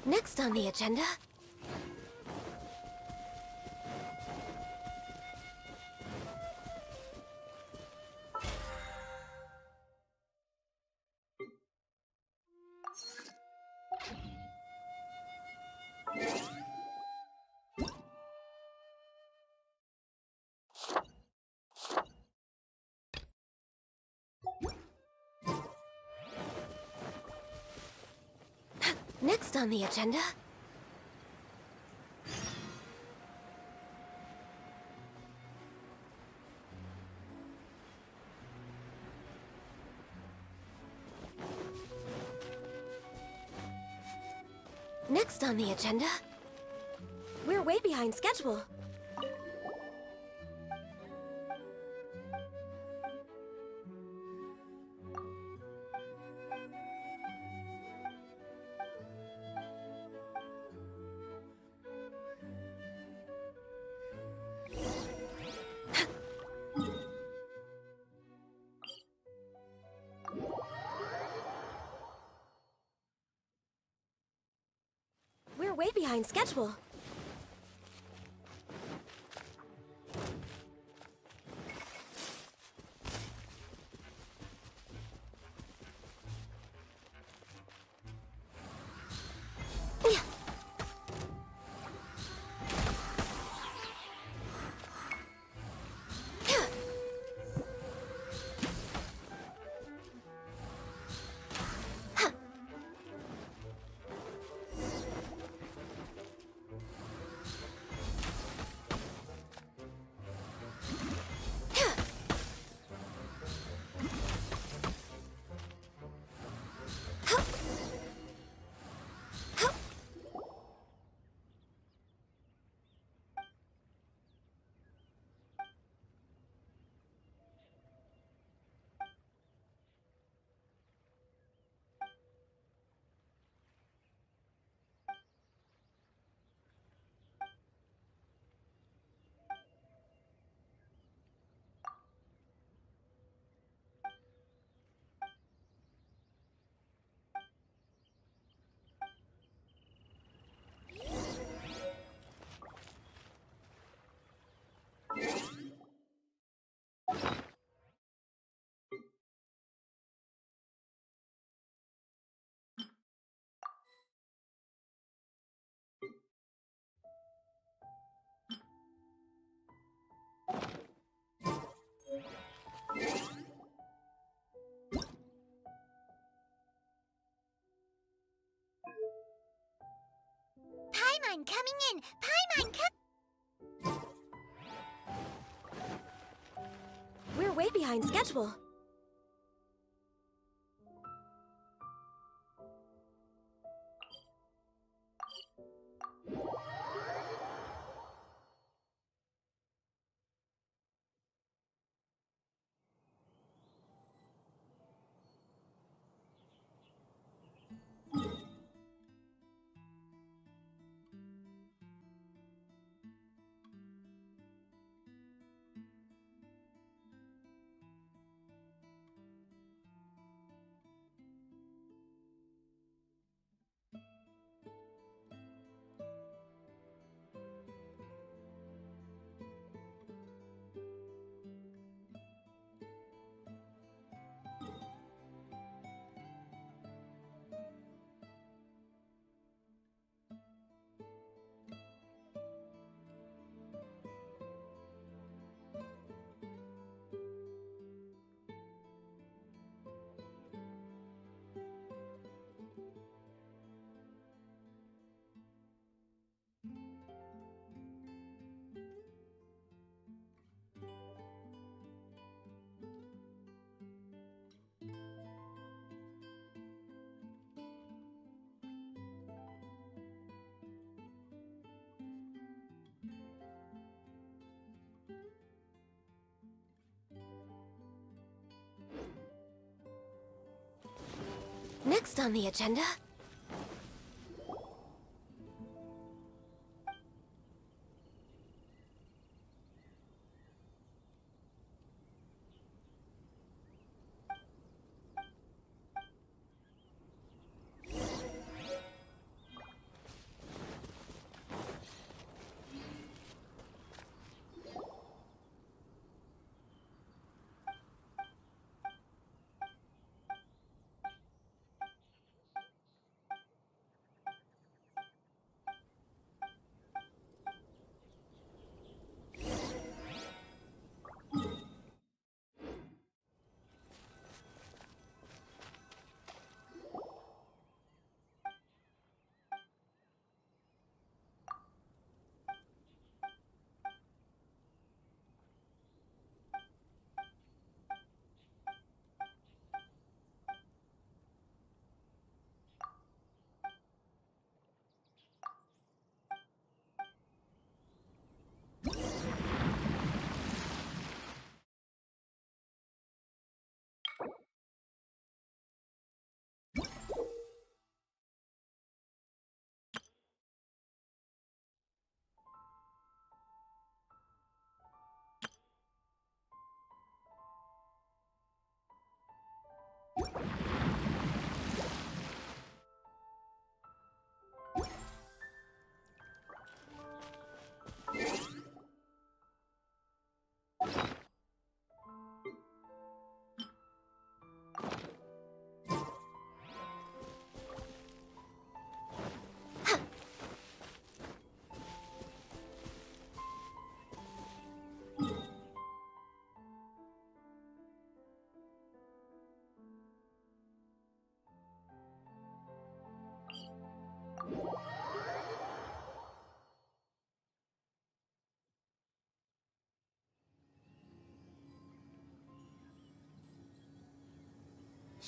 Next on the agenda... Next on the agenda... Next on the agenda... We're way behind schedule. We're way behind schedule. Paimon coming in! Paimon We're way behind schedule. Next on the agenda...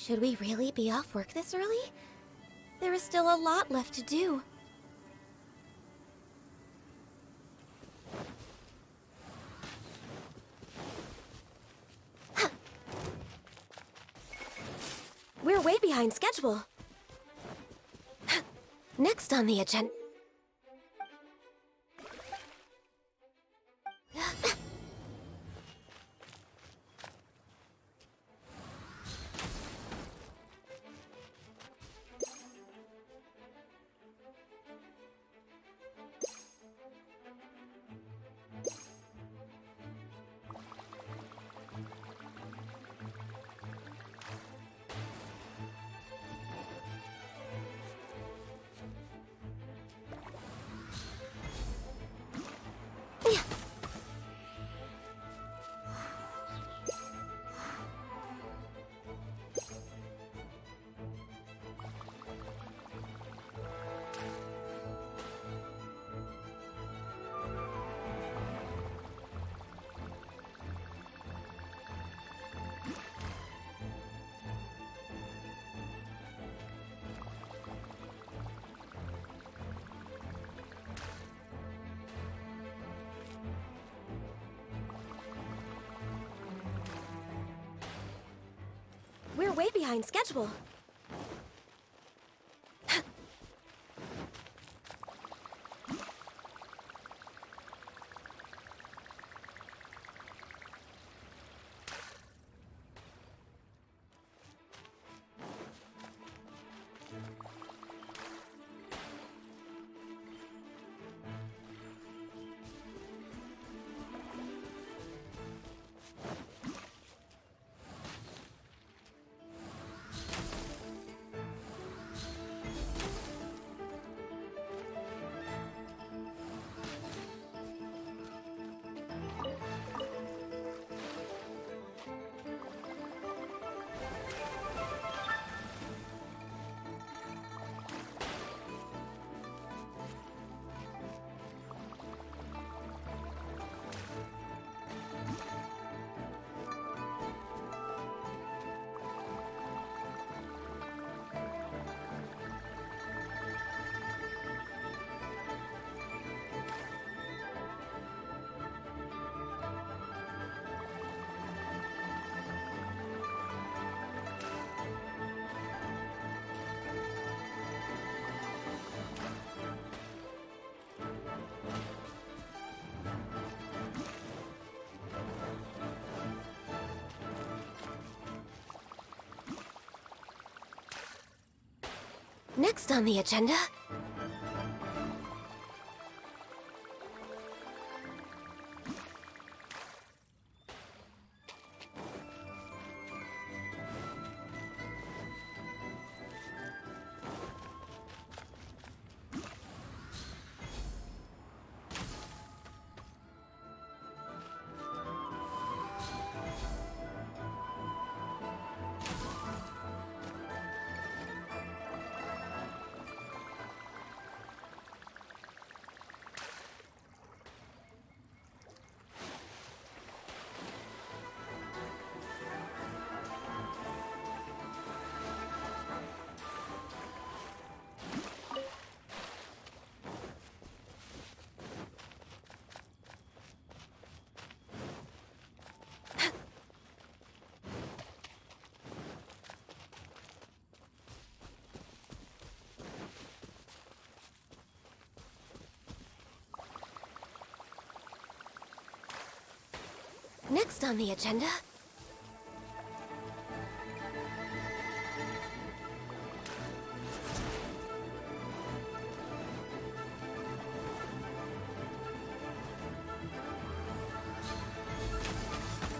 Should we really be off work this early? There is still a lot left to do. We're way behind schedule. Next on the agenda... We're way behind schedule. Next on the agenda... Next on the agenda...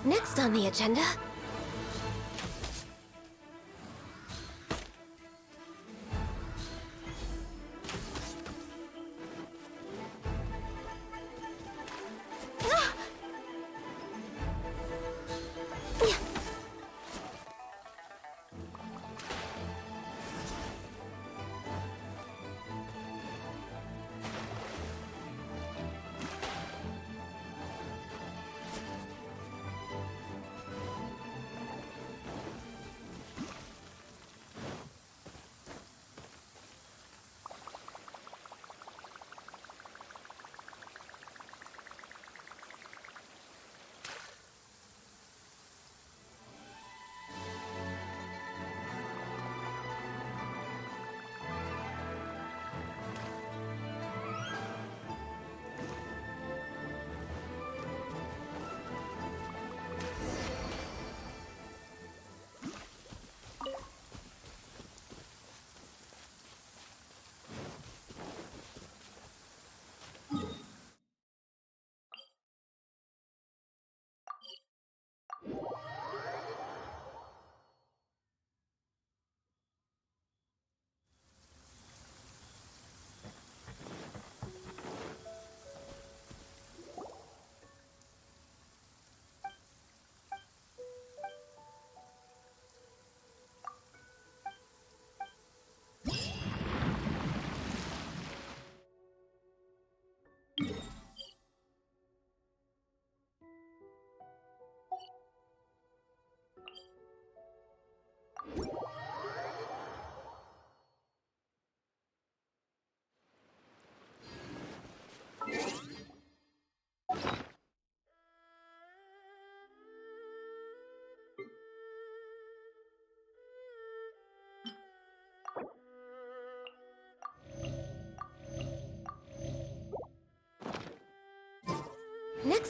Next on the agenda...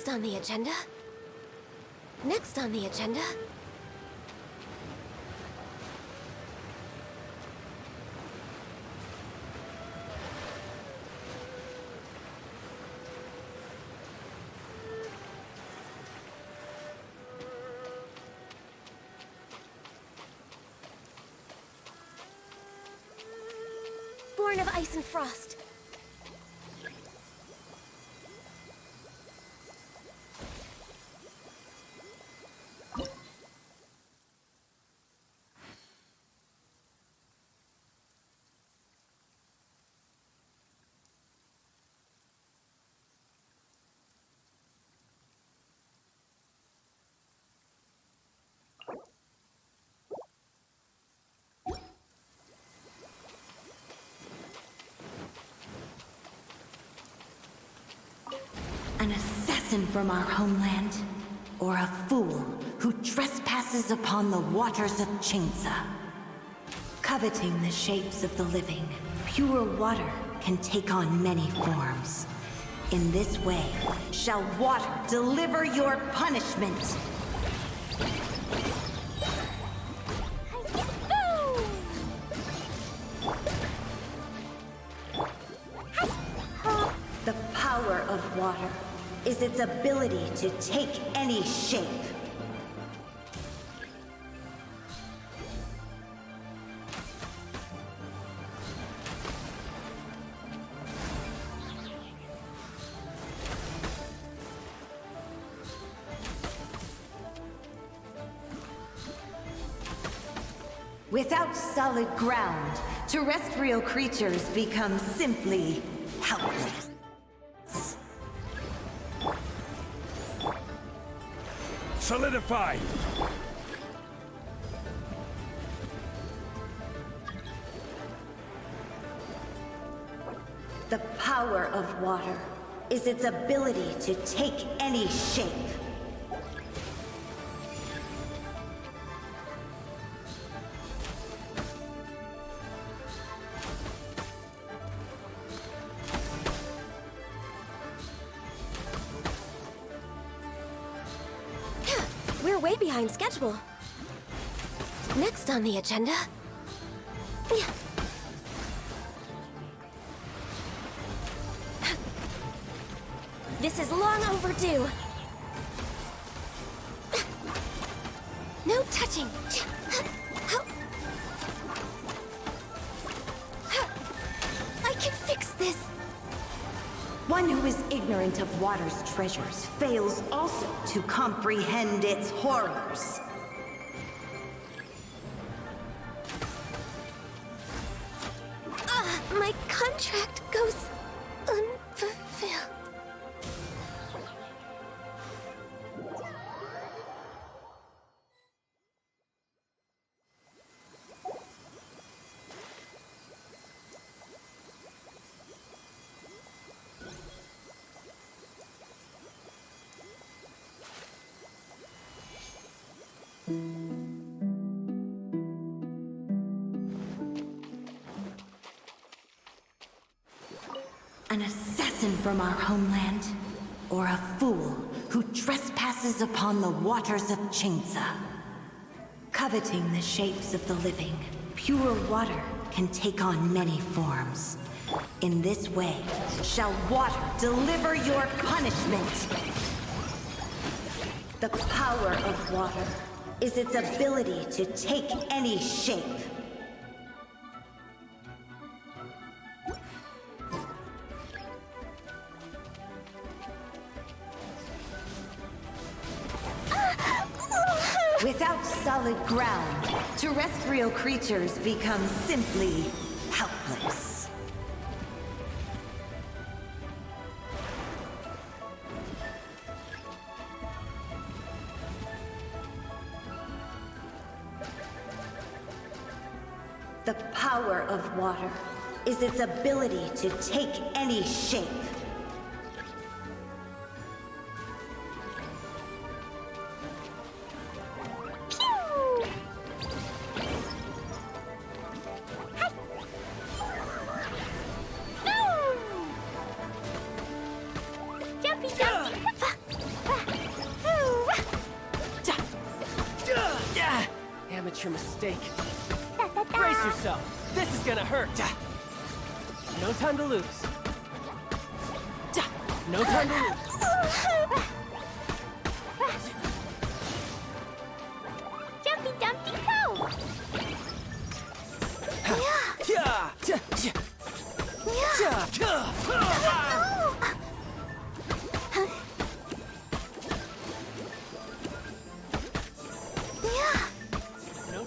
Next on the agenda? Next on the agenda? Born of ice and frost. An assassin from our homeland, or a fool who trespasses upon the waters of Chainsa. Coveting the shapes of the living, pure water can take on many forms. In this way, shall water deliver your punishment. The power of water is its ability to take any shape. Without solid ground, terrestrial creatures become simply helpless. Solidify! The power of water is its ability to take any shape. We're way behind schedule. Next on the agenda? This is long overdue. No touching. I can fix this. One who is ignorant of water's treasures fails also to comprehend its horrors. My contract goes unfulfilled. An assassin from our homeland, or a fool who trespasses upon the waters of Chainsa. Coveting the shapes of the living, pure water can take on many forms. In this way, shall water deliver your punishment. The power of water is its ability to take any shape. Without solid ground, terrestrial creatures become simply helpless. The power of water is its ability to take any shape. Amateur mistake. Brace yourself. This is gonna hurt. No time to lose. No time to lose. Jumpy Dumpty Go! No.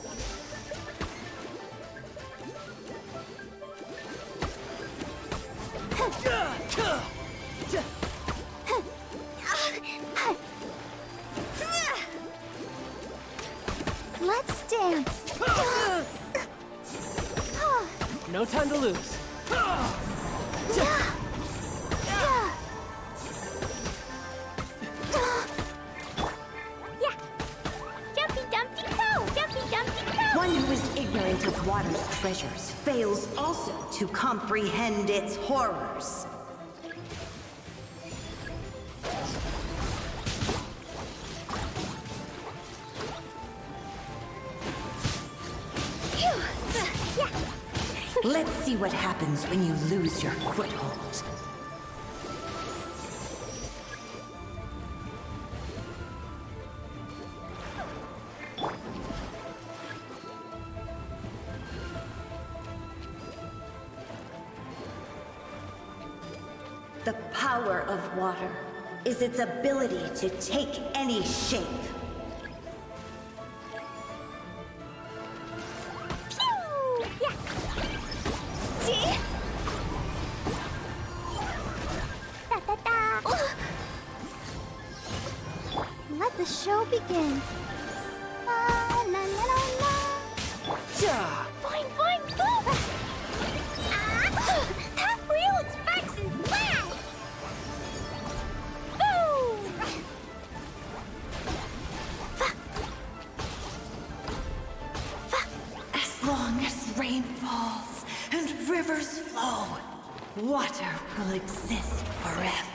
Let's dance. No time to lose. Yeah. Jumpy Dumpty Go! Jumpy Dumpty Go! One who is ignorant of water's treasures fails also to comprehend its horrors. Let's see what happens when you lose your foothold. The power of water is its ability to take any shape. Pew! Yeah. See? Da da da. Let the show begin. La la la la la. Boing boing boom. That real sparks and flash. Boom. As long as rain falls and rivers flow, water will exist forever.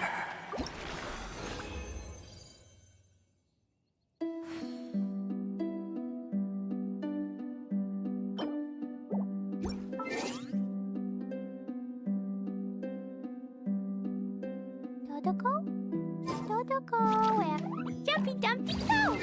Dodo go where? Jumpy Dumpty Go!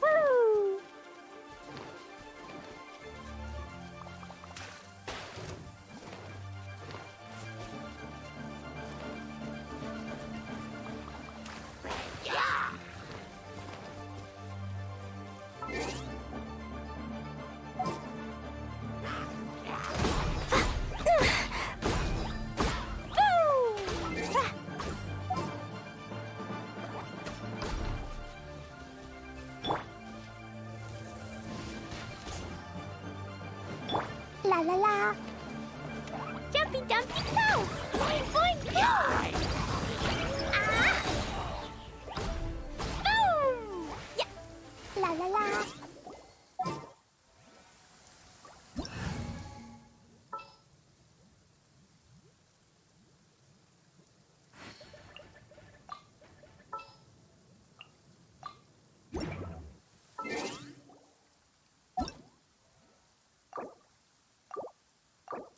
Woo! La la la. Jumpy Dumpty Go! Boing boing boing! Ah! Boom! Yeah! La la la.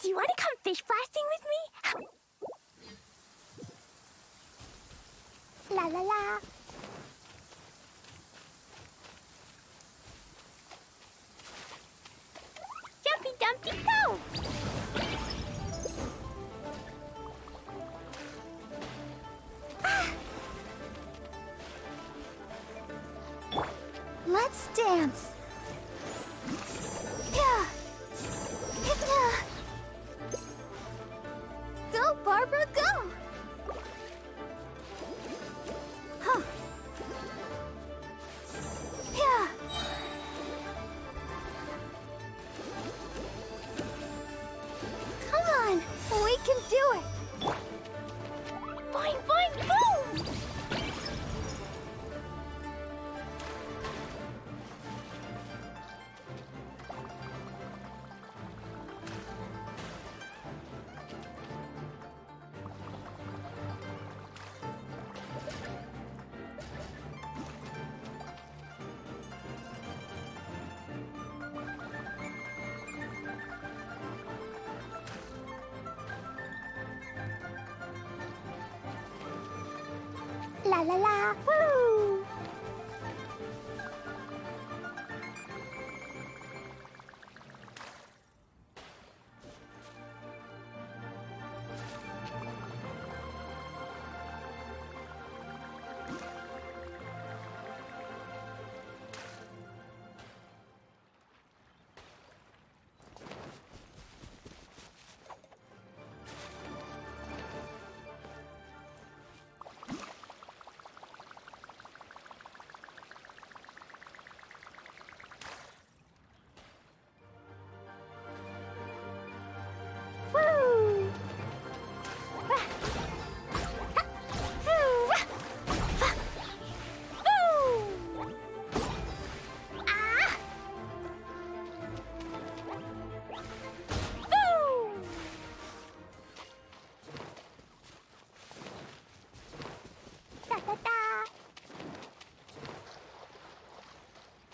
Do you want to come fish blasting with me? La la la. Jumpy Dumpty Go! Ah. Let's dance. Yeah. Yeah. La la la, woo! Woo! Rah! Ha! Woo! Rah! Ha! Woo! Ah! Woo! Da da da!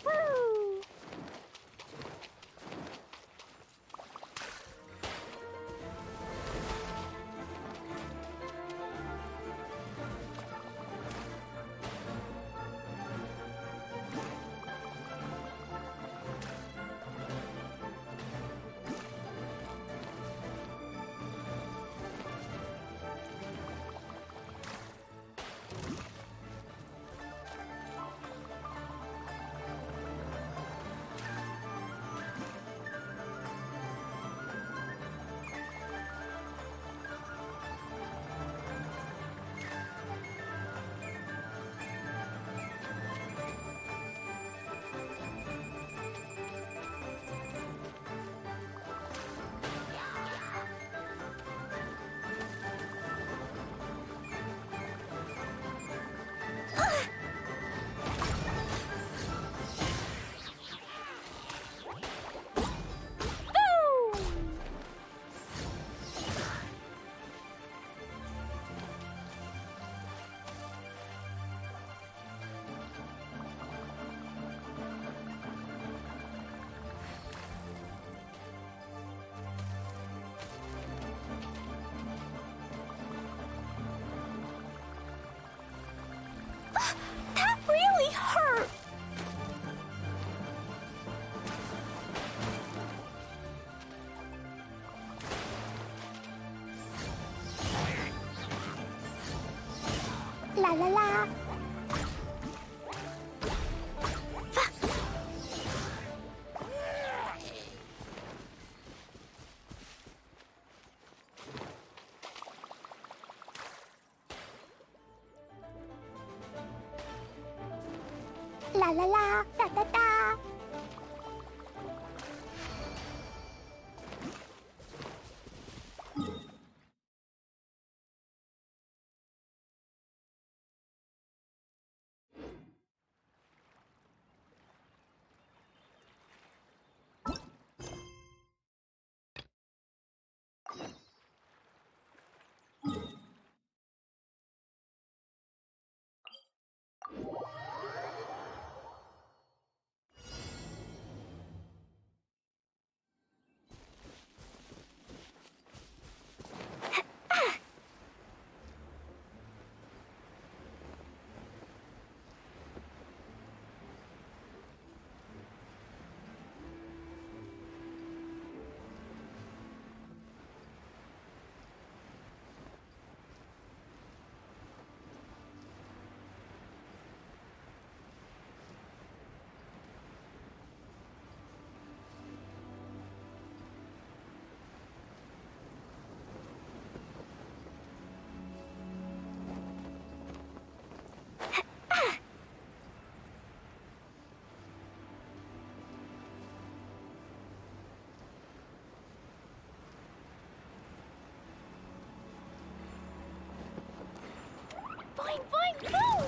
Woo! Woo! That really hurt! La la la! La la la, da da da. Boing, boing, boom!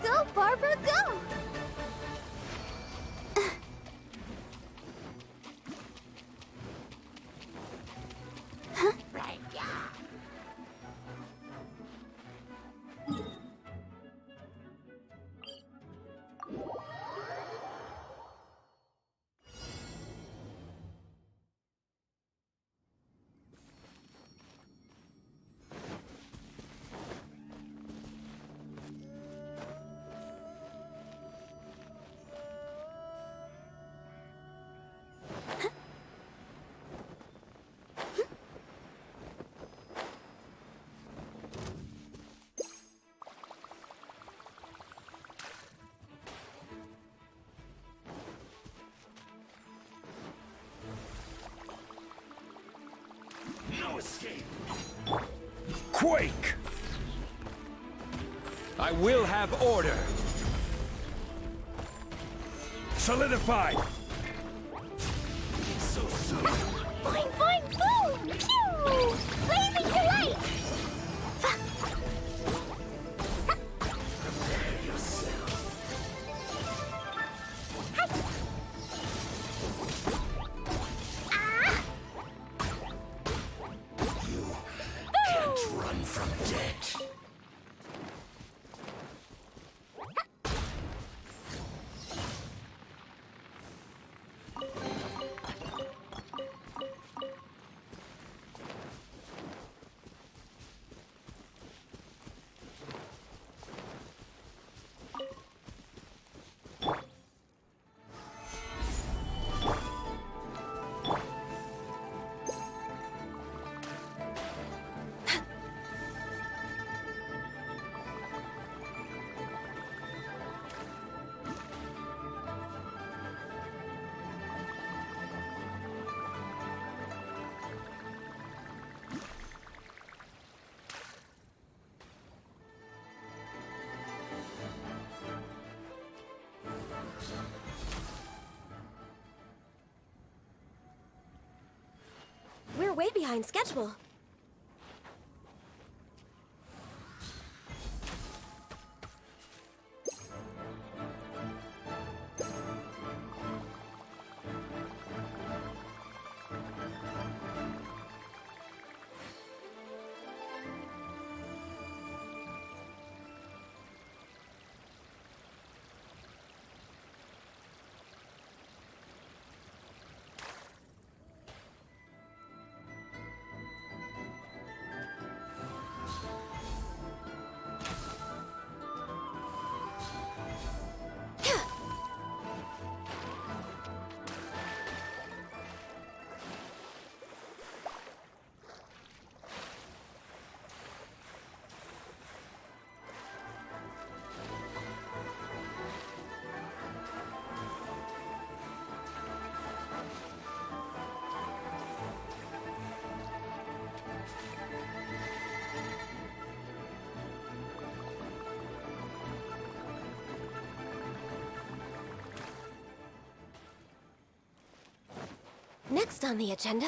Go, Barbara, go! No escape. Quake! I will have order. Solidify! So soon. Boing, boing, boom! Pew! Blazing delight! Prepare yourself. Ah! You can't run from death. We're way behind schedule. Next on the agenda...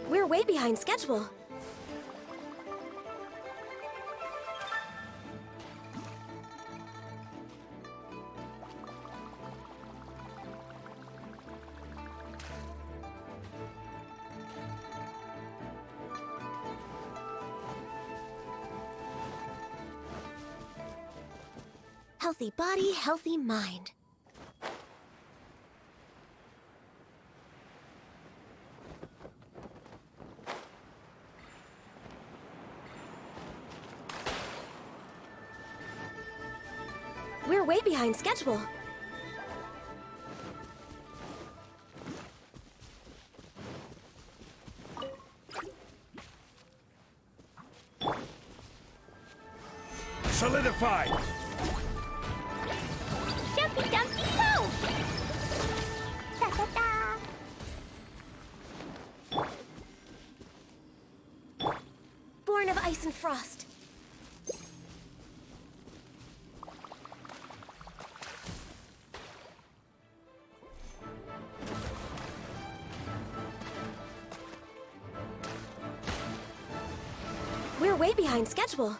We're way behind schedule. Healthy body, healthy mind. We're way behind schedule. Solidified! Jumpy dumpy go! Da da da! Born of ice and frost. We're way behind schedule.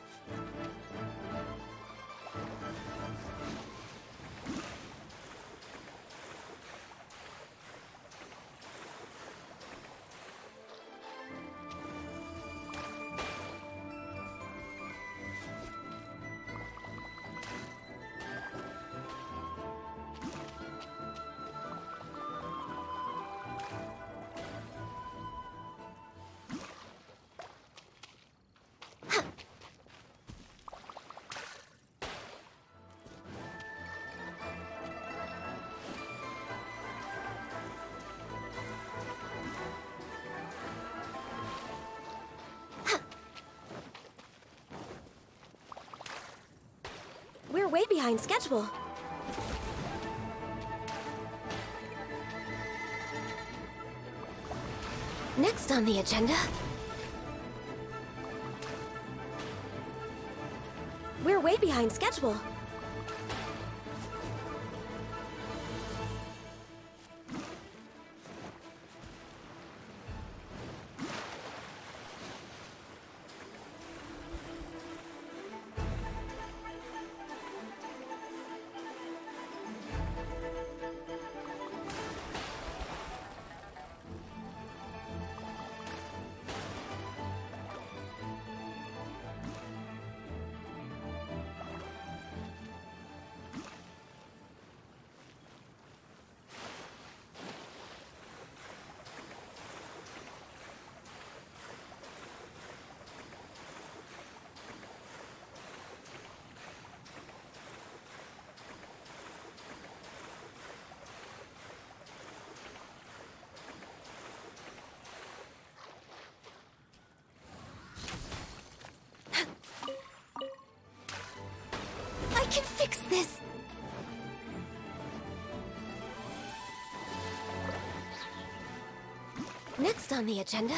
We're way behind schedule. Next on the agenda... We're way behind schedule. I can fix this! Next on the agenda...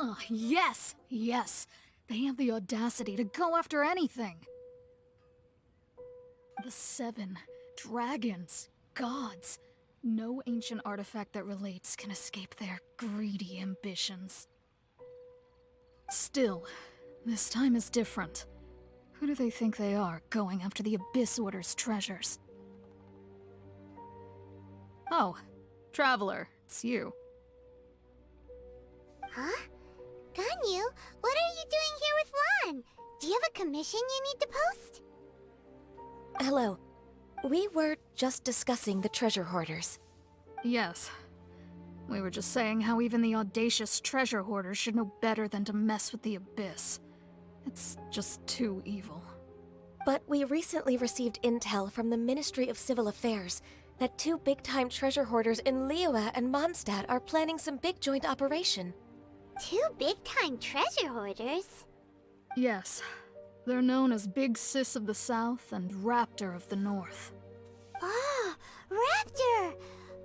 Oh, yes! Yes! They have the audacity to go after anything! The 7 dragons, gods. No ancient artifact that relates can escape their greedy ambitions. Still, this time is different. Who do they think they are, going after the Abyss Order's treasures? Oh, Traveler, it's you. Huh? Ganyu, what are you doing here with Lan? Do you have a commission you need to post? Hello. We were just discussing the treasure hoarders. Yes. We were just saying how even the audacious treasure hoarders should know better than to mess with the Abyss. It's just too evil. But we recently received intel from the Ministry of Civil Affairs that 2 big-time treasure hoarders in Liyue and Mondstadt are planning some big joint operation. 2 big-time treasure hoarders? Yes. They're known as Big Sis of the South and Raptor of the North. Oh, Raptor!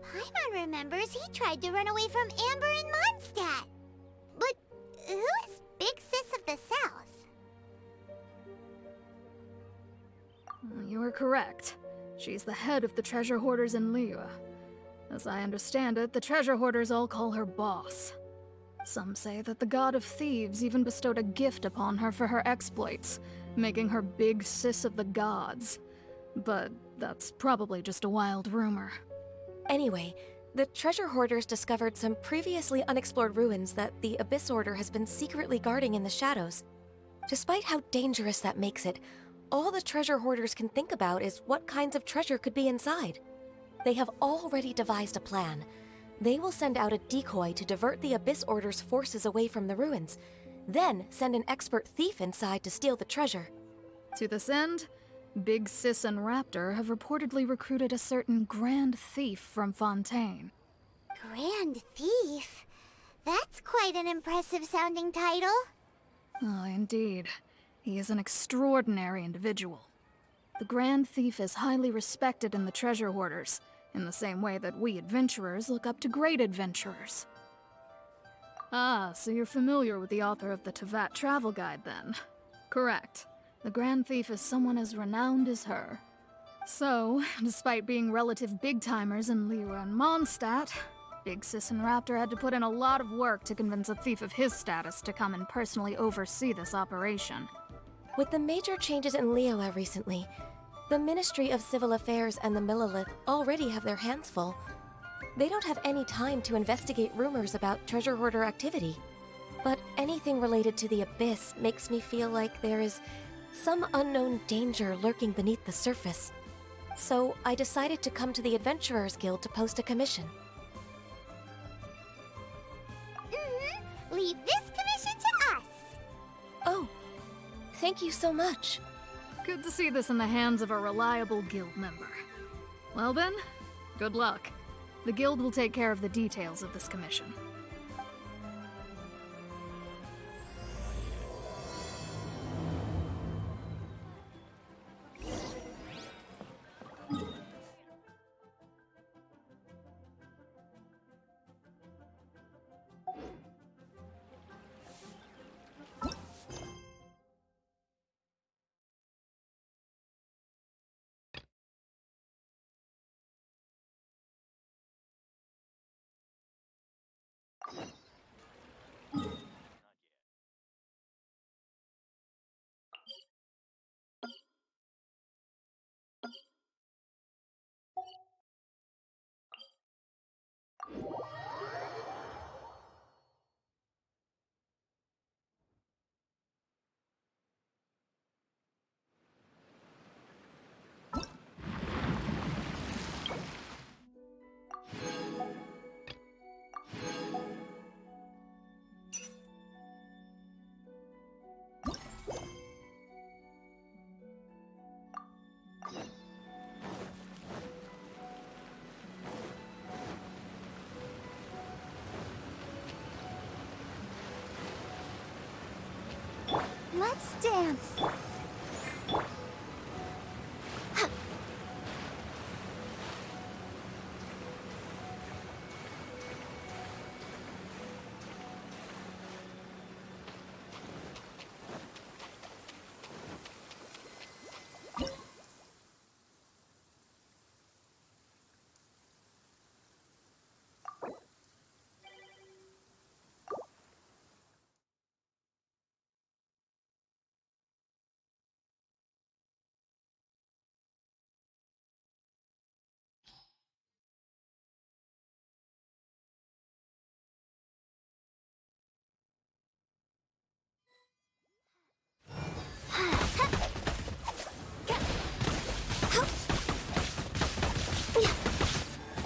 Paimon remembers he tried to run away from Amber in Mondstadt. But who is Big Sis of the South? You are correct. She's the head of the treasure hoarders in Liyue. As I understand it, the treasure hoarders all call her boss. Some say that the god of thieves even bestowed a gift upon her for her exploits, making her Big Sis of the gods. But that's probably just a wild rumor. Anyway, the treasure hoarders discovered some previously unexplored ruins that the Abyss Order has been secretly guarding in the shadows. Despite how dangerous that makes it, all the treasure hoarders can think about is what kinds of treasure could be inside. They have already devised a plan. They will send out a decoy to divert the Abyss Order's forces away from the ruins, then send an expert thief inside to steal the treasure. To this end, Big Sis and Raptor have reportedly recruited a certain Grand Thief from Fontaine. Grand Thief? That's quite an impressive sounding title. Oh, indeed. He is an extraordinary individual. The Grand Thief is highly respected in the treasure hoarders, in the same way that we adventurers look up to great adventurers. Ah, so you're familiar with the author of the Tevat Travel Guide, then? Correct. The Grand Thief is someone as renowned as her. So, despite being relative big-timers in Liyue and Mondstadt, Big Sis and Raptor had to put in a lot of work to convince a thief of his status to come and personally oversee this operation. With the major changes in Liyue recently, the Ministry of Civil Affairs and the Millelith already have their hands full. They don't have any time to investigate rumors about treasure hoarder activity. But anything related to the Abyss makes me feel like there is some unknown danger lurking beneath the surface. So I decided to come to the Adventurers Guild to post a commission. Leave this commission to us. Oh, thank you so much. Good to see this in the hands of a reliable guild member. Well then, good luck. The guild will take care of the details of this commission. Let's dance.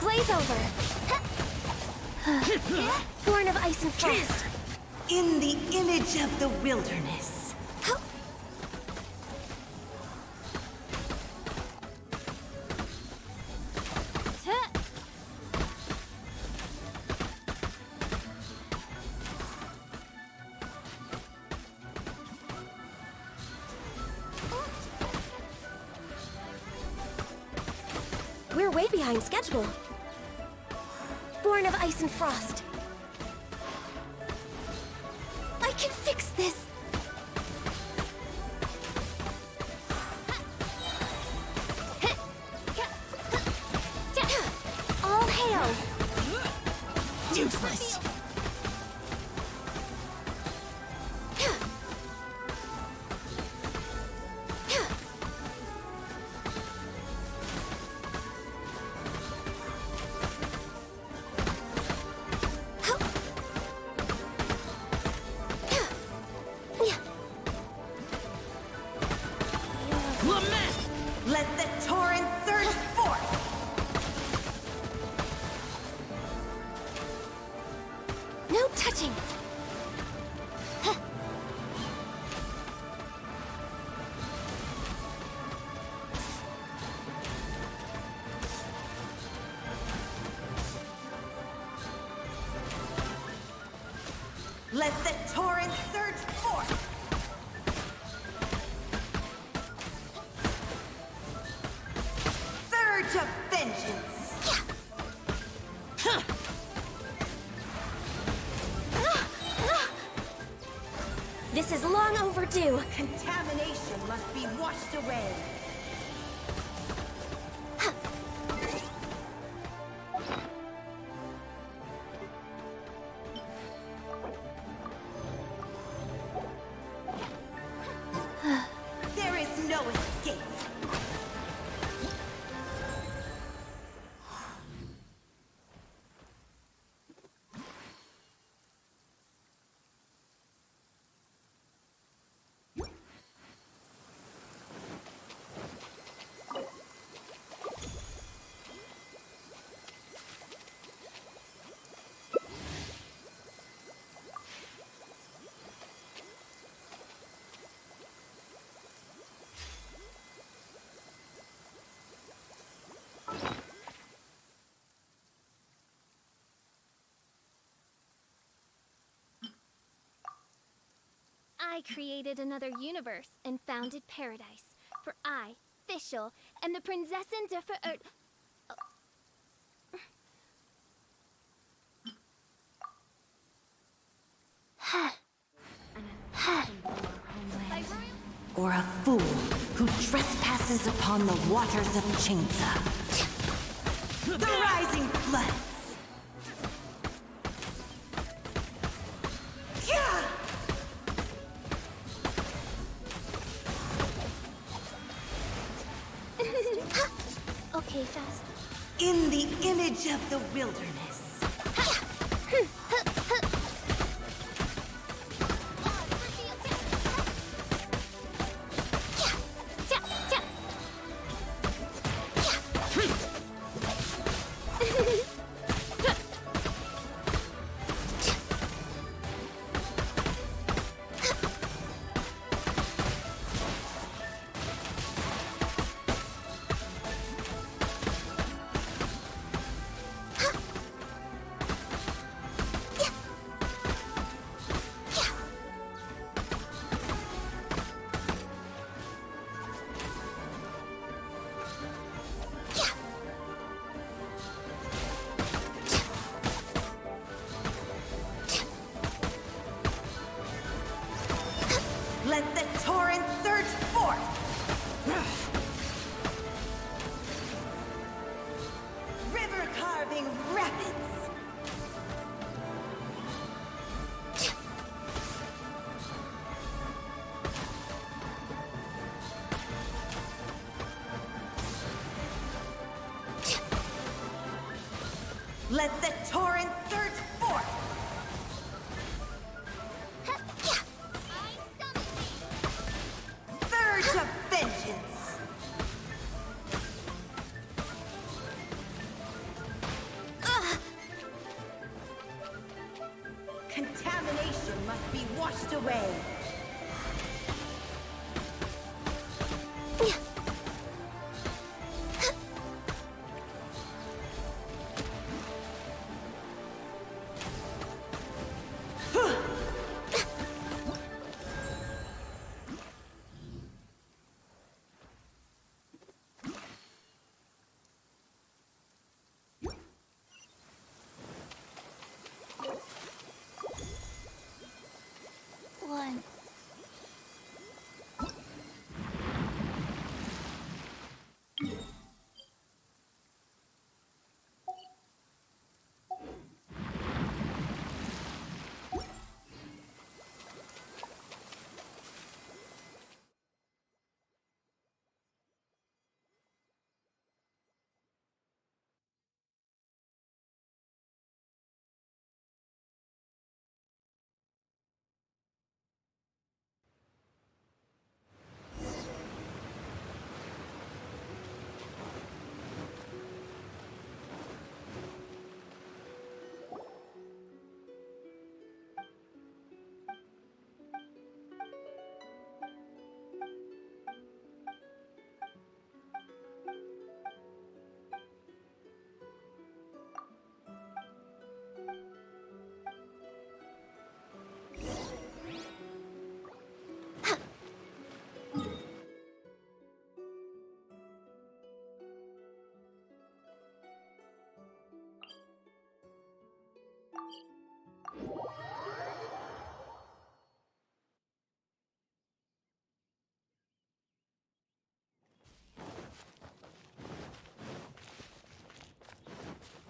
Blaze over! Born of ice and frost! In the image of the wilderness. We're way behind schedule. Born of ice and frost. I can fix this! All hail! Useless! Let the torrent surge forth! No touching! Let the torrent surge forth! Surge of vengeance! This is long overdue. Contamination must be washed away. I created another universe and founded paradise. For I, Fischl, am the Prinzessin de Or a fool who trespasses upon the waters of Chainsa. The rising floods! Yeah! Okay, fast. In the image of the wilderness. Let the torrent surge forth! River carving rapids! Let the torrent surge forth! Surge of vengeance! Contamination must be washed away. One.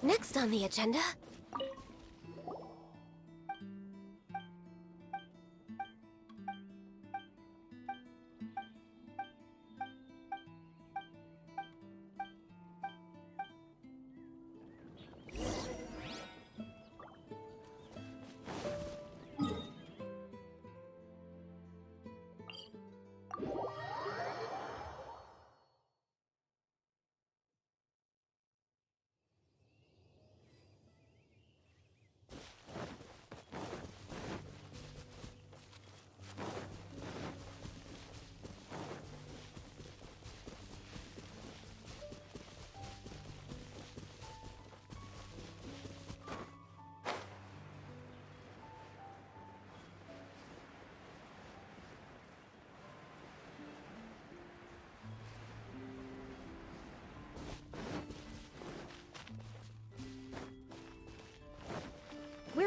Next on the agenda...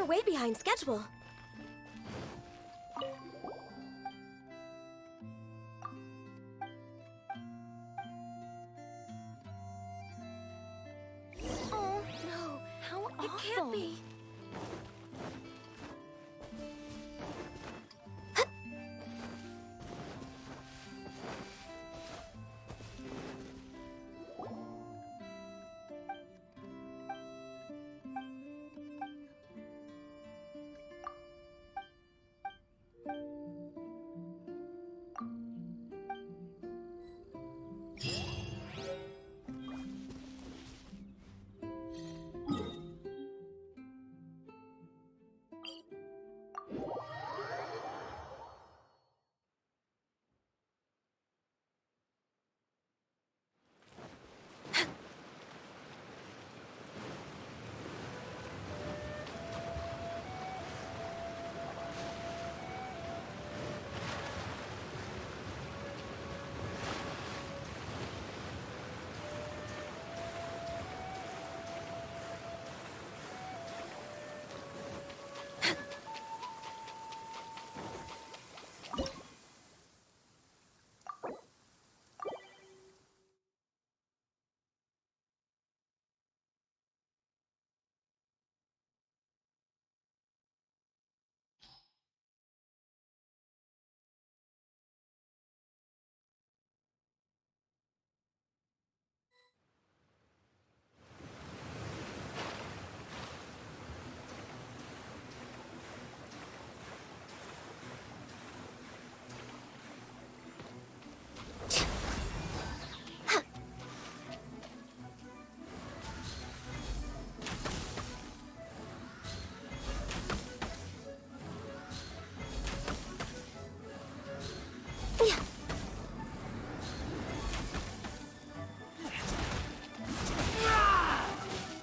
We're way behind schedule. Oh, no. How awful. It can't be.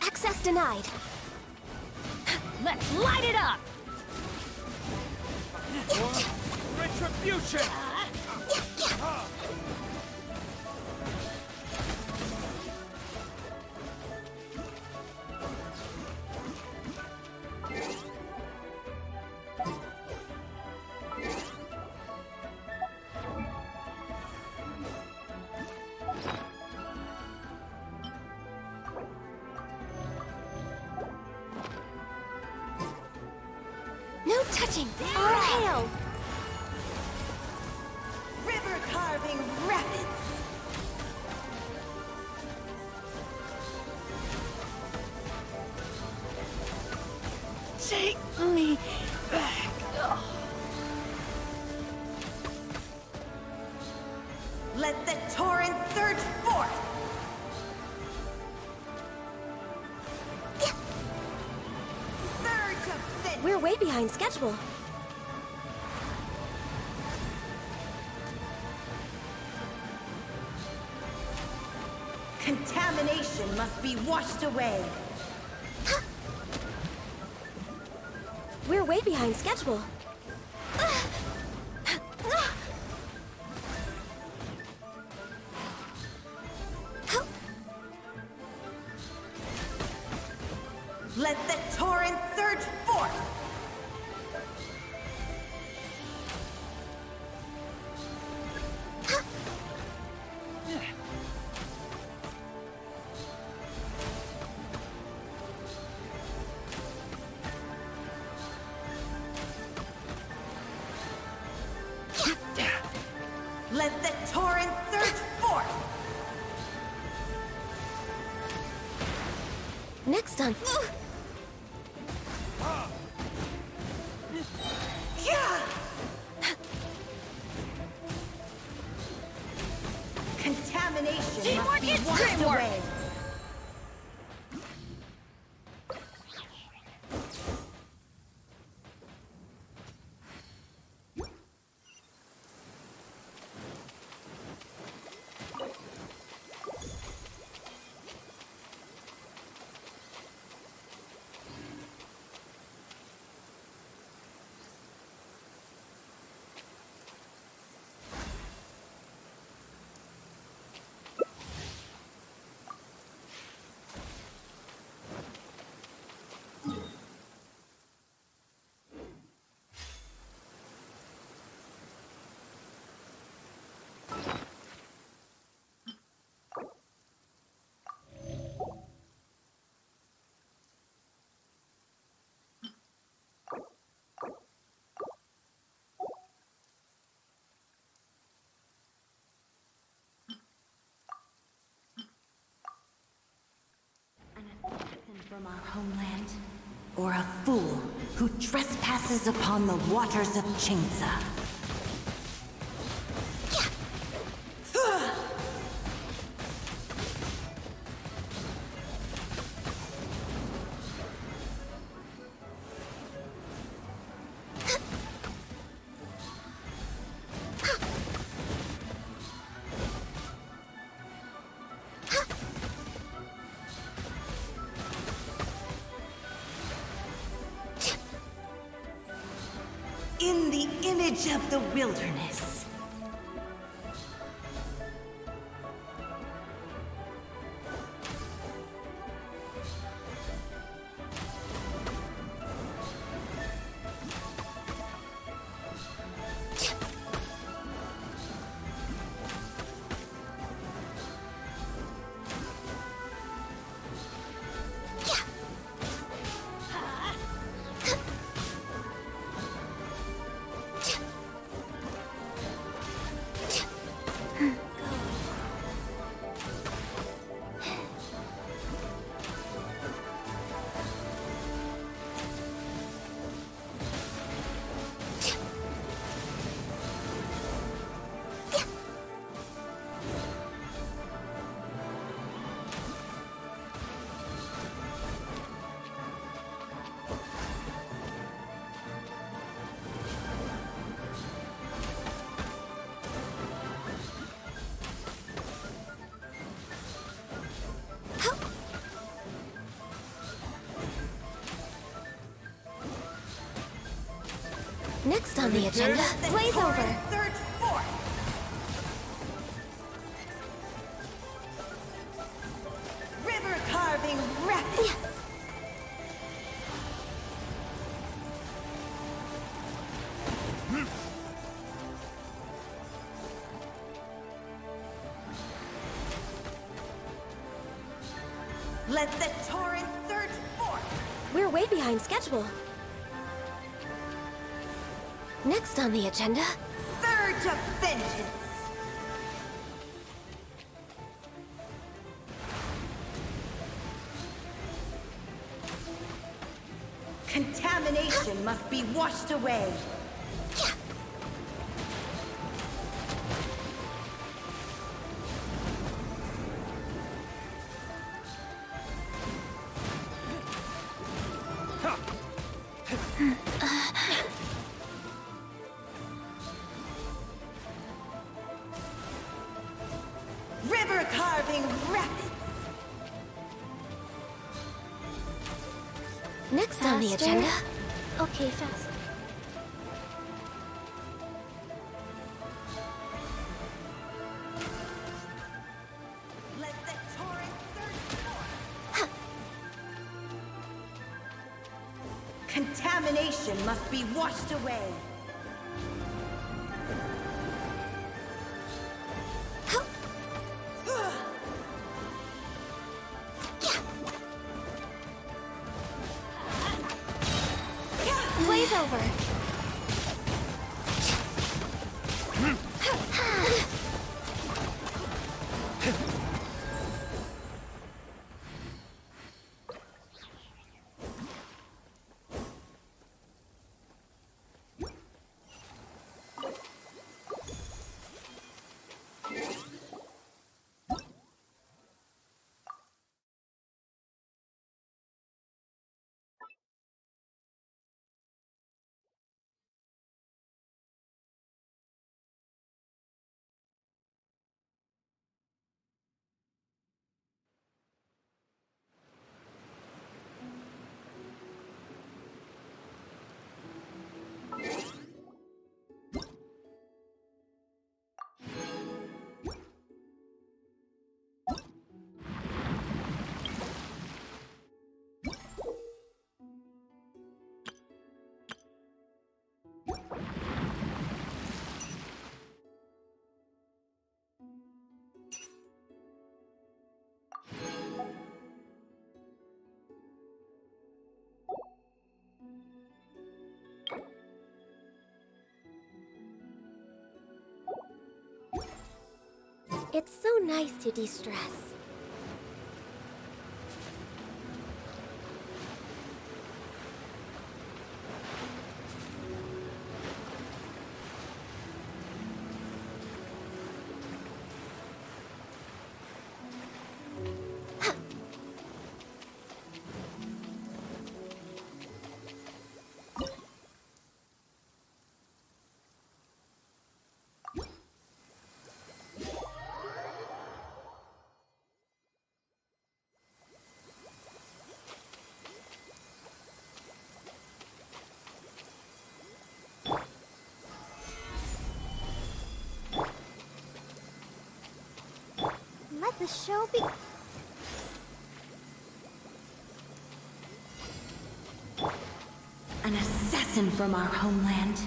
Access denied. Let's light it up! Retribution! No touching. All hail. River carving rapids! Take me back. Let the torrent surge forth! Surge of vengeance! We're way behind schedule. Contamination must be washed away. We're way behind schedule. Let the torrent surge forth! Let the torrent surge forth! Next on. Yeah! Contamination must be washed away. An assassin from our homeland, or a fool who trespasses upon the waters of Chainsa. In the image of the wilderness. Next on the agenda, Blaze Over. Third forth. River carving rapid. Let the torrent surge forth. We're way behind schedule. Next on the agenda, Surge of vengeance. Contamination must be washed away. River carving rapids. next on the Faster? agenda, Okay, fast. Let the torrent surge forth. Contamination must be washed away. Blaze Over. It's so nice to de-stress. Let the show be. An assassin from our homeland,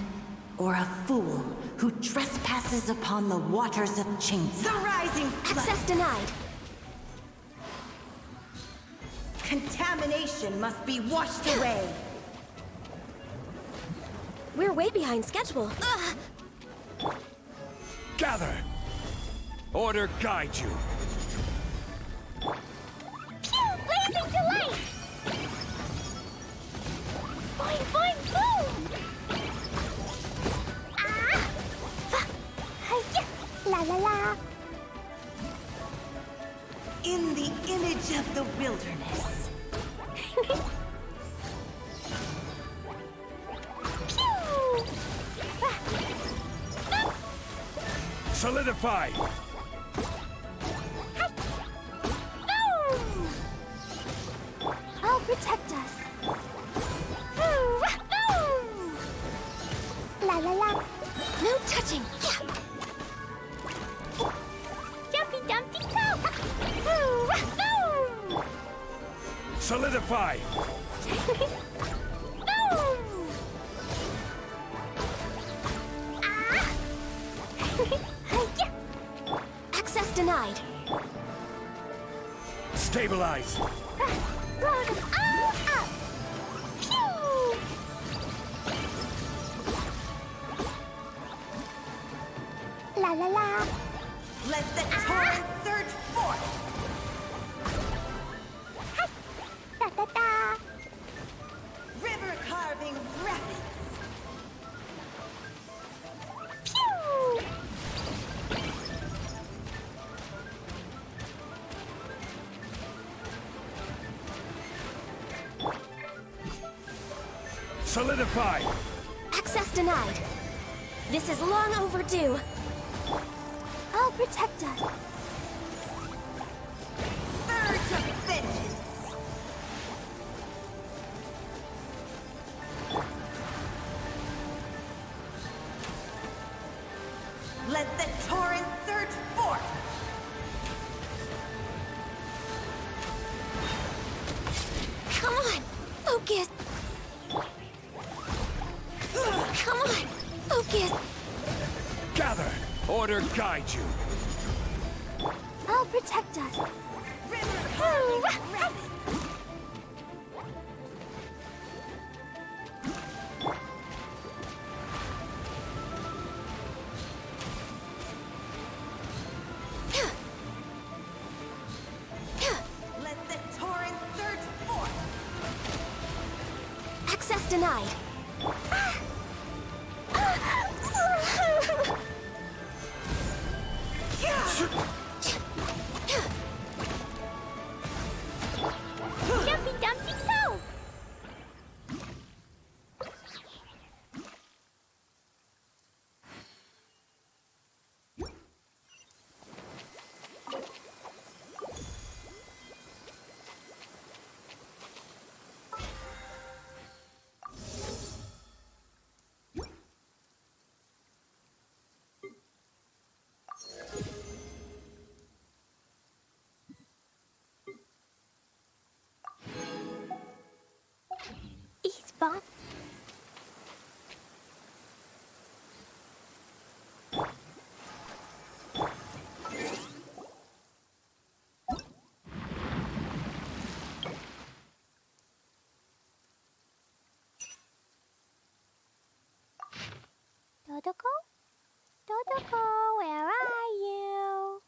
or a fool who trespasses upon the waters of Chainsaw. The rising flood. Access denied. Contamination must be washed away. We're way behind schedule. Gather! Order guide you. Pew! Blazing delight! Boing, boing, boom! Ah! Hi-ya! La la la! In the image of the wilderness. Pew! Solidify! Boom! I'll protect us. Boom! La la la! No touching. Jumpy Dumpty Go! Boom! Solidify! Boom! Ah! Hi-ya! Access denied. Stabilize! Blow them all up! Pew! La la la! Let the torrent surge forth. Da da da! River carving rapids. Pew! Solidify! Access denied. This is long overdue. I'll protect us. Surge of vengeance. Let the torrent surge forth. Come on, focus. Come on, focus. Gather! Order guide you. I'll protect us. River carving rapids. Let the torrent surge forth. Access denied. Jumpy Dumpty Go! Eastbound. Dodoko? Dodoko, where are you?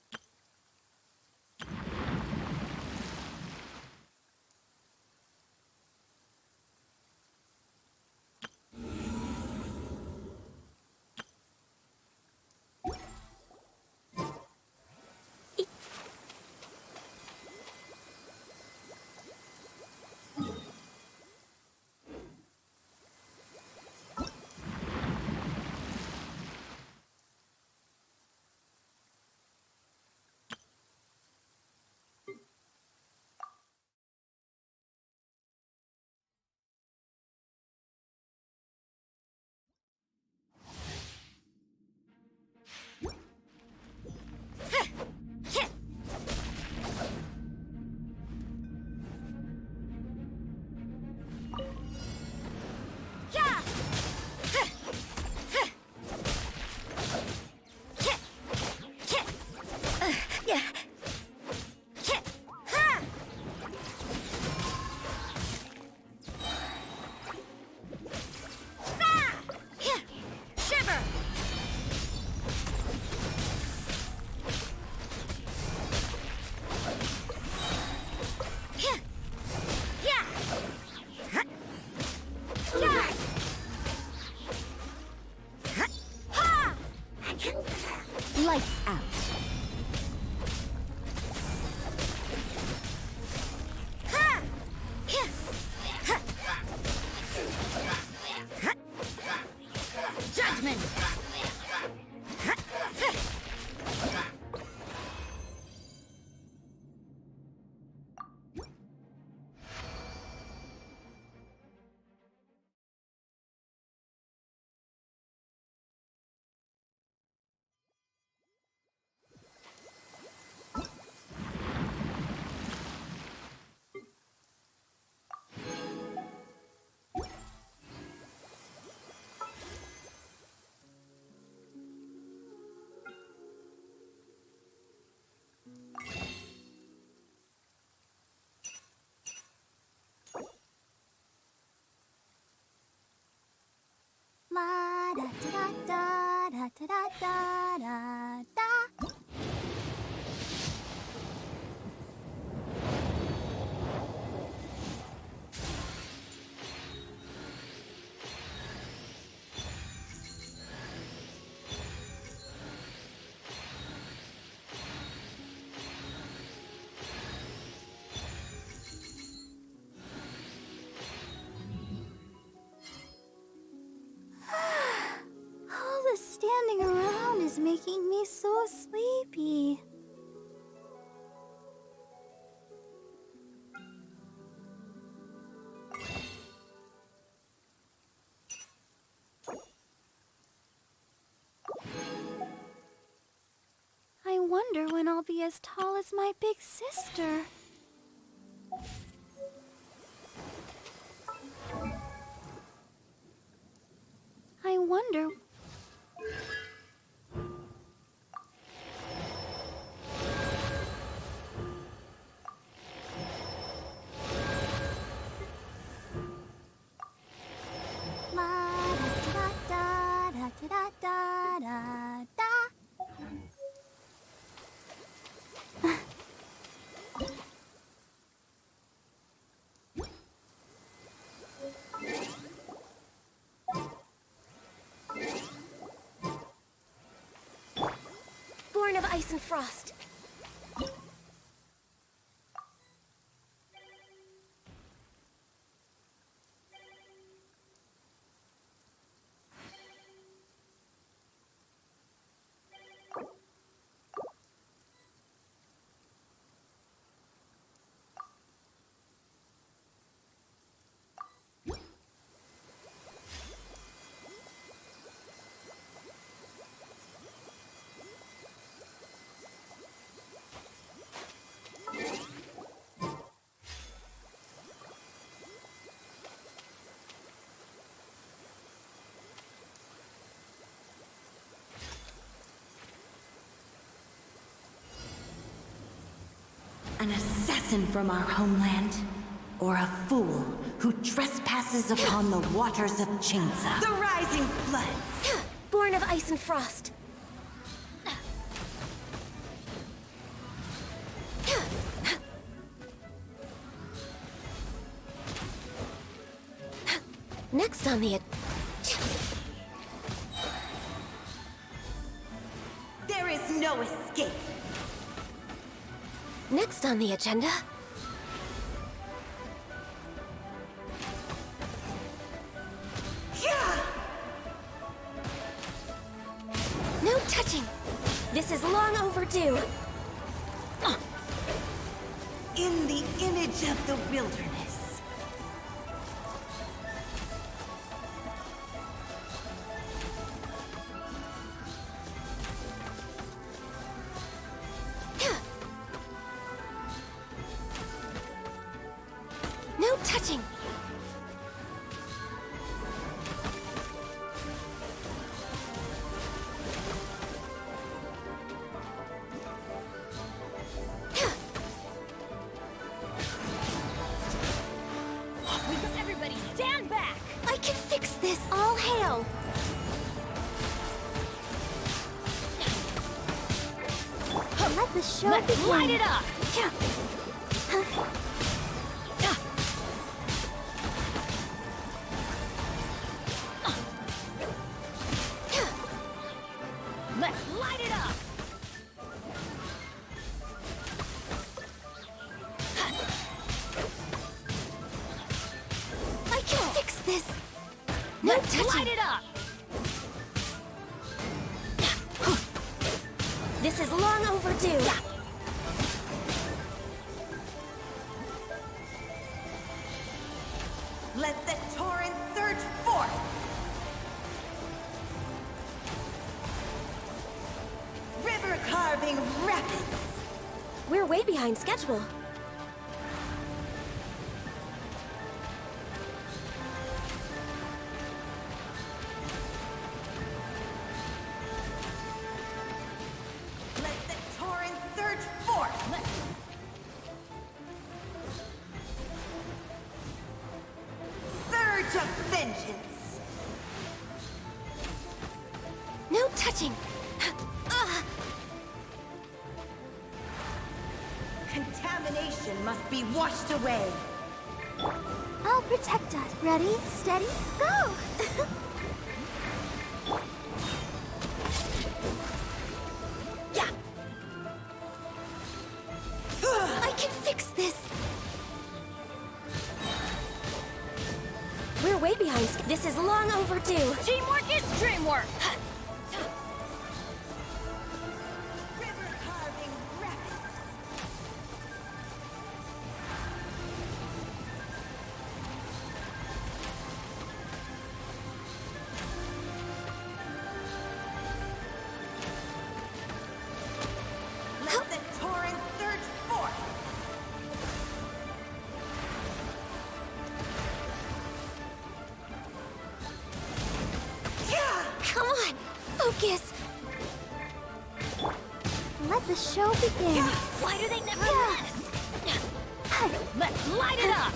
Da da da da da da da. All the standing around is making me so sleepy. I wonder when I'll be as tall as my big sister. I wonder... La da da da da da da da. Born of ice and frost. An assassin from our homeland, or a fool who trespasses upon the waters of Chainsa. The rising flood! Born of ice and frost. Next on the... There is no escape! Next on the agenda... No touching! This is long overdue! In the image of the wilderness. No touching! Everybody stand back! I can fix this! All hail! Let the show Let's begin. light it up! Let's light it up! I can fix this! No Let's touching! light it up! This is long overdue! Let the torrent surge forth! River carving rapids! We're way behind schedule. Let the torrent surge forth! Surge of vengeance! touching! Contamination must be washed away. I'll protect us. Ready, steady, go! Yeah! I can fix this! We're way behind. This is long overdue. Teamwork is dreamwork! River carving rapids. Let the torrent surge forth. Come on! Focus! Let the show begin. Why do they never let us? Let's light it up!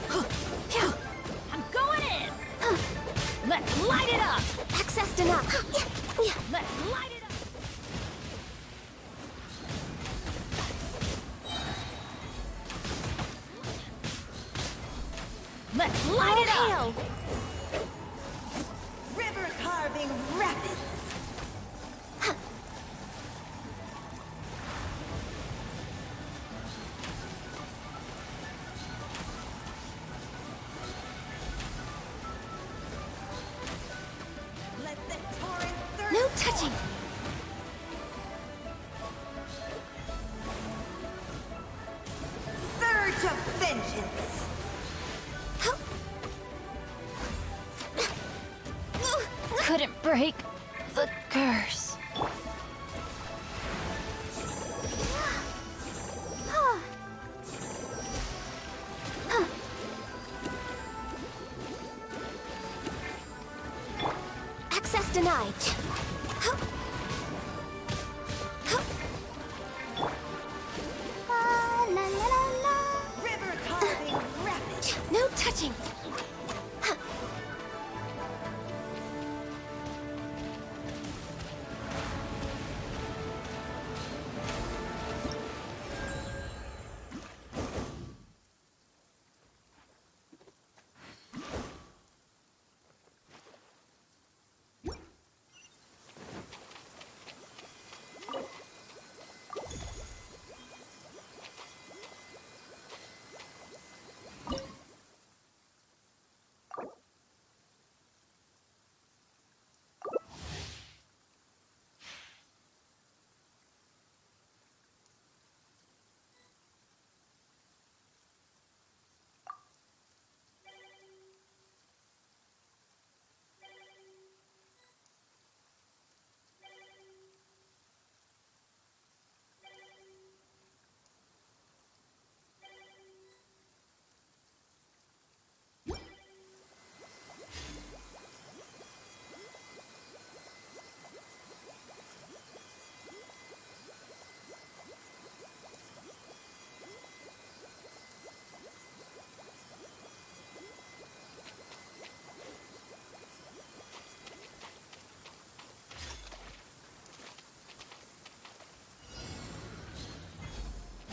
I'm going in! Let's light it up! Access denied. Let's light it up! Let's light it up! River carving rapids. Let the torrent surge No touching! surge of vengeance. Couldn't break the curse. Access denied. La la la la la. River carving rapids. No touching!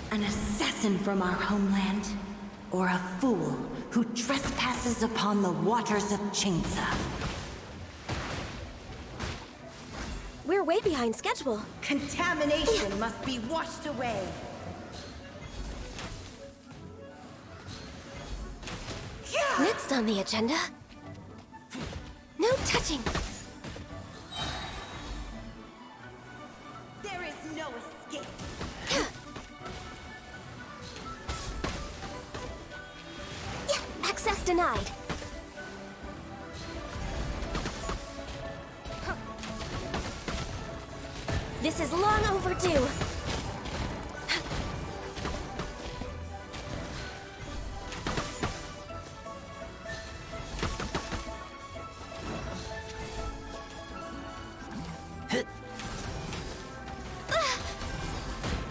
An assassin from our homeland, or a fool who trespasses upon the waters of Chainsa. We're way behind schedule. Contamination must be washed away. Next on the agenda... No touching! There is no escape. Access denied. This is long overdue.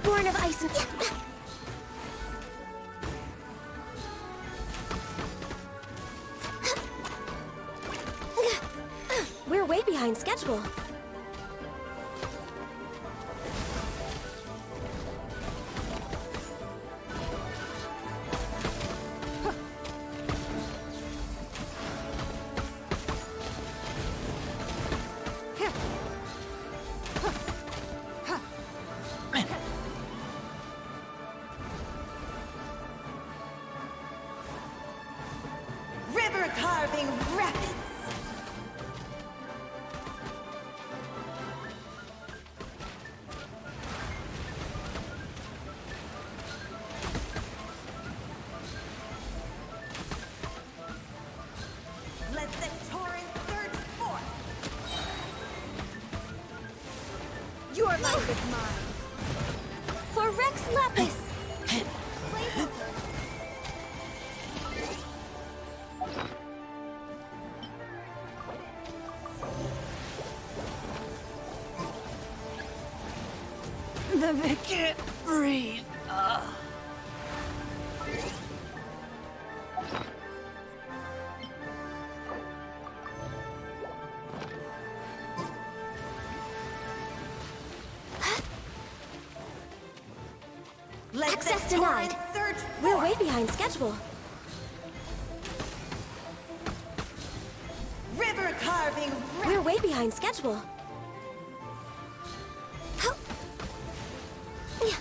Born of ice and... We're way behind schedule. carving rapids. Let the torrent surge forth. Your life is mine. For Rex Lapis! They can't breathe. Let Access the denied. torrent surge We're forth. way behind schedule. River carving We're way behind schedule. Help! Yeah.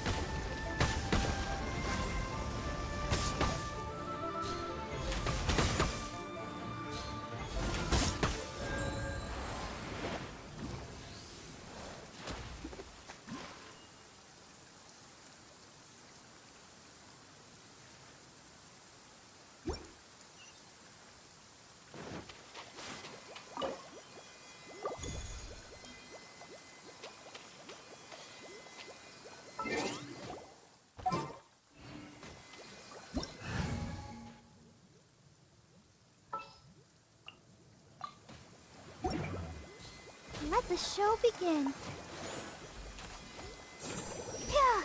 Let the show begin. Yeah.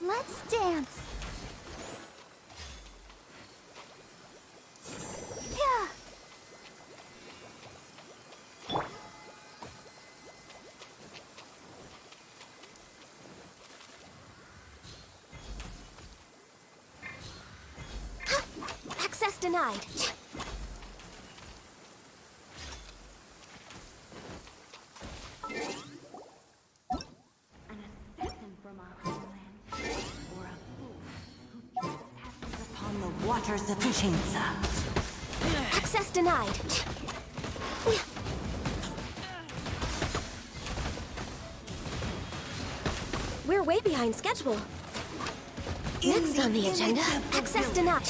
Let's dance. Yeah. Access denied. An assassin from our homeland, or a fool who trespasses upon the waters of Chinsa. Access denied. We're way behind schedule. Next on the agenda, access denied.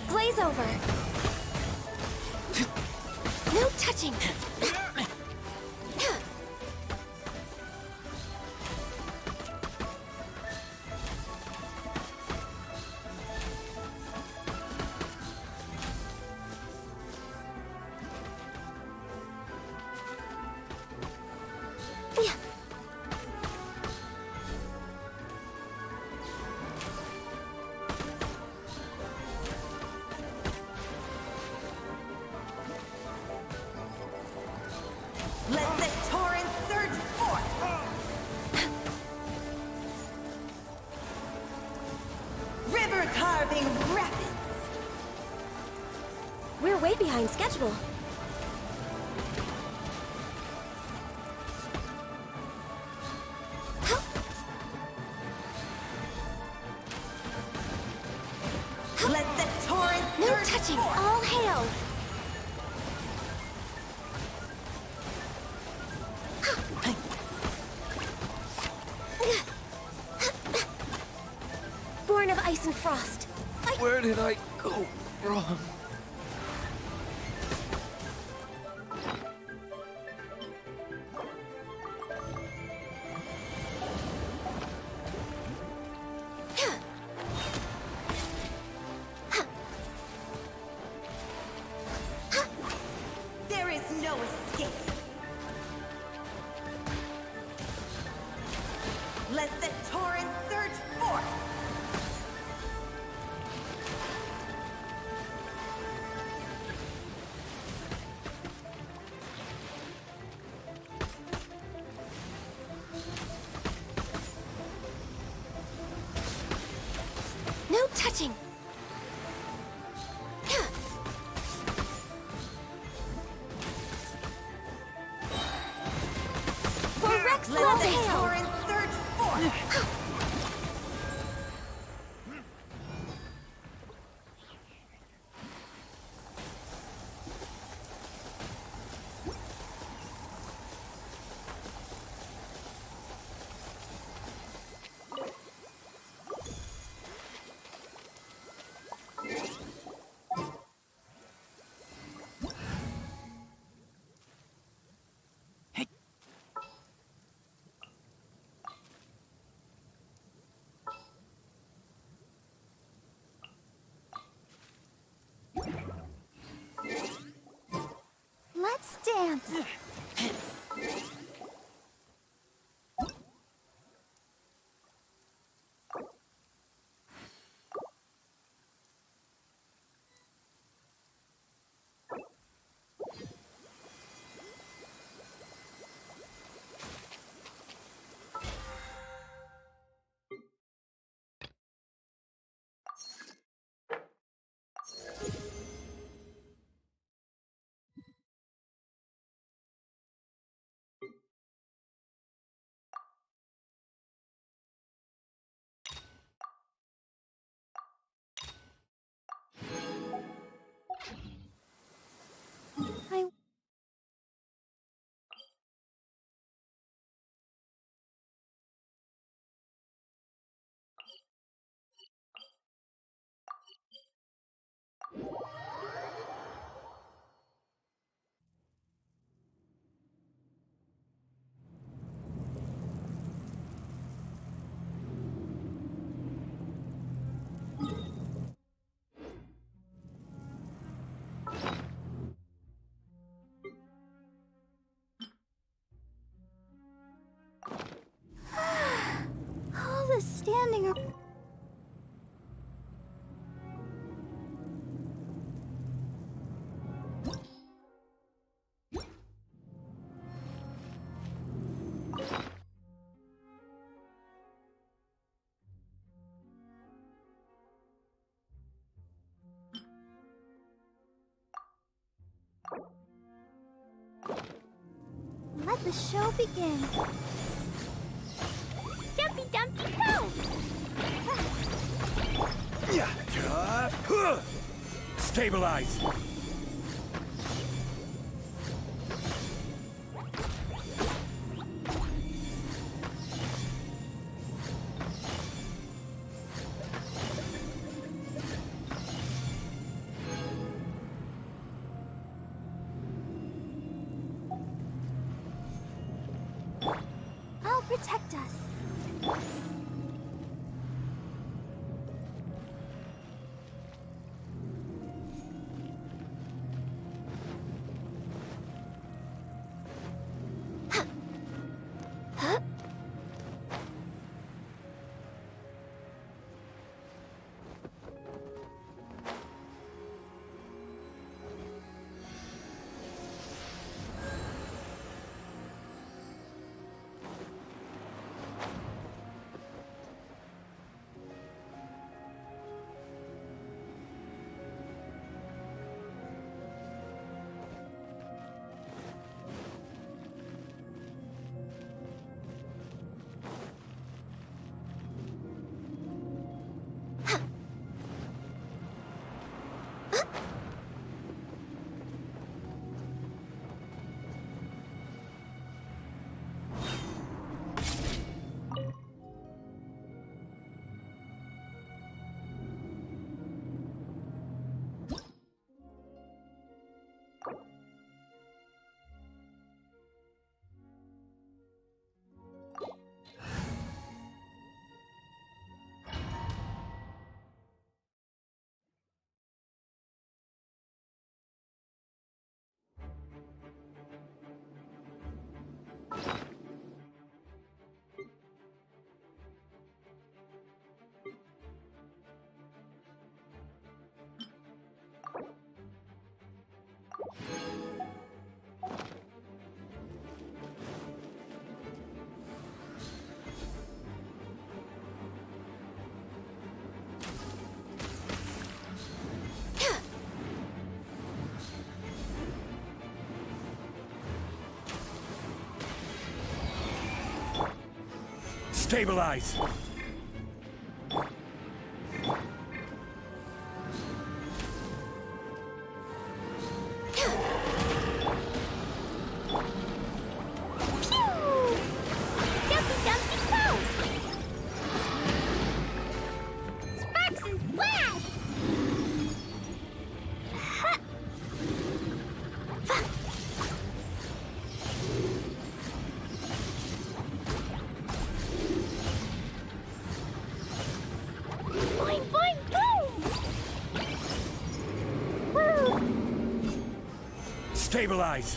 Blaze over. No touching. Let the torrent surge forth. River carving rapids. We're way behind schedule. Let the torrent No surge touching. forth. All hail. Born of ice and frost. Where did I go wrong? Let's explore and search forth! Let's dance. I all the standing around. Let the show begin. Dumpy Dumpty Go! Stabilize! I'll protect us. Stabilize! Jumpy, jumpy, go! Sparks and flash! Boing, boing, boom! Woo! Stabilize!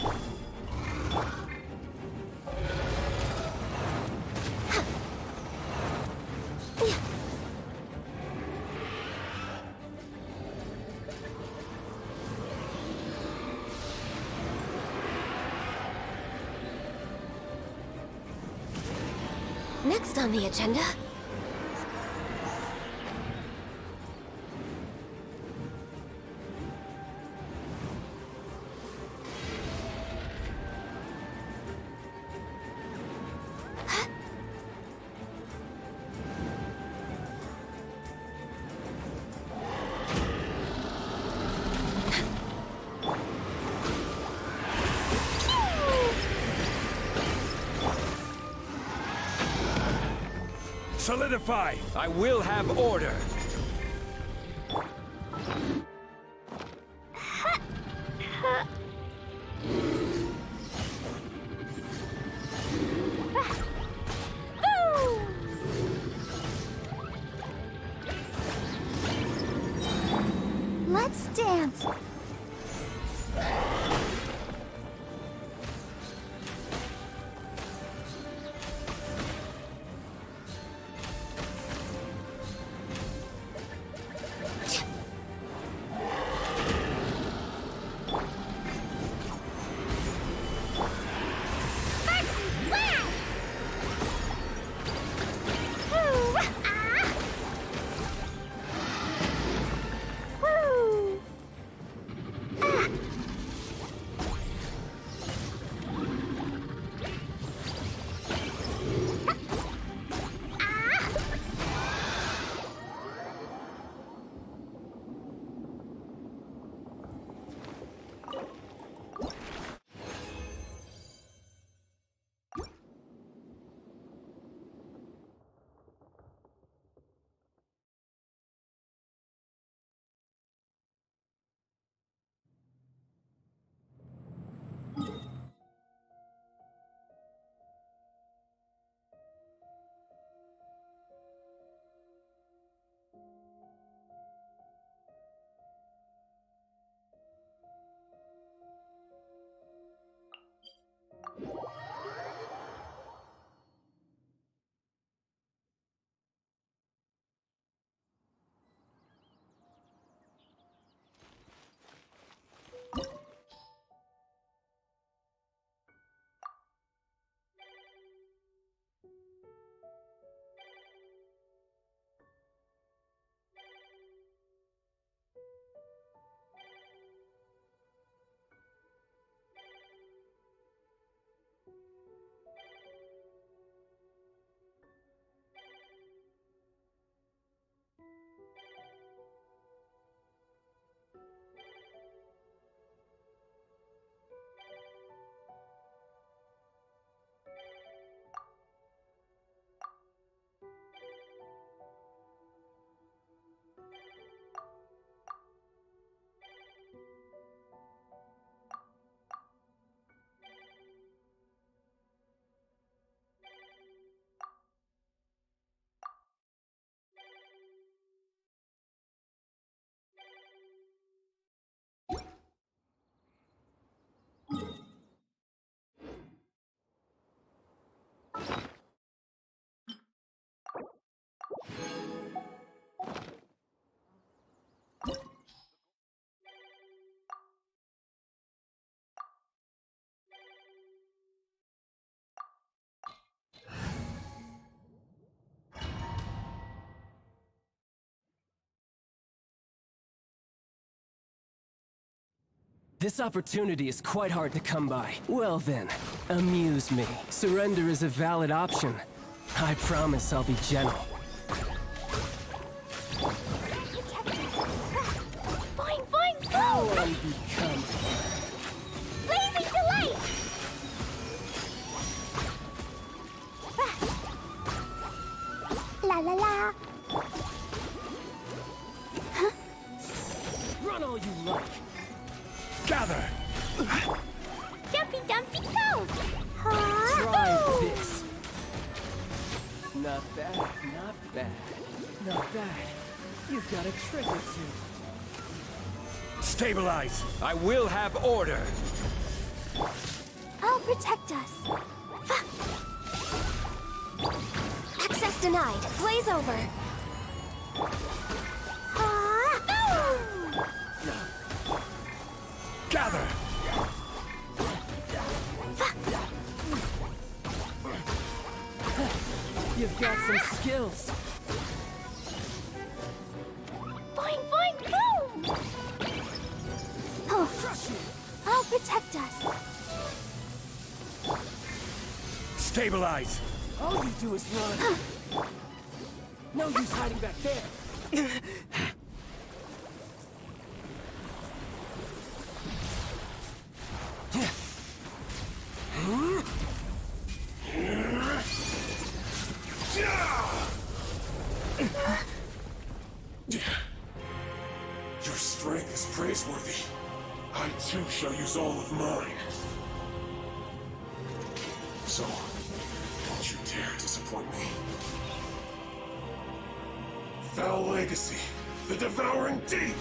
Next on the agenda... Solidify! I will have order! Let's dance. This opportunity is quite hard to come by. Well then, amuse me. Surrender is a valid option. I promise I'll be gentle. Boing, boing, How boom! unbecoming. Blazing delight! La la la! Run all you like. Gather! Jumpy dumpy go! Try this. Not bad, not bad, not bad. You've got a trick or two. Stabilize! I will have order! I'll protect us. Access denied. Blaze over. Gather! You've got some skills. Boing, boing, boom! I'll protect us. Stabilize! All you do is run. No use hiding back there. Your strength is praiseworthy. I too shall use all of mine. So, don't you dare disappoint me. Foul legacy, the devouring deep!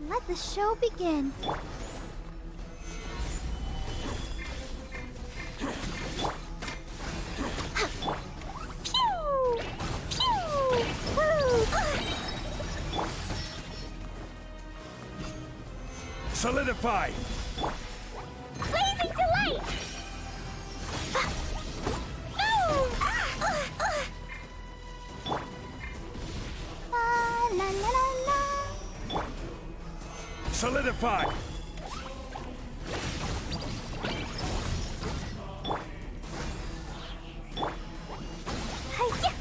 Let the show begin. Pew! Pew! Woo! Solidify! Blazing delight! La la la la. Solidify! Hi-ya!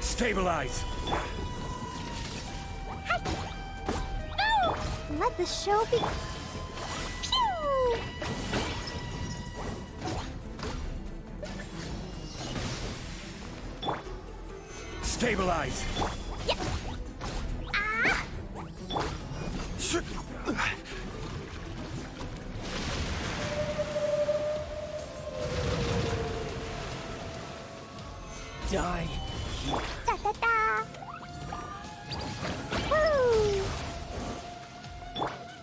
Stabilize! Let the show begin. Pew! Stabilize! Ah! Die. Da da da! Woo!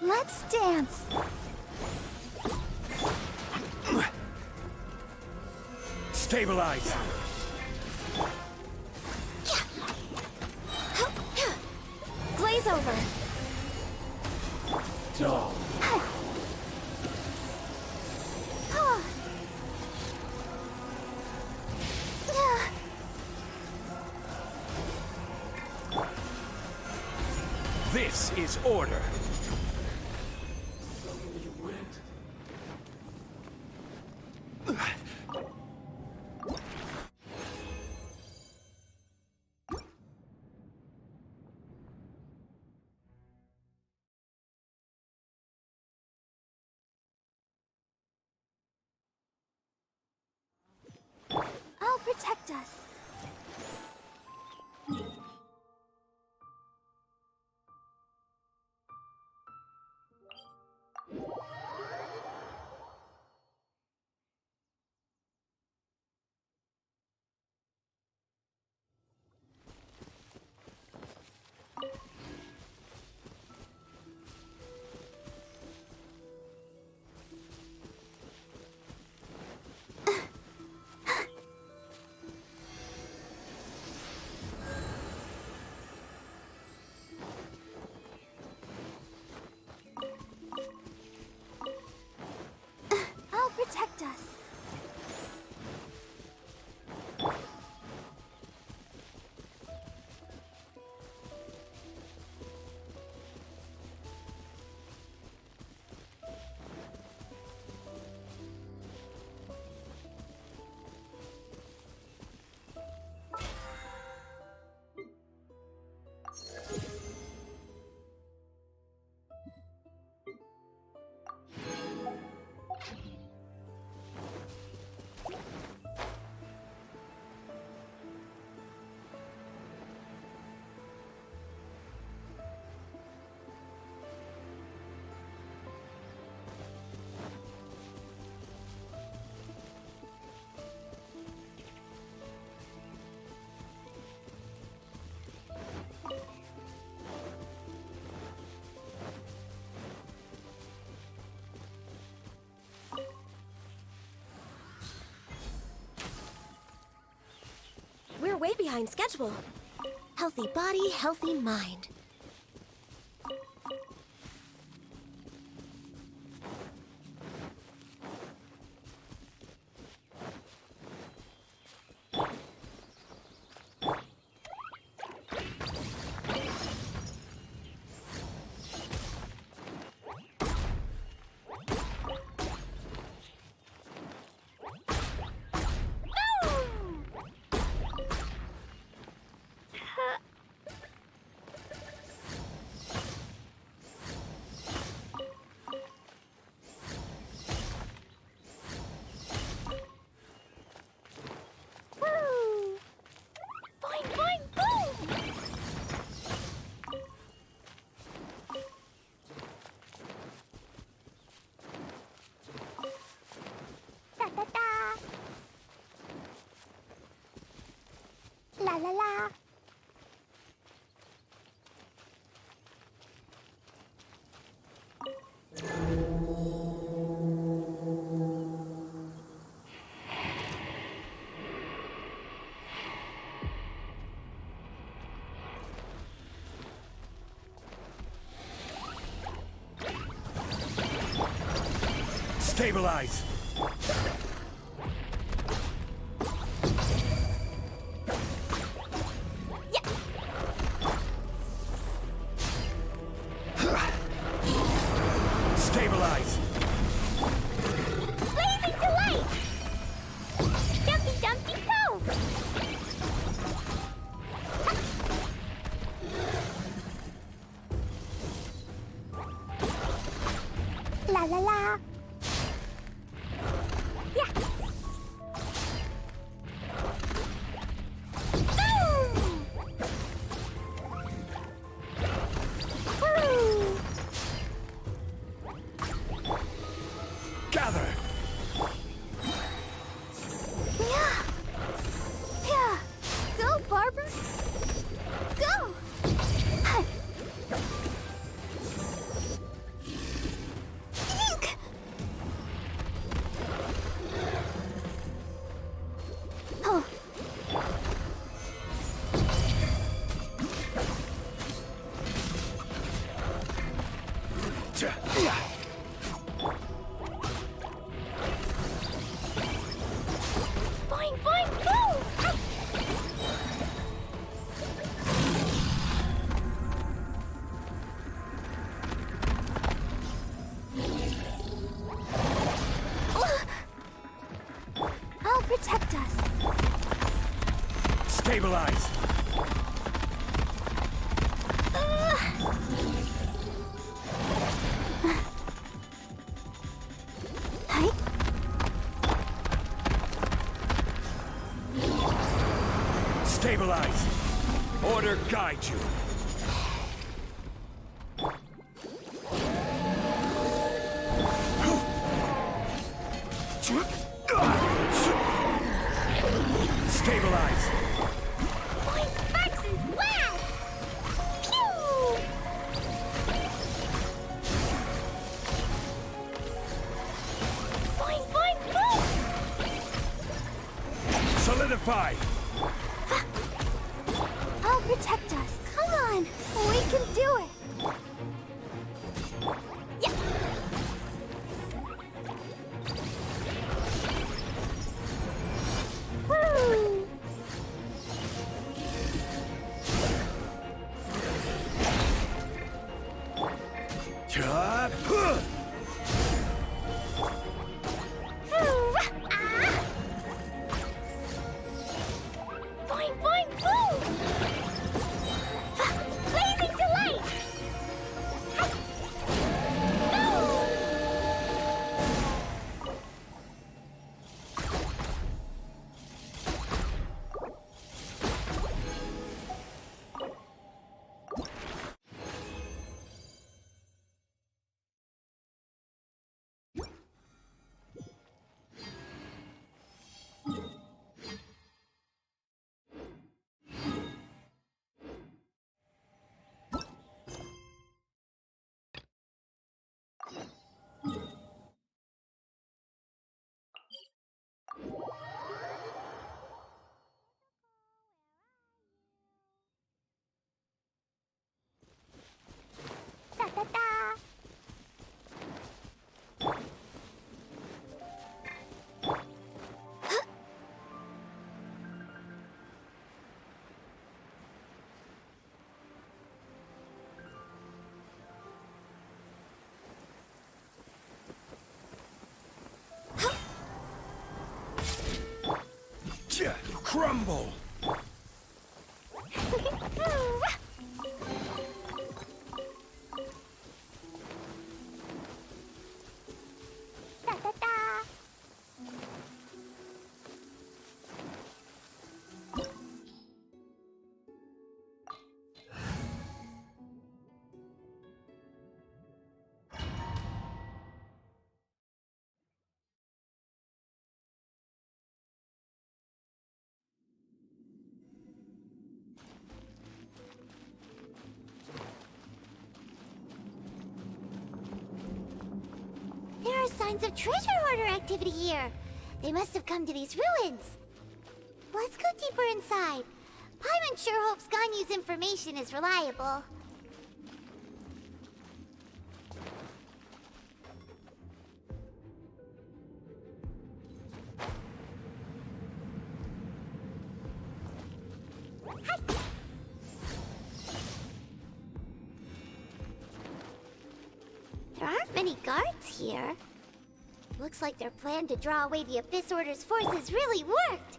Let's dance. Stabilize! Blaze over. Dull. This is order. I'll protect us. way behind schedule. Healthy body, healthy mind. La la la. Stabilize! Stabilize! Blazing delight! Dumpty dumpty go! La la la. Yeah. Boom! Woo! Gather! Yeah. Yeah. Go, Barber. Go. Ink. Oh. Boing, boing, boom! I'll protect us. Stabilize! Hi. Stabilize! Order guide you! Stabilize! Boing, sparks and wow! Pew! Boing, boing, boom! Solidify! I'll protect us. Come on, we can do it. Yeah. Woo! Chop! Boing, boing, boom! Blazing delight! crumble! Da da da! There are signs of treasure hoarder activity here. They must have come to these ruins. Let's go deeper inside. Paimon sure hopes Ganyu's information is reliable. There aren't many guards here. Looks like their plan to draw away the Abyss Order's forces really worked.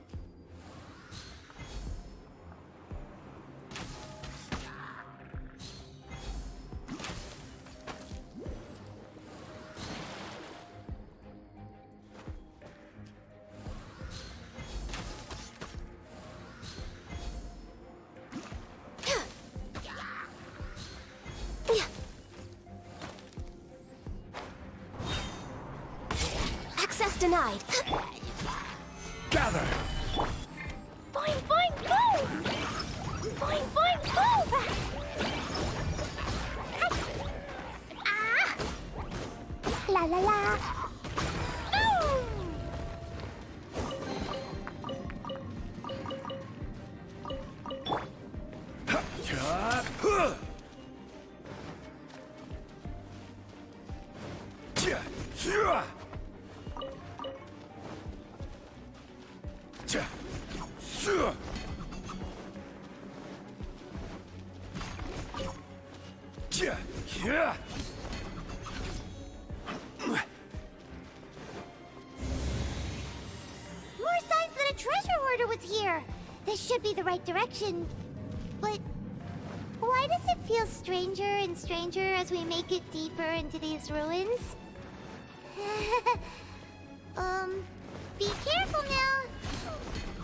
Access denied. Gather! Boing, boing, boom! Boing, boing, boom! Ah! La la la! Boom! More signs that a treasure hoarder was here. This should be the right direction. But why does it feel stranger and stranger as we make it deeper into these ruins? Be careful now.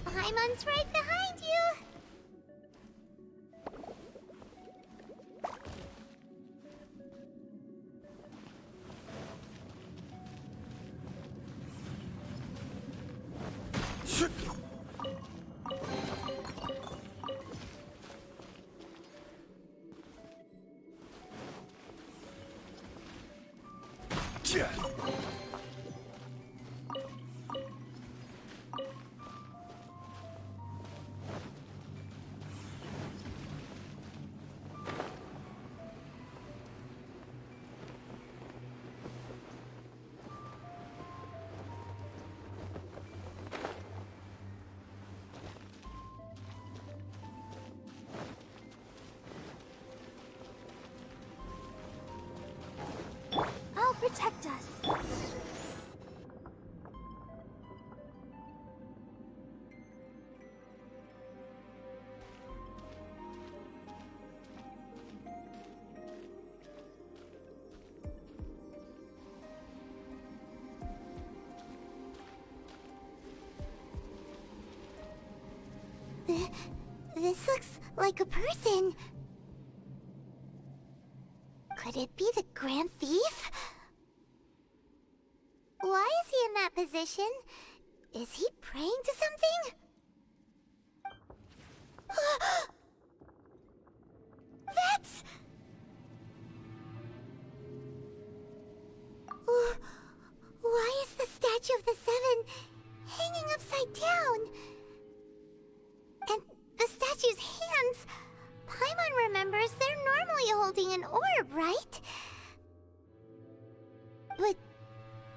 Paimon's right behind you. I'll protect us. This looks like a person. Could it be the Grand Thief? Why is he in that position? Is he praying to something? That's... Why is the Statue of the Seven hanging upside down? And the statue's hands... Paimon remembers they're normally holding an orb, right? But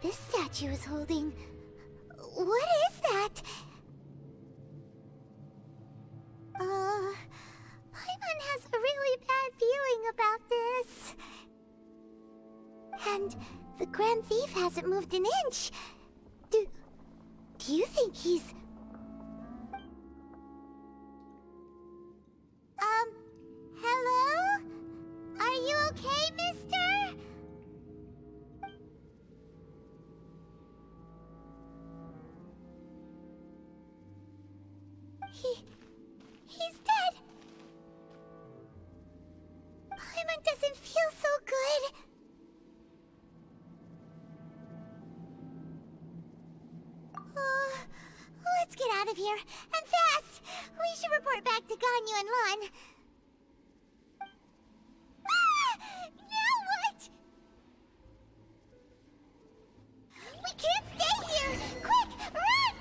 this statue is holding... What is that? Paimon has a really bad feeling about this. And the Grand Thief hasn't moved an inch. Do you think he's... He's dead. Paimon doesn't feel so good. Let's get out of here, and fast! We should report back to Ganyu and Lon. Now what? We can't stay here! Quick, run!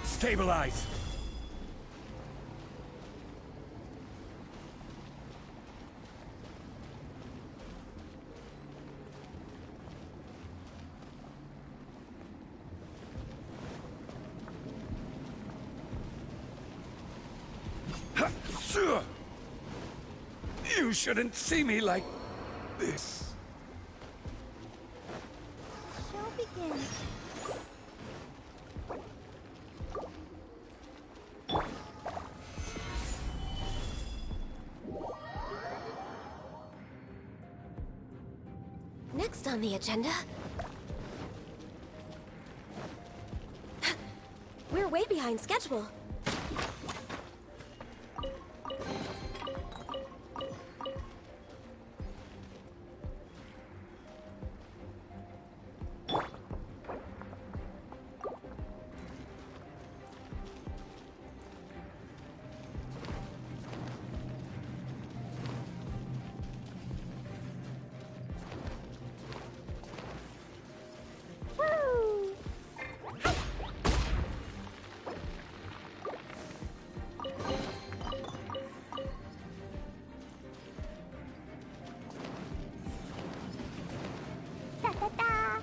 Stabilize! You shouldn't see me like this. Show begins. Next on the agenda... We're way behind schedule. Da-da-da.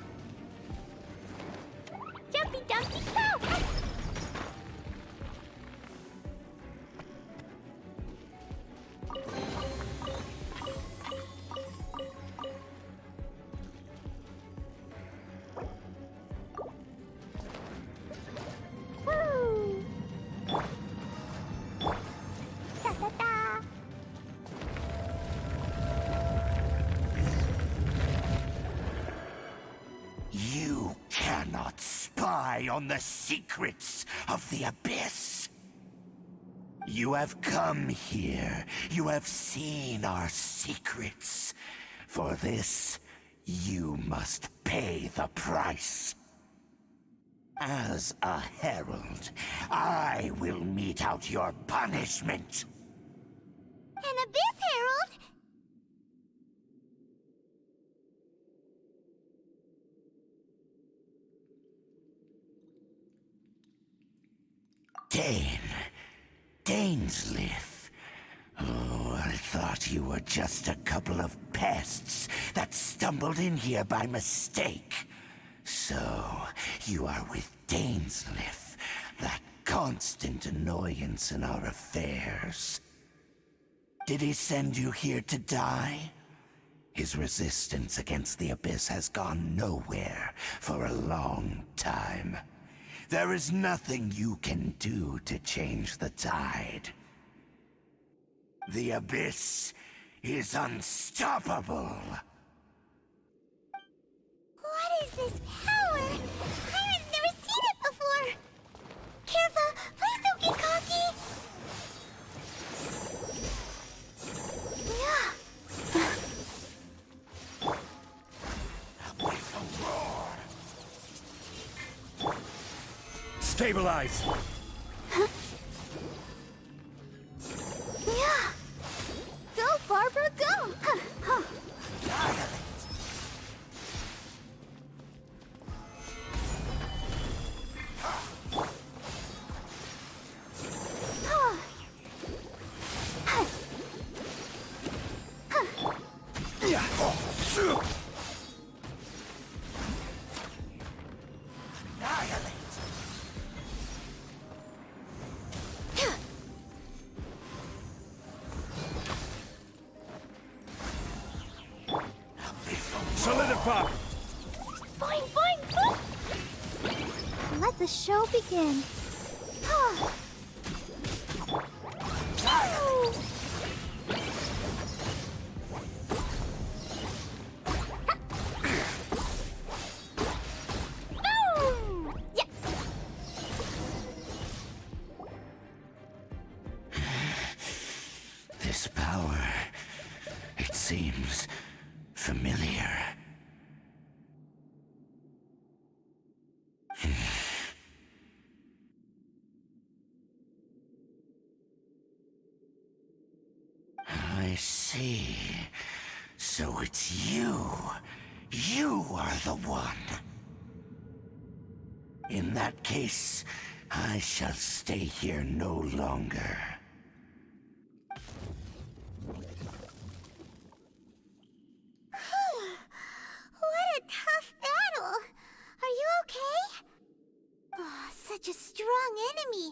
Jumpy Dumpty go! Woo! Da-da-da. You cannot spy on the secrets of the Abyss. You have come here. You have seen our secrets. For this, you must pay the price. As a herald, I will mete out your punishment. An Abyss Herald? Dainsleif. Oh, I thought you were just a couple of pests that stumbled in here by mistake. So, you are with Dainsleif, that constant annoyance in our affairs. Did he send you here to die? His resistance against the Abyss has gone nowhere for a long time. There is nothing you can do to change the tide. The Abyss is unstoppable. What is this power? Pirate's never seen it before! Careful! Please don't get cocky! Yeah. With a roar. Stabilize! Yeah. Go, Barbara, go! Annihilate. Annihilate. Solidify! Fine, fine! Let the show begin. Boom! Yeah. power. It seems familiar. I see. So it's you. You are the one. In that case, I shall stay here no longer. What a tough battle! Are you okay? Oh, such a strong enemy.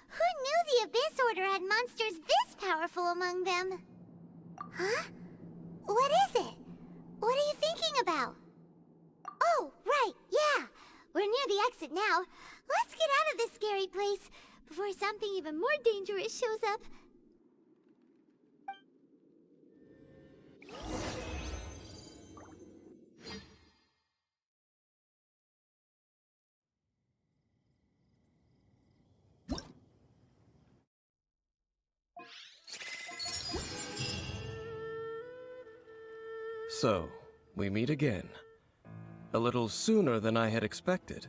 Who knew the Abyss Order had monsters this powerful among them? Huh? What is it? What are you thinking about? Oh, right, yeah. We're near the exit now. Let's get out of this scary place before something even more dangerous shows up. So, we meet again. A little sooner than I had expected.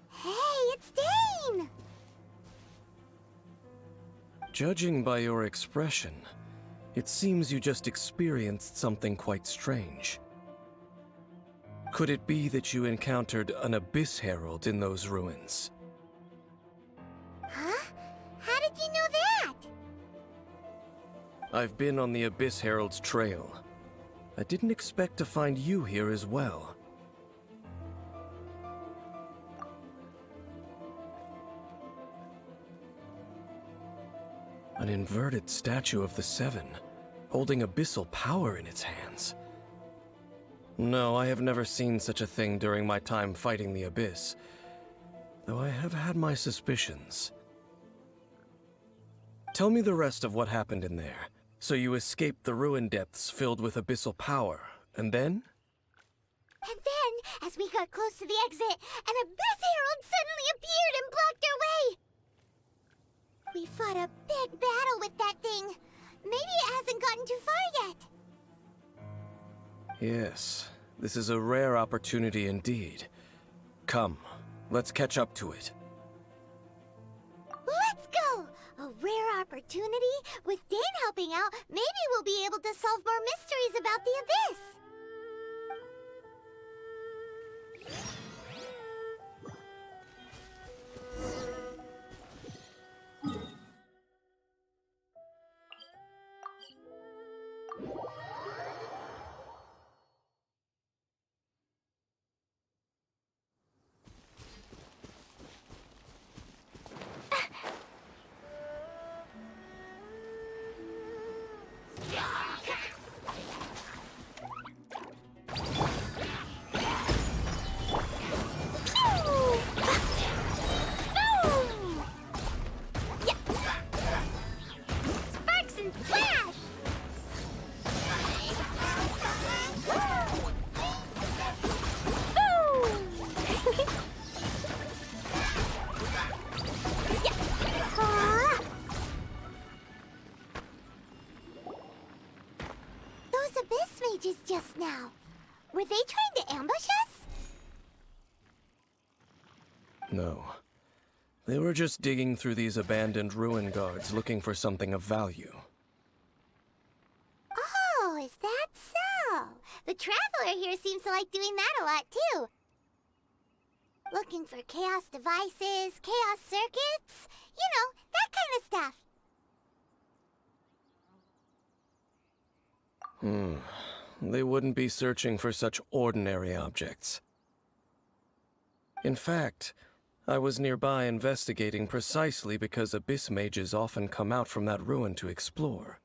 Hey, it's Dane! Judging by your expression, it seems you just experienced something quite strange. Could it be that you encountered an Abyss Herald in those ruins? Huh? How did you know that? I've been on the Abyss Herald's trail. I didn't expect to find you here as well. An inverted statue of the Seven, holding abyssal power in its hands. No, I have never seen such a thing during my time fighting the Abyss, though I have had my suspicions. Tell me the rest of what happened in there. So you escaped the ruin depths filled with abyssal power, and then? And then, as we got close to the exit, an Abyss Herald suddenly appeared and blocked our way! We fought a big battle with that thing. Maybe it hasn't gotten too far yet. Yes, this is a rare opportunity indeed. Come, let's catch up to it. Let's go! A rare opportunity? With Dane helping out, maybe we'll be able to solve more mysteries about the Abyss! Just now. Were they trying to ambush us? No. They were just digging through these abandoned ruin guards looking for something of value. Oh, is that so? The Traveler here seems to like doing that a lot, too. Looking for chaos devices, chaos circuits, you know, that kind of stuff. They wouldn't be searching for such ordinary objects. In fact, I was nearby investigating precisely because Abyss mages often come out from that ruin to explore.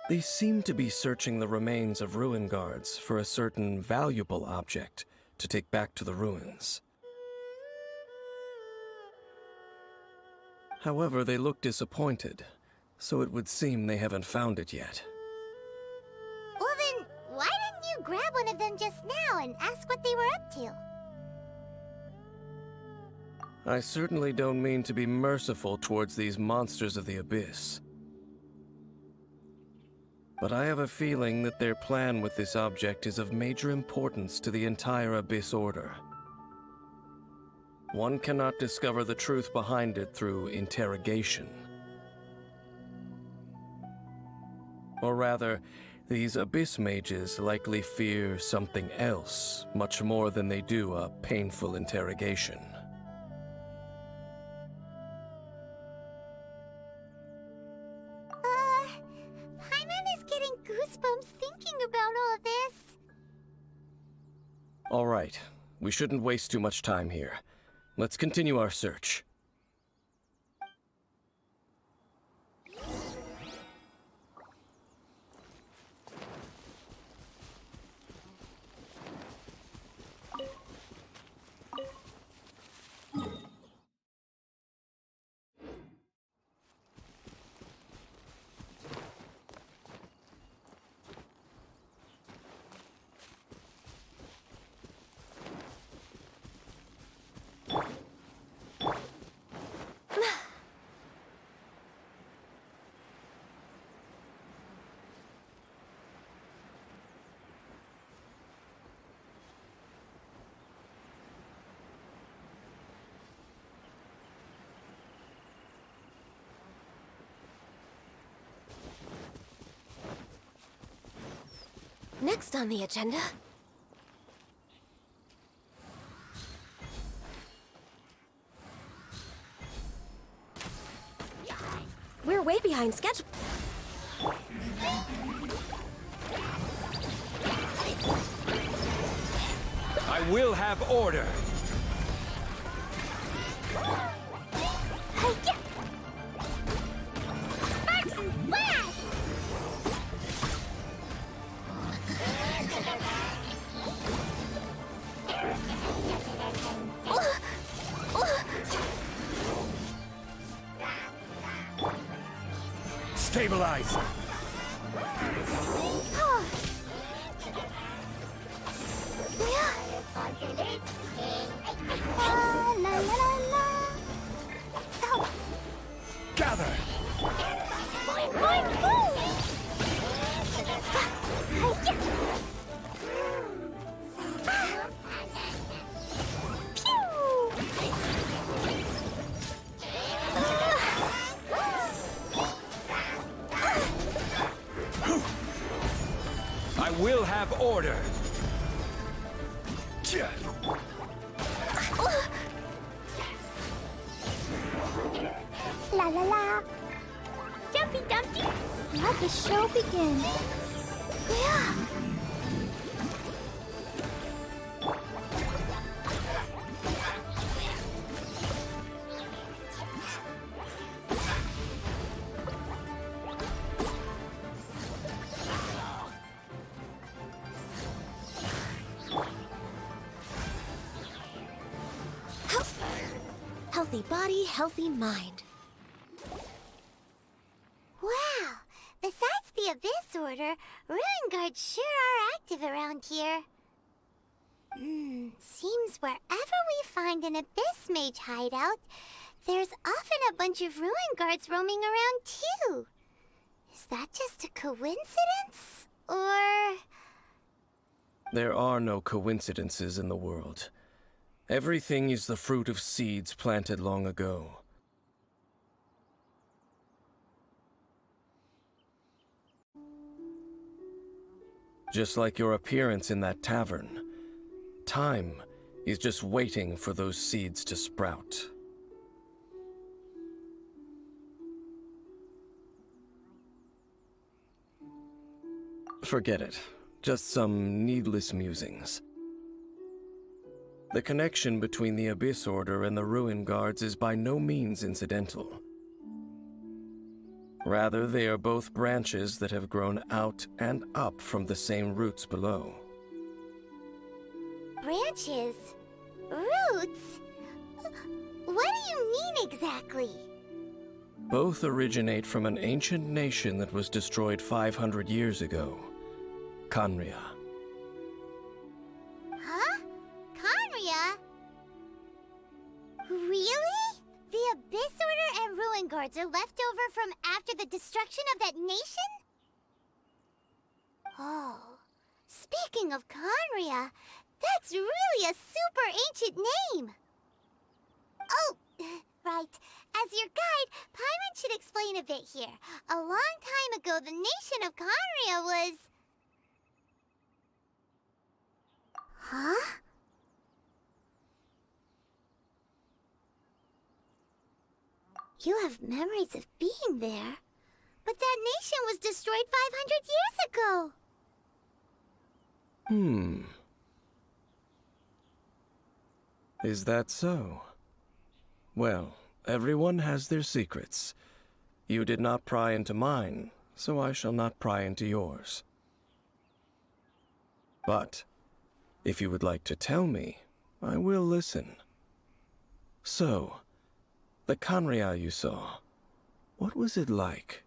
They seem to be searching the remains of ruin guards for a certain valuable object to take back to the ruins. However, they look disappointed, so it would seem they haven't found it yet. Well then, why didn't you grab one of them just now and ask what they were up to? I certainly don't mean to be merciful towards these monsters of the Abyss. But I have a feeling that their plan with this object is of major importance to the entire Abyss Order. One cannot discover the truth behind it through interrogation. Or rather, these Abyss mages likely fear something else, much more than they do a painful interrogation. Paimon is getting goosebumps thinking about all this. All right, we shouldn't waste too much time here. Let's continue our search. Next on the agenda... We're way behind schedule. I will have order. Sparks and flash! Stabilize. La la la la. Oh. Gather. Boing, boing, boom. I will have order. La la la. Jumpy Dumpty. Let the show begin. Yeah. Healthy body, healthy mind. Wow. Besides the Abyss Order, Ruin Guards sure are active around here. Seems wherever we find an Abyss Mage hideout, there's often a bunch of Ruin Guards roaming around too. Is that just a coincidence? Or... There are no coincidences in the world. Everything is the fruit of seeds planted long ago. Just like your appearance in that tavern, time is just waiting for those seeds to sprout. Forget it. Just some needless musings. The connection between the Abyss Order and the Ruin Guards is by no means incidental. Rather, they are both branches that have grown out and up from the same roots below. branches? Roots? What do you mean exactly? Both originate from an ancient nation that was destroyed 500 years ago, Khaenri'ah. Huh? Khaenri'ah? Really? swords are left over from after the destruction of that nation? Oh, speaking of Conria, that's really a super ancient name! Oh, right. As your guide, Paimon should explain a bit here. A long time ago, the nation of Conria was... Huh? You have memories of being there. But that nation was destroyed 500 years ago! Is that so? Well, everyone has their secrets. You did not pry into mine, so I shall not pry into yours. But, if you would like to tell me, I will listen. So, the Conria you saw, what was it like?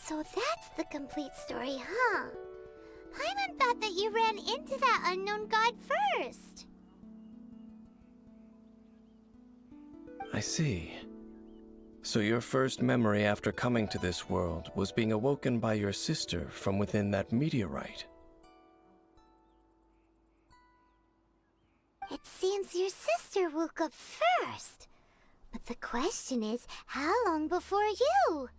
So that's the complete story, huh? Paimon thought that you ran into that unknown god first. I see. So your first memory after coming to this world was being awoken by your sister from within that meteorite. It seems your sister woke up first. But the question is, how long before you?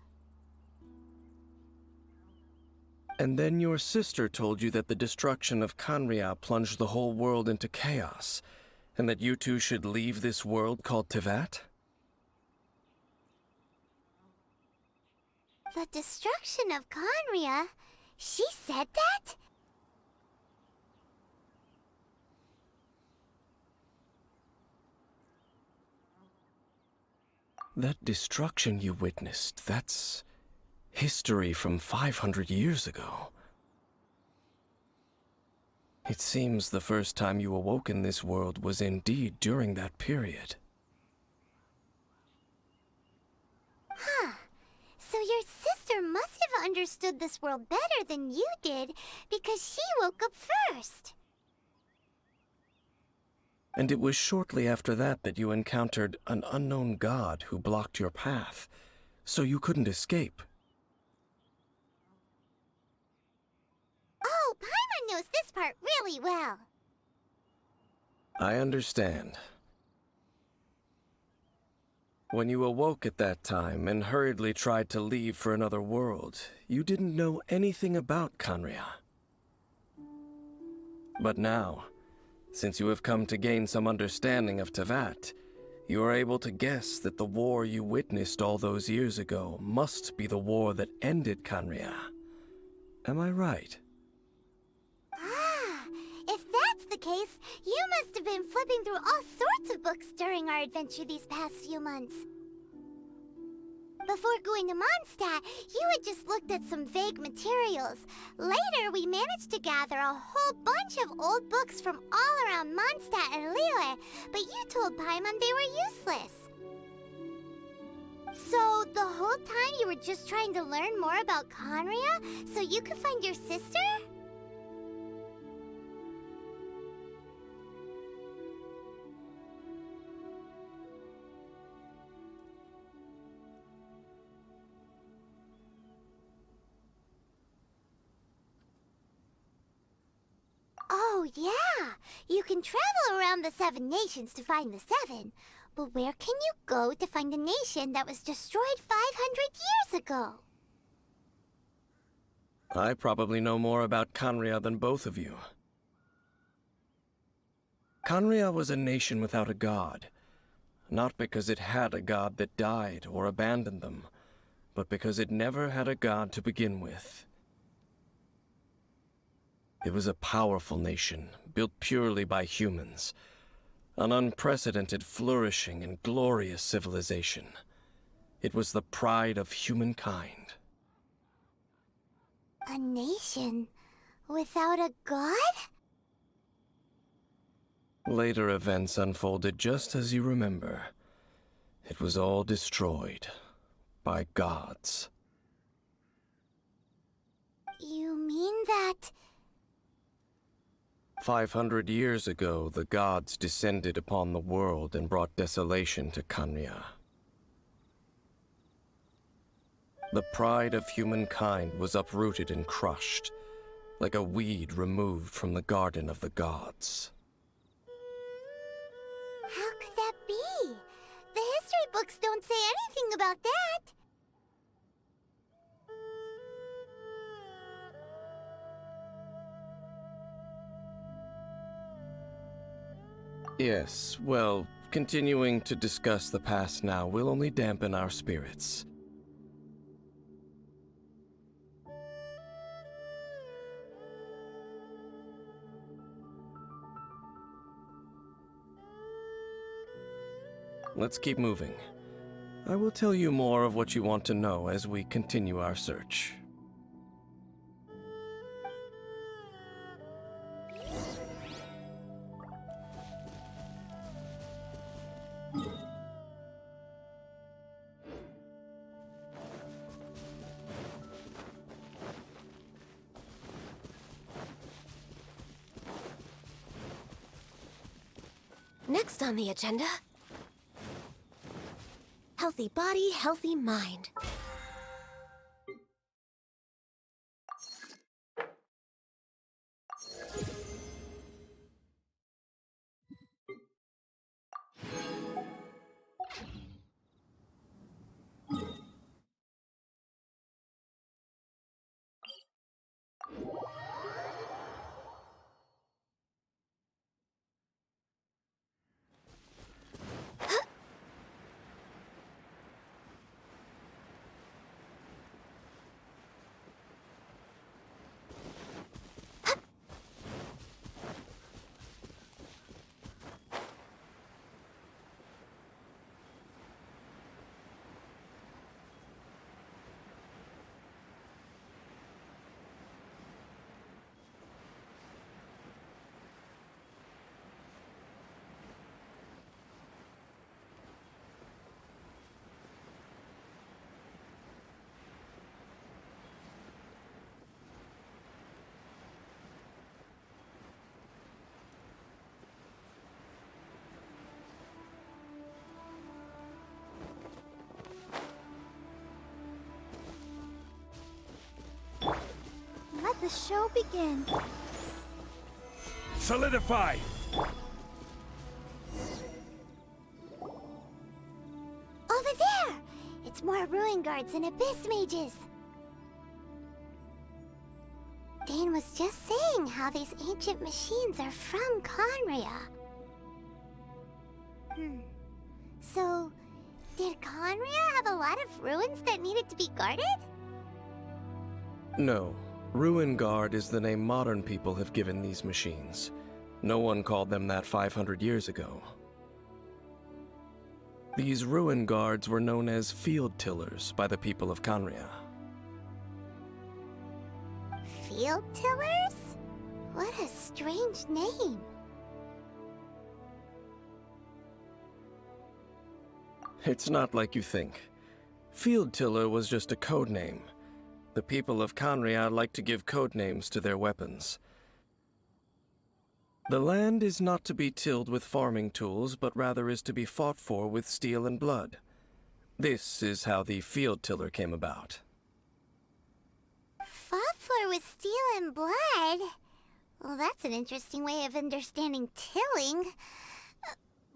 And then your sister told you that the destruction of Conria plunged the whole world into chaos, and that you two should leave this world called Tevat? The destruction of Conria? She said that? That destruction you witnessed, that's history from 500 years ago. It seems the first time you awoke in this world was indeed during that period. Huh. So your sister must have understood this world better than you did, because she woke up first. And it was shortly after that that you encountered an unknown god who blocked your path, so you couldn't escape. Oh, Paimon knows this part really well. I understand. When you awoke at that time and hurriedly tried to leave for another world, you didn't know anything about Conria. But now, since you have come to gain some understanding of Tevat, you are able to guess that the war you witnessed all those years ago must be the war that ended Conria. Am I right? Ah, if that's the case, you must have been flipping through all sorts of books during our adventure these past few months. Before going to Mondstadt, you had just looked at some vague materials. Later, we managed to gather a whole bunch of old books from all around Mondstadt and Liyue, but you told Paimon they were useless. So, the whole time you were just trying to learn more about Conria so you could find your sister? Oh, yeah! You can travel around the 7 nations to find the 7. But where can you go to find a nation that was destroyed 500 years ago? I probably know more about Conria than both of you. Conria was a nation without a god. Not because it had a god that died or abandoned them, but because it never had a god to begin with. It was a powerful nation, built purely by humans. An unprecedented flourishing and glorious civilization. It was the pride of humankind. A nation without a god? Later events unfolded just as you remember. It was all destroyed by gods. You mean that... 500 years ago, the gods descended upon the world and brought desolation to Khaenri'ah. The pride of humankind was uprooted and crushed, like a weed removed from the garden of the gods. How could that be? The history books don't say anything about that. Yes, well, continuing to discuss the past now will only dampen our spirits. Let's keep moving. I will tell you more of what you want to know as we continue our search. Next on the agenda... healthy body, healthy mind. Let the show begin. Solidify! Over there! It's more ruin guards and abyss mages. Dane was just saying how these ancient machines are from Khaenri'ah. So, did Khaenri'ah have a lot of ruins that needed to be guarded? No. Ruin Guard is the name modern people have given these machines. No one called them that 500 years ago. These Ruin Guards were known as Field Tillers by the people of Khaenri'ah. Field tillers? What a strange name. It's not like you think. Field Tiller was just a code name. The people of Khaenri'ah like to give code names to their weapons. The land is not to be tilled with farming tools, but rather is to be fought for with steel and blood. This is how the Field Tiller came about. Fought for with steel and blood? Well, that's an interesting way of understanding tilling.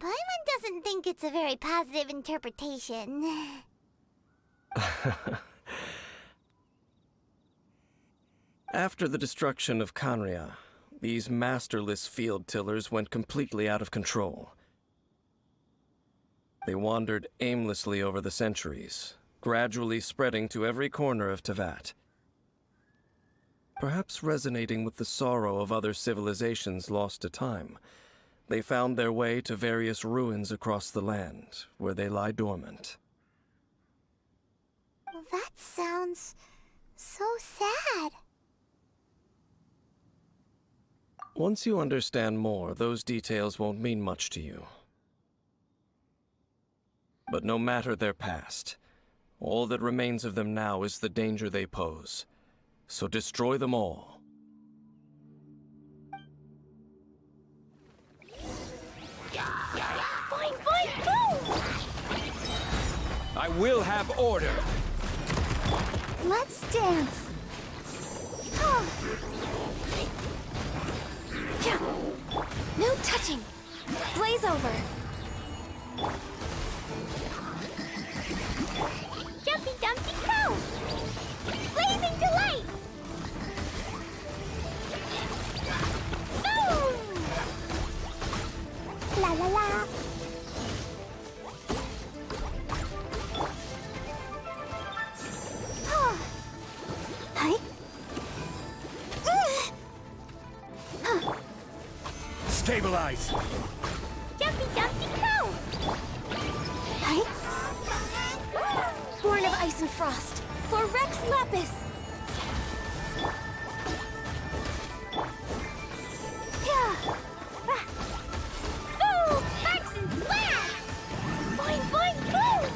Paimon doesn't think it's a very positive interpretation. After the destruction of Khaenri'ah, these masterless field tillers went completely out of control. They wandered aimlessly over the centuries, gradually spreading to every corner of Teyvat. Perhaps resonating with the sorrow of other civilizations lost to time, They found their way to various ruins across the land, where they lie dormant. Well, that sounds so sad. Once you understand more, those details won't mean much to you. But no matter their past, all that remains of them now is the danger they pose. So destroy them all. Boing, boing, boom! I will have order! Let's dance. Yeah. No touching. Blaze over. Jumpy Dumpty Go! Blazing Delight! Boom! La la la! Hi. Stabilize! Jumpy Dumpty Go! Hi. Born of ice and frost. For Rex Lapis. Boom! Rex and Flash! Boing, boing, boom!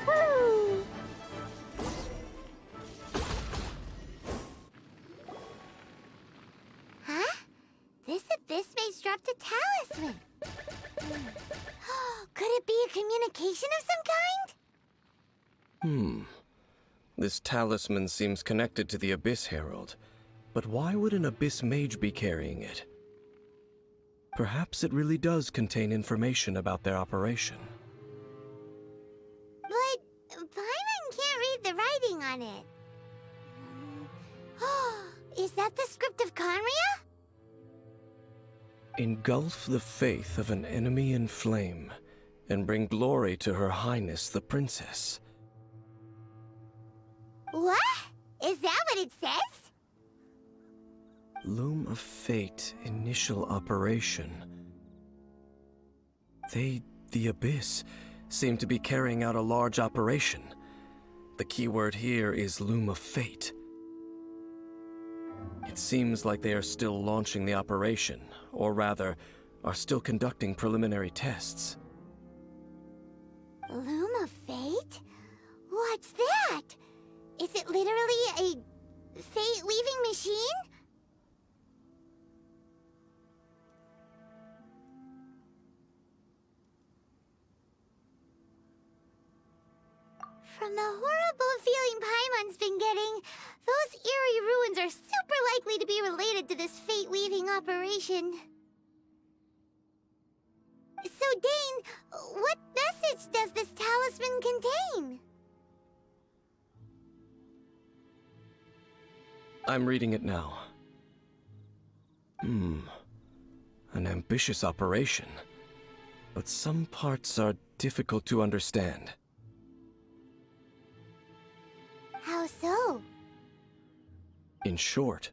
Woo! Huh? This abyss maze dropped a talisman. Could it be a communication of some kind? This talisman seems connected to the Abyss Herald. But why would an Abyss Mage be carrying it? Perhaps it really does contain information about their operation. But Paimon can't read the writing on it. Is that the script of Conria? Engulf the faith of an enemy in flame, and bring glory to Her Highness the Princess. What? Is that what it says? Loom of Fate initial operation. They, the Abyss, seem to be carrying out a large operation. The keyword here is Loom of Fate. It seems like they are still launching the operation, or rather, are still conducting preliminary tests. Loom of Fate? What's that? Is it literally a fate-weaving machine? From the horrible feeling Paimon's been getting, those eerie ruins are super likely to be related to this fate-weaving operation. So, Dane, what message does this talisman contain? I'm reading it now. An ambitious operation. But some parts are difficult to understand. How so? In short,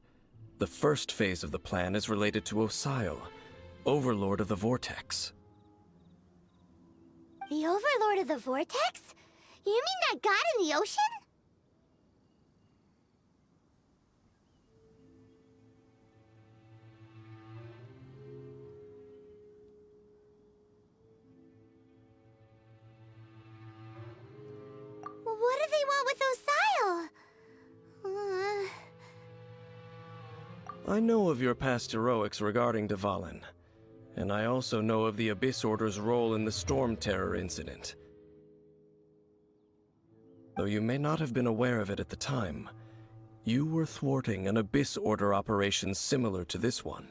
the first phase of the plan is related to Osile, Overlord of the Vortex. The Overlord of the Vortex? You mean that god in the ocean? What do they want with Osile? I know of your past heroics regarding Dvalin, and I also know of the Abyss Order's role in the Storm Terror incident. Though you may not have been aware of it at the time, you were thwarting an Abyss Order operation similar to this one.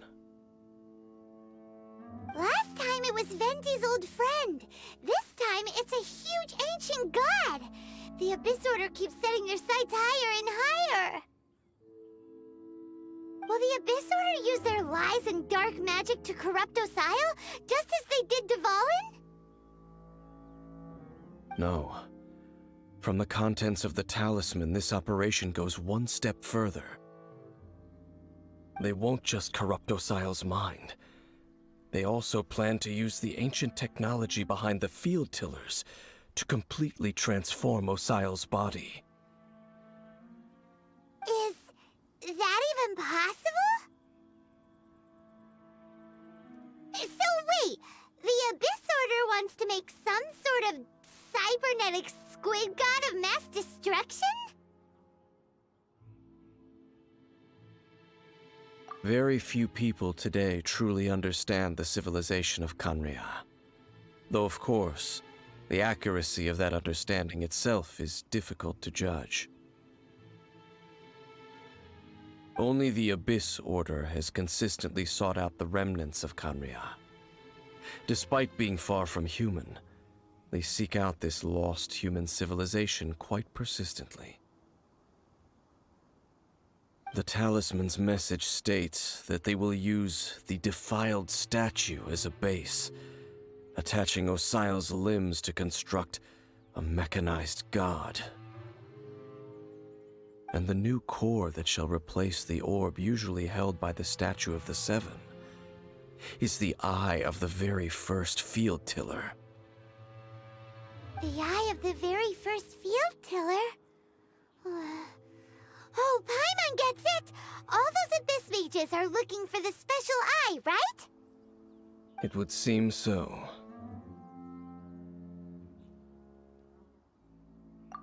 Last time it was Venti's old friend. This time it's a huge ancient god. The Abyss Order keeps setting their sights higher and higher. Will the Abyss Order use their lies and dark magic to corrupt Osile, just as they did Dvalin? No. From the contents of the talisman, this operation goes one step further. They won't just corrupt Osial's mind. They also plan to use the ancient technology behind the field tillers to completely transform Osial's body. Is that even possible? So wait, the Abyss Order wants to make some sort of cybernetic squid god of mass destruction? Very few people today truly understand the civilization of Khaenri'ah. Though, of course, the accuracy of that understanding itself is difficult to judge. Only the Abyss Order has consistently sought out the remnants of Khaenri'ah. Despite being far from human, they seek out this lost human civilization quite persistently. The talisman's message states that they will use the defiled statue as a base, attaching Osial's limbs to construct a mechanized god. And the new core that shall replace the orb usually held by the Statue of the Seven is the eye of the very first field tiller. The eye of the very first field tiller? Oh, Paimon gets it! All those Abyss mages are looking for the special eye, right? It would seem so.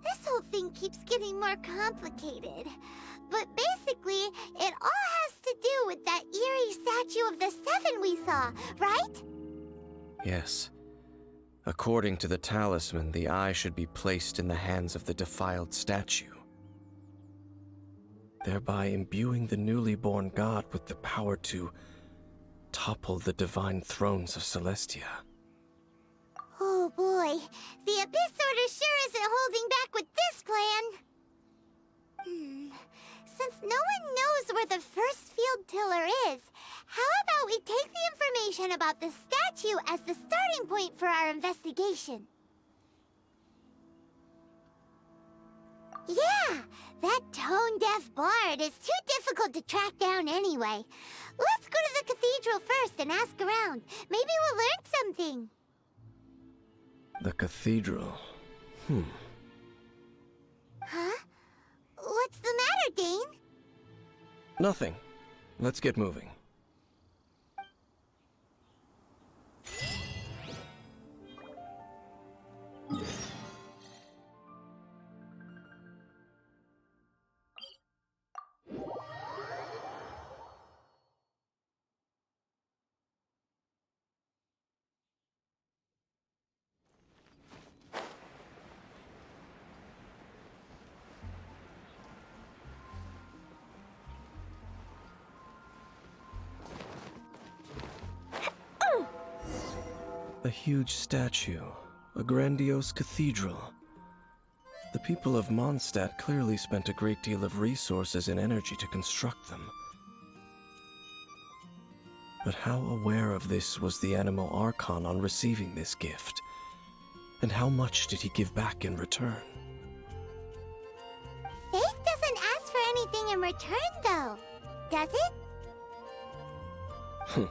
This whole thing keeps getting more complicated. But basically, it all has to do with that eerie statue of the Seven we saw, right? Yes. According to the talisman, the eye should be placed in the hands of the defiled statue, thereby imbuing the newly born god with the power to topple the divine thrones of Celestia. Oh boy, the Abyss Order sure isn't holding back with this plan. Since no one knows where the first field tiller is, how about we take the information about the statue as the starting point for our investigation? Yeah, that tone-deaf bard is too difficult to track down anyway. Let's go to the cathedral first and ask around. Maybe we'll learn something. The cathedral. Huh? What's the matter, Dane? Nothing. Let's get moving. A huge statue, a grandiose cathedral. The people of Mondstadt clearly spent a great deal of resources and energy to construct them. But how aware of this was the Animal Archon on receiving this gift? And how much did he give back in return? Faith doesn't ask for anything in return, though, does it?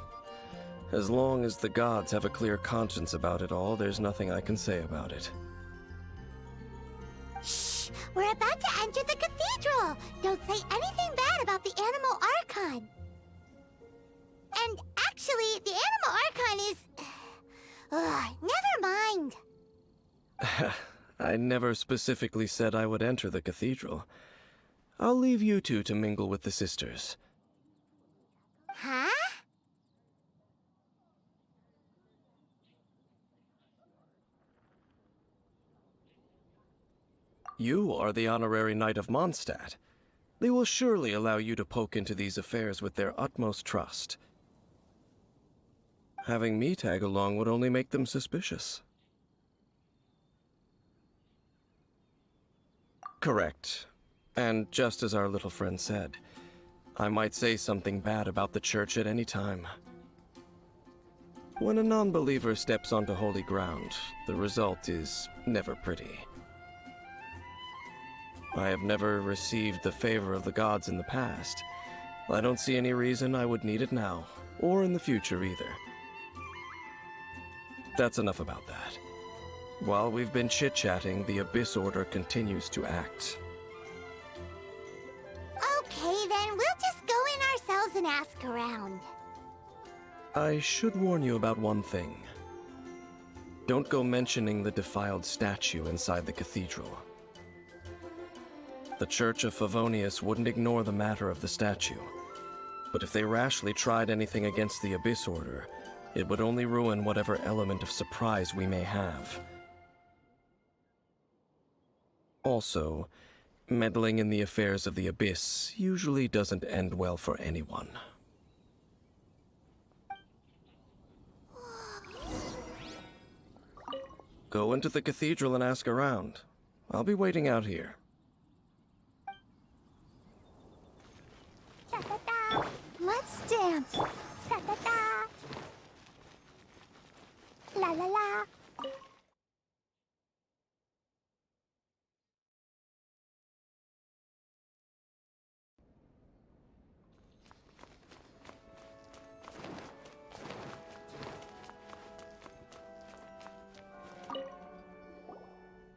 As long as the gods have a clear conscience about it all, there's nothing I can say about it. Shh! We're about to enter the cathedral! Don't say anything bad about the Animal Archon! And actually, the Animal Archon is... never mind! I never specifically said I would enter the cathedral. I'll leave you two to mingle with the sisters. Huh? You are the honorary knight of Mondstadt. They will surely allow you to poke into these affairs with their utmost trust. Having me tag along would only make them suspicious. Correct. And just as our little friend said, I might say something bad about the church at any time. When a non-believer steps onto holy ground, the result is never pretty. I have never received the favor of the gods in the past, I don't see any reason I would need it now, or in the future either. That's enough about that. While we've been chit-chatting, the Abyss Order continues to act. Okay, then we'll just go in ourselves and ask around. I should warn you about one thing. Don't go mentioning the defiled statue inside the cathedral. The Church of Favonius wouldn't ignore the matter of the statue, but if they rashly tried anything against the Abyss Order, it would only ruin whatever element of surprise we may have. Also, meddling in the affairs of the Abyss usually doesn't end well for anyone. Go into the cathedral and ask around. I'll be waiting out here. Ta-ta-ta. Let's dance. Ta-ta-ta. La la la.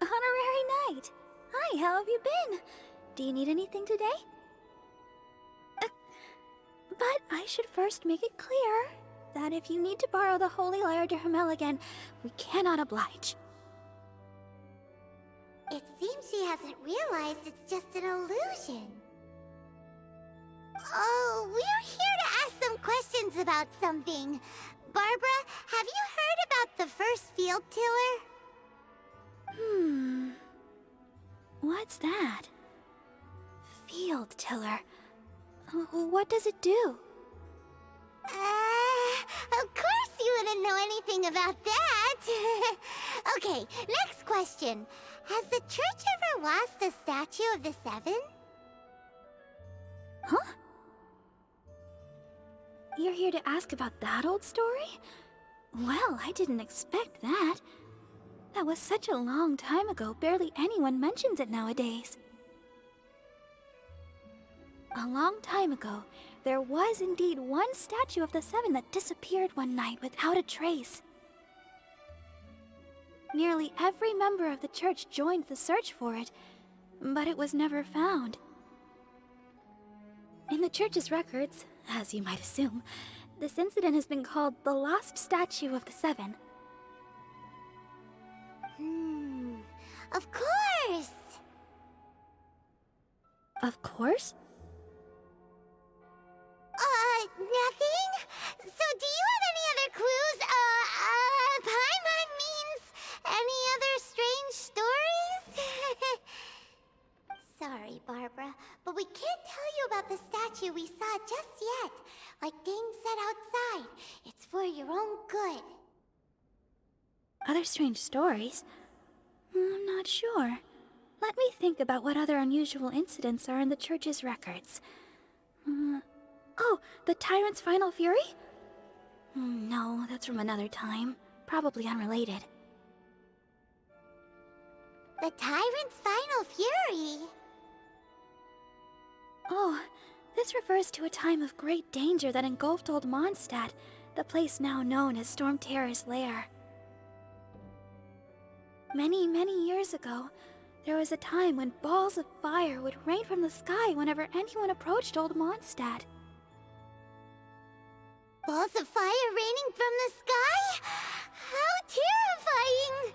Honorary Knight! Hi, how have you been? Do you need anything today? But I should first make it clear that if you need to borrow the Holy Lyre to Hermel again, we cannot oblige. It seems she hasn't realized it's just an illusion. Oh, we're here to ask some questions about something. Barbara, have you heard about the first field tiller? What's that? Field tiller. What does it do? Of course you wouldn't know anything about that. Okay, next question. Has the church ever lost a statue of the Seven? Huh? You're here to ask about that old story? Well, I didn't expect that. That was such a long time ago, barely anyone mentions it nowadays. A long time ago, there was indeed one statue of the Seven that disappeared one night without a trace. Nearly every member of the church joined the search for it, but it was never found. In the church's records, as you might assume, this incident has been called the Lost Statue of the Seven. Of course! Of course? Nothing? So do you have any other clues? Paimon means any other strange stories? Sorry, Barbara, but we can't tell you about the statue we saw just yet. Like Dane said outside, it's for your own good. Other strange stories? I'm not sure. Let me think about what other unusual incidents are in the church's records. Oh, the Tyrant's Final Fury? No, that's from another time. Probably unrelated. The Tyrant's Final Fury? Oh, this refers to a time of great danger that engulfed Old Mondstadt, the place now known as Storm Terror's lair. Many, many years ago, there was a time when balls of fire would rain from the sky whenever anyone approached Old Mondstadt. Balls of fire raining from the sky? How terrifying!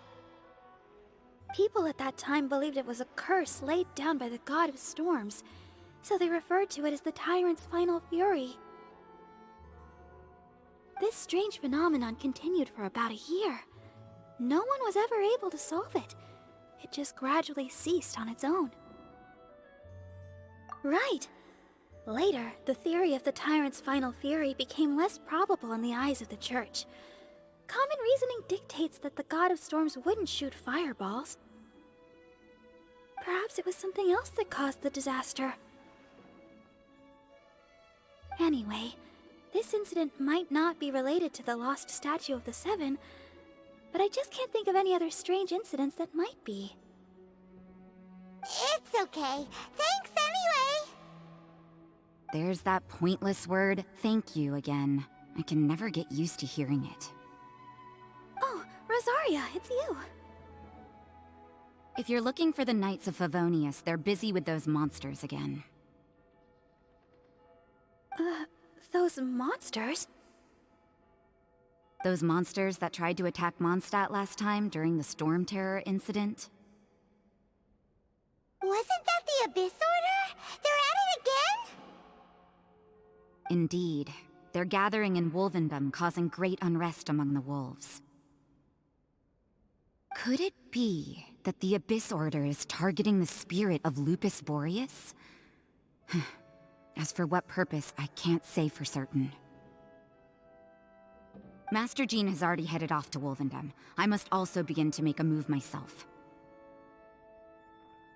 People at that time believed it was a curse laid down by the god of storms, so they referred to it as the Tyrant's Final Fury. This strange phenomenon continued for about a year. No one was ever able to solve it. It just gradually ceased on its own. Right. Later, the theory of the Tyrant's Final Fury became less probable in the eyes of the Church. Common reasoning dictates that the god of storms wouldn't shoot fireballs. Perhaps it was something else that caused the disaster. Anyway, this incident might not be related to the lost statue of the Seven, but I just can't think of any other strange incidents that might be. It's okay. Thanks anyway! There's that pointless word, thank you, again. I can never get used to hearing it. Oh, Rosaria, it's you. If you're looking for the Knights of Favonius, they're busy with those monsters again. Those monsters? Those monsters that tried to attack Mondstadt last time during the Storm Terror incident? Wasn't that the Abyss Order? They're at it again? Indeed. They're gathering in Wolvendom, causing great unrest among the wolves. Could it be that the Abyss Order is targeting the spirit of Lupus Boreas? As for what purpose, I can't say for certain. Master Jean has already headed off to Wolvendom. I must also begin to make a move myself.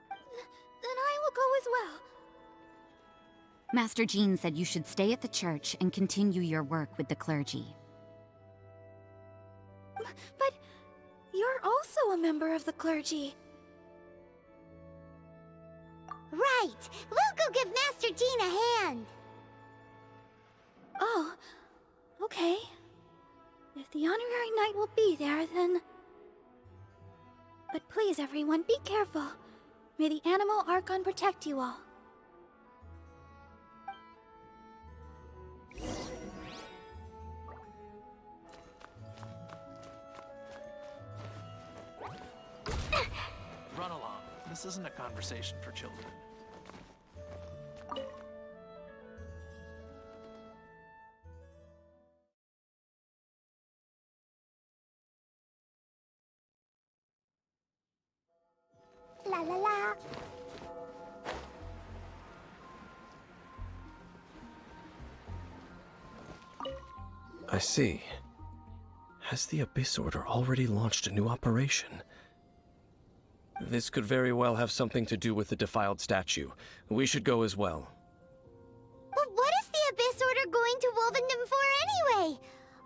Then I will go as well. Master Jean said you should stay at the church and continue your work with the clergy. But you're also a member of the clergy. Right! We'll go give Master Jean a hand! Oh, okay. If the honorary knight will be there, then... But please, everyone, be careful. May the Animal Archon protect you all. Run along. This isn't a conversation for children. La la la. I see. Has the Abyss Order already launched a new operation? This could very well have something to do with the defiled statue. We should go as well. But what is the Abyss Order going to Wolvendom for anyway?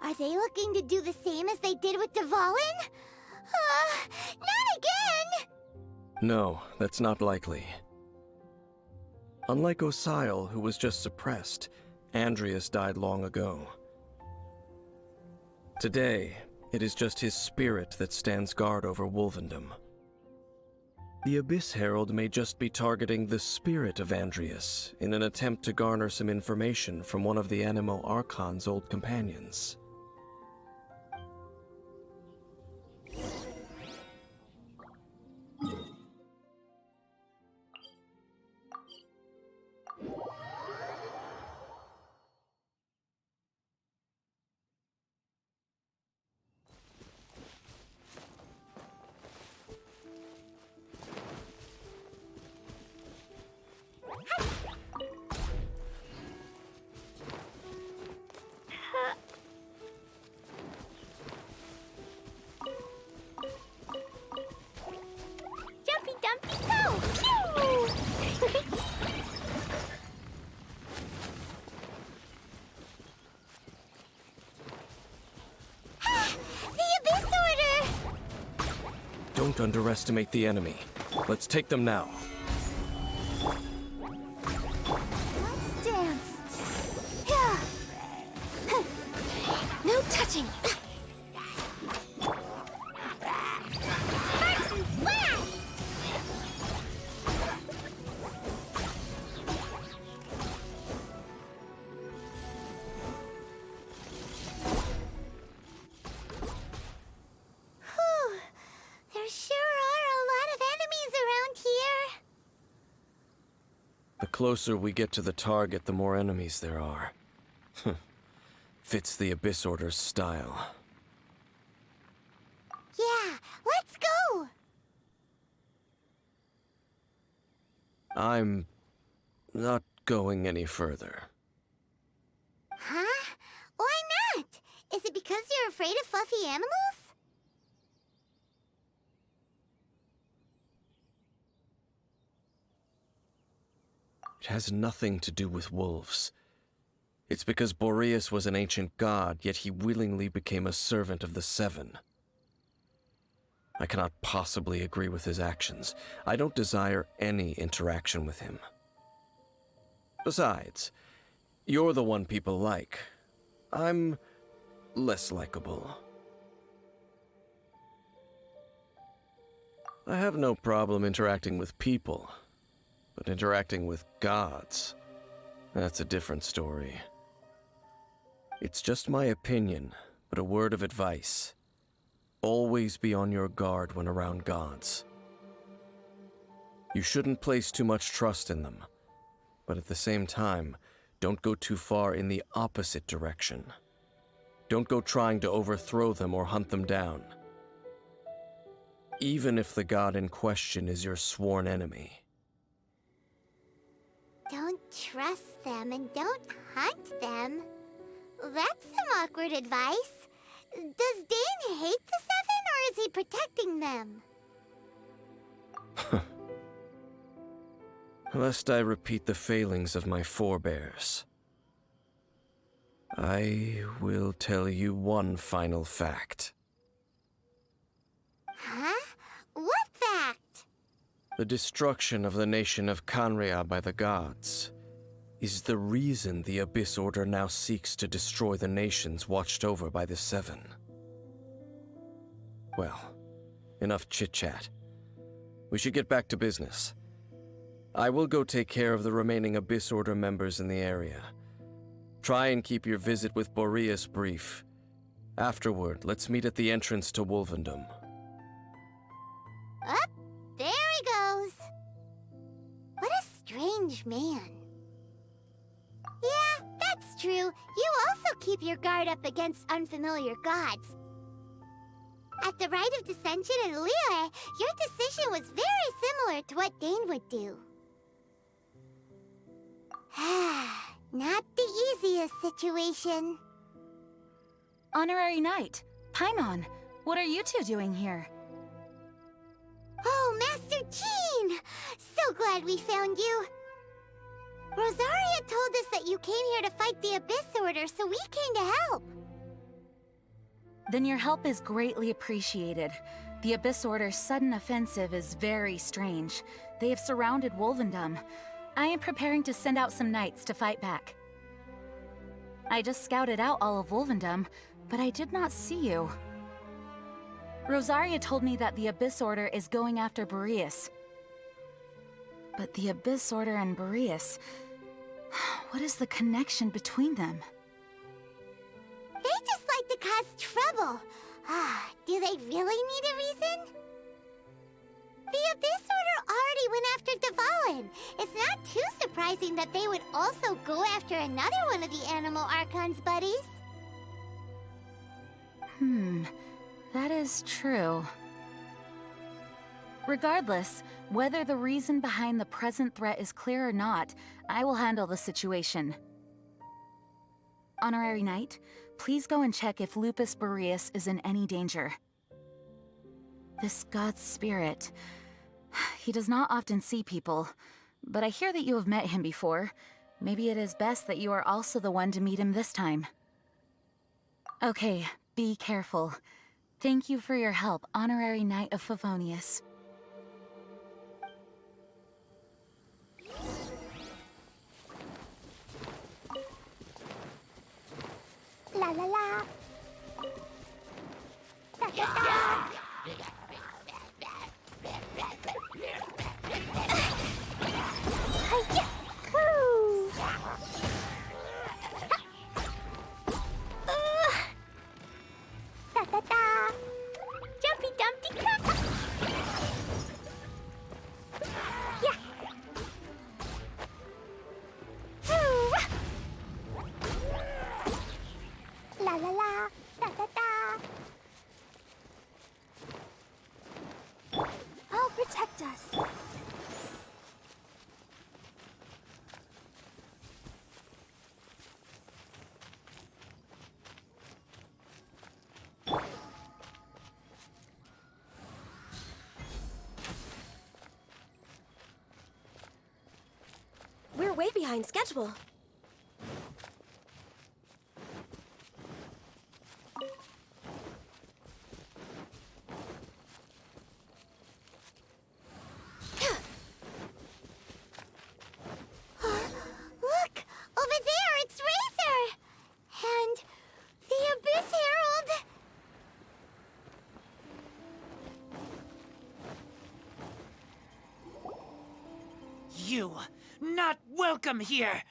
Are they looking to do the same as they did with Dvalin? Not again! No, that's not likely. Unlike Osile, who was just suppressed, Andreas died long ago. Today, it is just his spirit that stands guard over Wolvendom. The Abyss Herald may just be targeting the spirit of Andreas in an attempt to garner some information from one of the Animo Archon's old companions. Jumpy dumpy go! Pew! The Abyss Order! Don't underestimate the enemy. Let's take them now. Let's dance. Yeah. No touching. Sparks and flash! Whew. There sure are a lot of enemies around here. The closer we get to the target, the more enemies there are. Fits the Abyss Order's style. Yeah, let's go! I'm not going any further. Huh? Why not? Is it because you're afraid of fluffy animals? It has nothing to do with wolves. It's because Boreas was an ancient god, yet he willingly became a servant of the Seven. I cannot possibly agree with his actions. I don't desire any interaction with him. Besides, You're the one people like. I'm less likable. I have no problem interacting with people, but interacting with gods, that's a different story. It's just my opinion, but a word of advice. Always be on your guard when around gods. You shouldn't place too much trust in them, but at the same time, don't go too far in the opposite direction. Don't go trying to overthrow them or hunt them down. Even if the god in question is your sworn enemy. Don't trust them and don't hunt them. That's some awkward advice. Does Dane hate the Seven, or is he protecting them? Lest I repeat the failings of my forebears, I will tell you one final fact. Huh? What fact? The destruction of the nation of Canria by the gods is the reason the Abyss Order now seeks to destroy the nations watched over by the Seven. Well, enough chit-chat. We should get back to business. I will go take care of the remaining Abyss Order members in the area. Try and keep your visit with Boreas brief. Afterward, let's meet at the entrance to Wolvendom. Up, there he goes. What a strange man. Yeah, that's true. You also keep your guard up against unfamiliar gods. At the Rite of Dissension in Liyue, your decision was very similar to what Dane would do. Not the easiest situation. Honorary Knight, Paimon, what are you two doing here? Oh, Master Jean! So glad we found you. Rosaria told us that you came here to fight the Abyss Order, so we came to help. Then your help is greatly appreciated. The Abyss Order's sudden offensive is very strange. They have surrounded Wolvendom. I am preparing to send out some knights to fight back. I just scouted out all of Wolvendom, but I did not see you. Rosaria told me that the Abyss Order is going after Boreas. But the Abyss Order and Boreas... what is the connection between them? They just like to cause trouble. Do they really need a reason? The Abyss Order already went after Dvalin. It's not too surprising that they would also go after another one of the Animal Archon's buddies. That is true. Regardless, whether the reason behind the present threat is clear or not, I will handle the situation. Honorary Knight, please go and check if Lupus Boreas is in any danger. This god's spirit... he does not often see people, but I hear that you have met him before. Maybe it is best that you are also the one to meet him this time. Okay, be careful. Thank you for your help, Honorary Knight of Favonius. La la la. Da da da. Hi-ya! Woo! Da da da. Jumpy Dumpty Duck. Yeah. Woo! La la la. Da da da. I'll protect us. We're way behind schedule. Look! Over there, it's you. Not welcome here.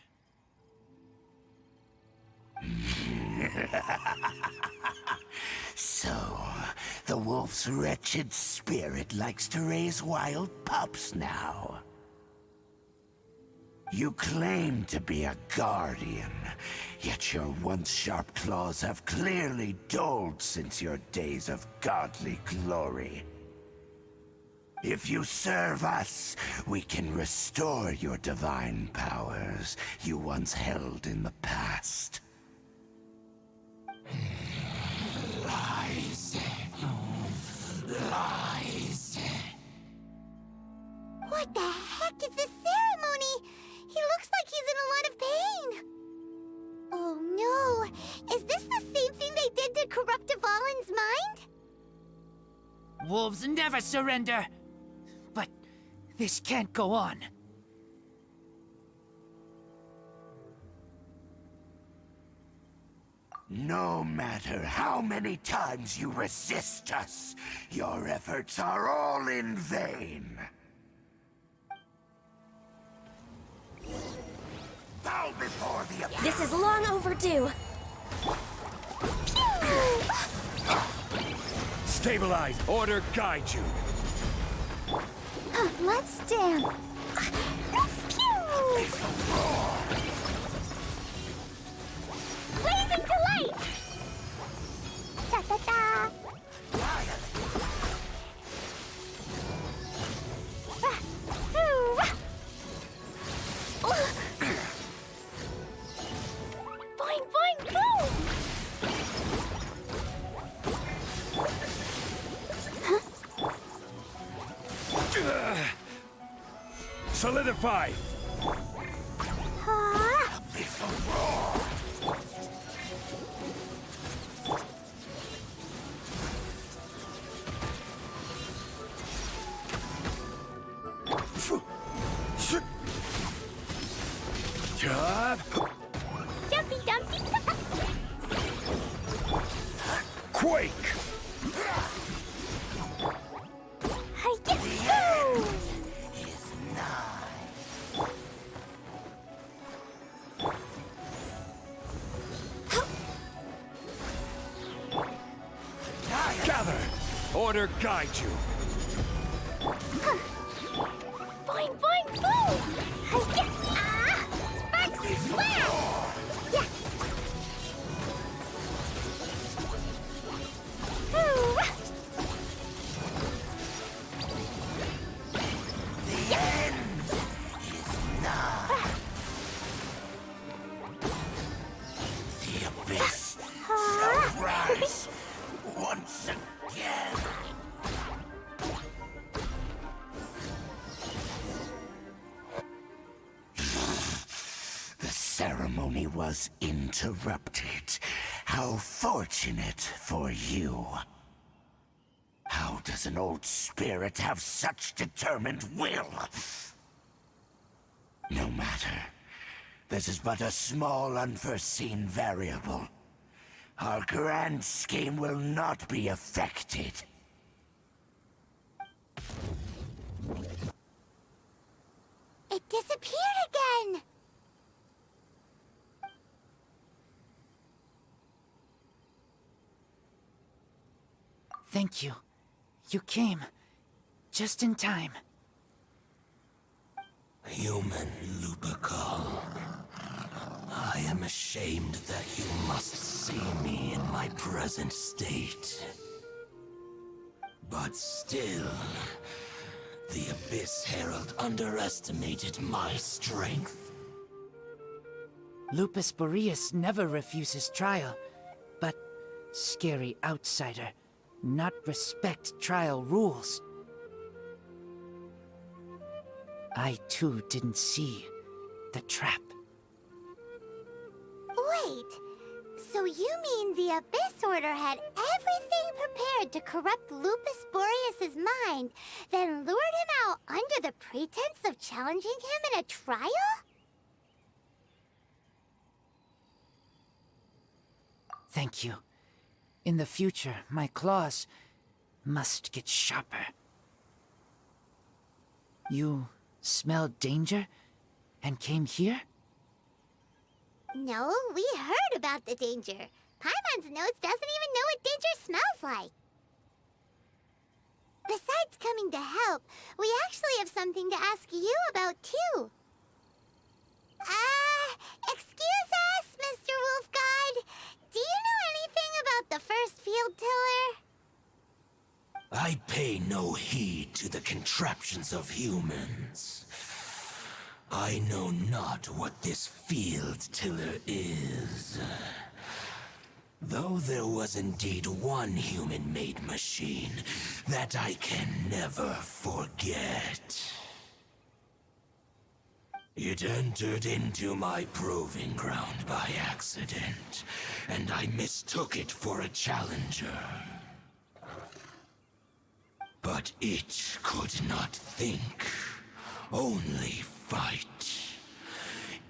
So, the wolf's wretched spirit likes to raise wild pups now. You claim to be a guardian, yet your once sharp claws have clearly dulled since your days of godly glory. If you serve us, we can restore your divine powers you once held in the past. Lies. Lies. What the heck is this ceremony? He looks like he's in a lot of pain. Oh no, is this the same thing they did to corrupt Dvalin's mind? Wolves never surrender. But this can't go on. No matter how many times you resist us, your efforts are all in vain. Bow before the... This is long overdue. Stabilize. Order guide you. Let's dance. Blazing delight! Da da da! Boing boing boom! Solidify. Dumpy dumpy! Quake. Gather. Order guide you. Boing boing boom! Sparks splash! Yeah. The end is nigh. The abyss shall rise once again. The ceremony was interrupted. How fortunate for you. How does an old spirit have such determined will? No matter. This is but a small unforeseen variable. Our grand scheme will not be affected. It disappeared again! Thank you. You came. Just in time. Human Lupercal. I am ashamed that you must see me in my present state. But still, the Abyss Herald underestimated my strength. Lupus Boreas never refuses trial, but scary outsider, not respect trial rules. I too didn't see the trap. Wait, so you mean the Abyss Order had everything prepared to corrupt Lupus Boreas' mind, then lured him out under the pretense of challenging him in a trial? Thank you. In the future, my claws must get sharper. You smelled danger and came here? No, we heard about the danger. Paimon's nose doesn't even know what danger smells like. Besides coming to help, we actually have something to ask you about, too. Excuse us, Mr. Wolf God. Do you know anything about the first field tiller? I pay no heed to the contraptions of humans. I know not what this field tiller is. Though there was indeed one human-made machine that I can never forget. It entered into my proving ground by accident, and I mistook it for a challenger. But it could not think, only fight.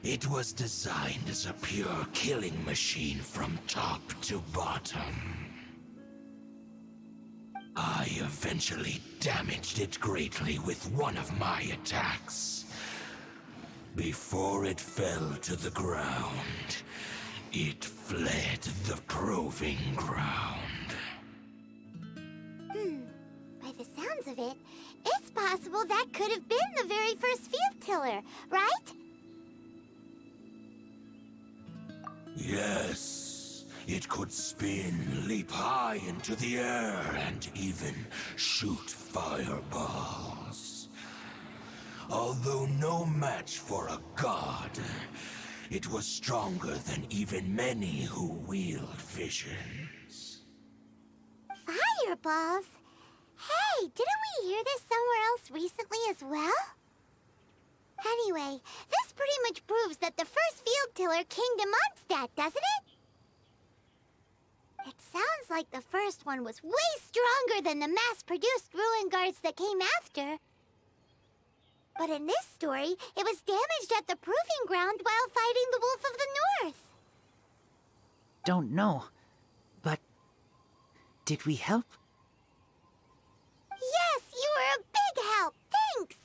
It was designed as a pure killing machine from top to bottom. I eventually damaged it greatly with one of my attacks. Before it fell to the ground, it fled the proving ground. By the sounds of it, it's possible that could have been the very first field tiller, right? Yes, it could spin, leap high into the air, and even shoot fireballs. Although no match for a god, it was stronger than even many who wield visions. Fireballs? Hey, didn't we hear this somewhere else recently as well? Anyway, this pretty much proves that the first field tiller came to Mondstadt, doesn't it? It sounds like the first one was way stronger than the mass-produced ruin guards that came after. But in this story, it was damaged at the proving ground while fighting the Wolf of the North. Don't know, but did we help? Yes, you were a big help. Thanks.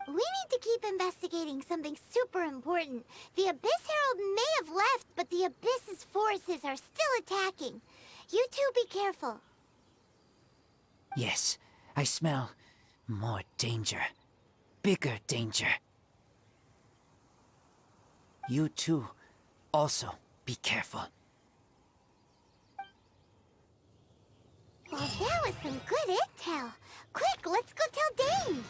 We need to keep investigating something super important. The Abyss Herald may have left, but the Abyss's forces are still attacking. You two be careful. Yes, I smell more danger. Bigger danger. You too, also be careful. Well, that was some good intel. Quick, let's go tell Dane.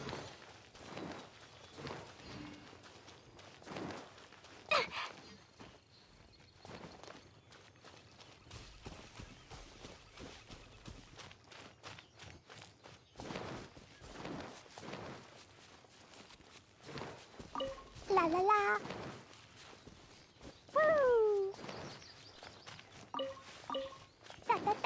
La la la. Woo! Da da da.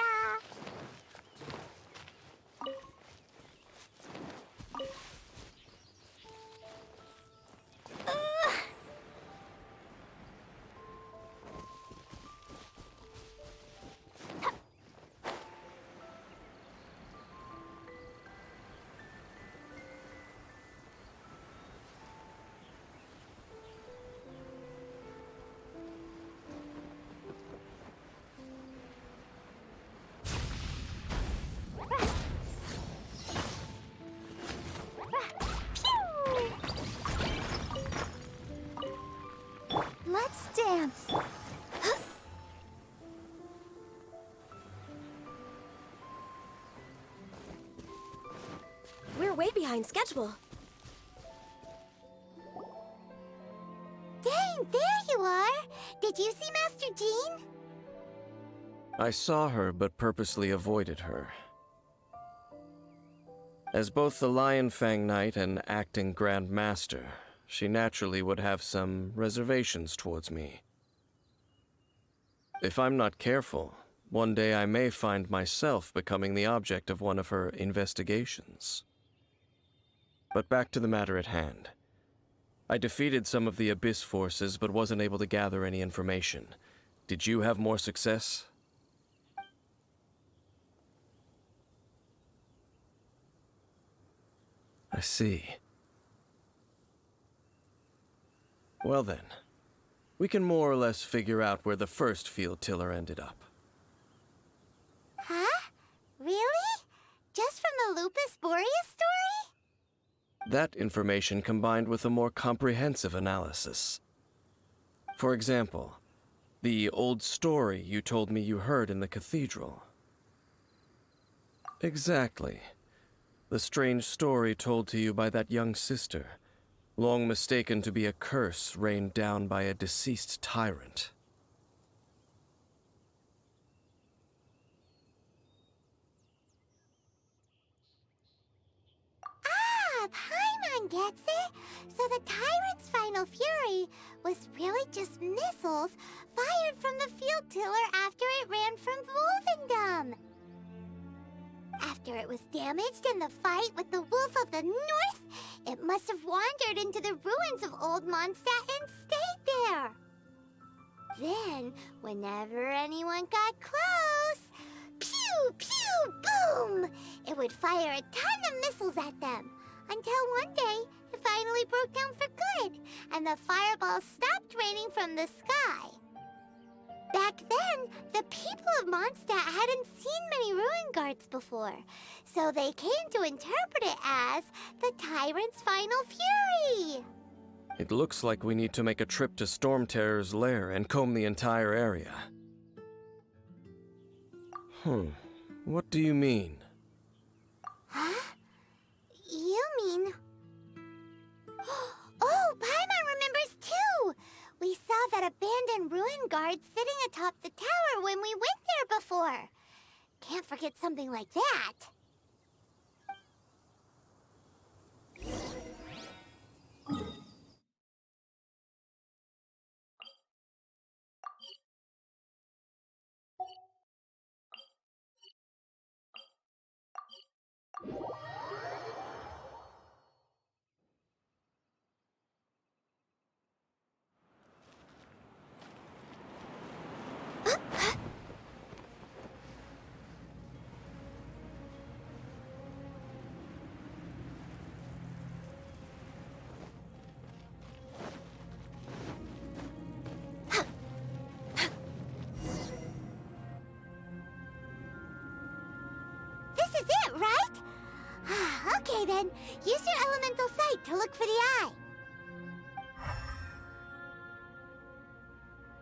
Let's dance. We're way behind schedule. Dang, there you are. Did you see Master Jean? I saw her, but purposely avoided her. As both the Lion Fang Knight and acting Grand Master, she naturally would have some reservations towards me. If I'm not careful, one day I may find myself becoming the object of one of her investigations. But back to the matter at hand. I defeated some of the Abyss forces, but wasn't able to gather any information. Did you have more success? I see. Well then, we can more or less figure out where the first field tiller ended up. Huh? Really? Just from the Lupus Boreas story? That information combined with a more comprehensive analysis. For example, the old story you told me you heard in the cathedral. Exactly. The strange story told to you by that young sister, long mistaken to be a curse rained down by a deceased tyrant. Ah, Paimon gets it! So the tyrant's final fury was really just missiles fired from the field tiller after it ran from Wolvendom. After it was damaged in the fight with the Wolf of the North, it must have wandered into the ruins of Old Mondstadt and stayed there. Then, whenever anyone got close, pew, pew, boom! It would fire a ton of missiles at them, until one day, it finally broke down for good, and the fireballs stopped raining from the sky. Back then, the people of Mondstadt hadn't seen many ruin guards before, so they came to interpret it as the Tyrant's final fury. It looks like we need to make a trip to Storm Terror's lair and comb the entire area. What do you mean? Huh? You mean... Oh, Paimon remembers too! We saw that abandoned ruin guard sitting atop the tower when we went there before. Can't forget something like that. This is it, right? Okay then, use your elemental sight to look for the eye.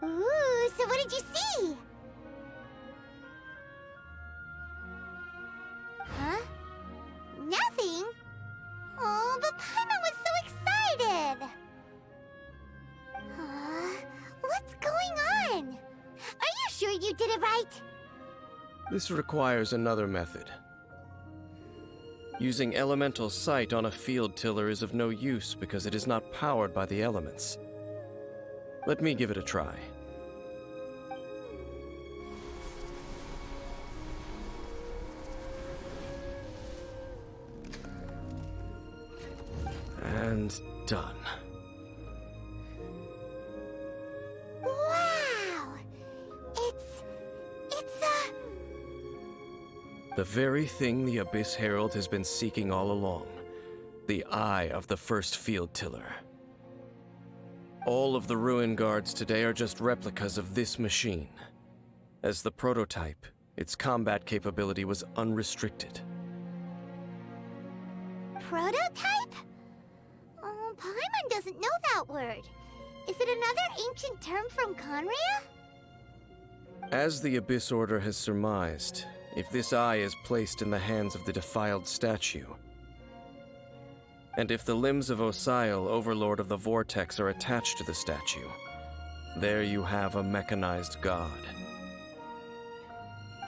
Ooh, so what did you see? Huh? Nothing? Oh, but Paimon was so excited! What's going on? Are you sure you did it right? This requires another method. Using elemental sight on a field tiller is of no use because it is not powered by the elements. Let me give it a try. And done. Wow! It's The very thing the Abyss Herald has been seeking all along. The eye of the first field tiller. All of the ruin guards today are just replicas of this machine. As the prototype, its combat capability was unrestricted. prototype? Oh, Paimon doesn't know that word. Is it another ancient term from Conria? As the Abyss Order has surmised, if this eye is placed in the hands of the defiled statue, and if the limbs of Osial, Overlord of the Vortex, are attached to the statue, there you have a mechanized god.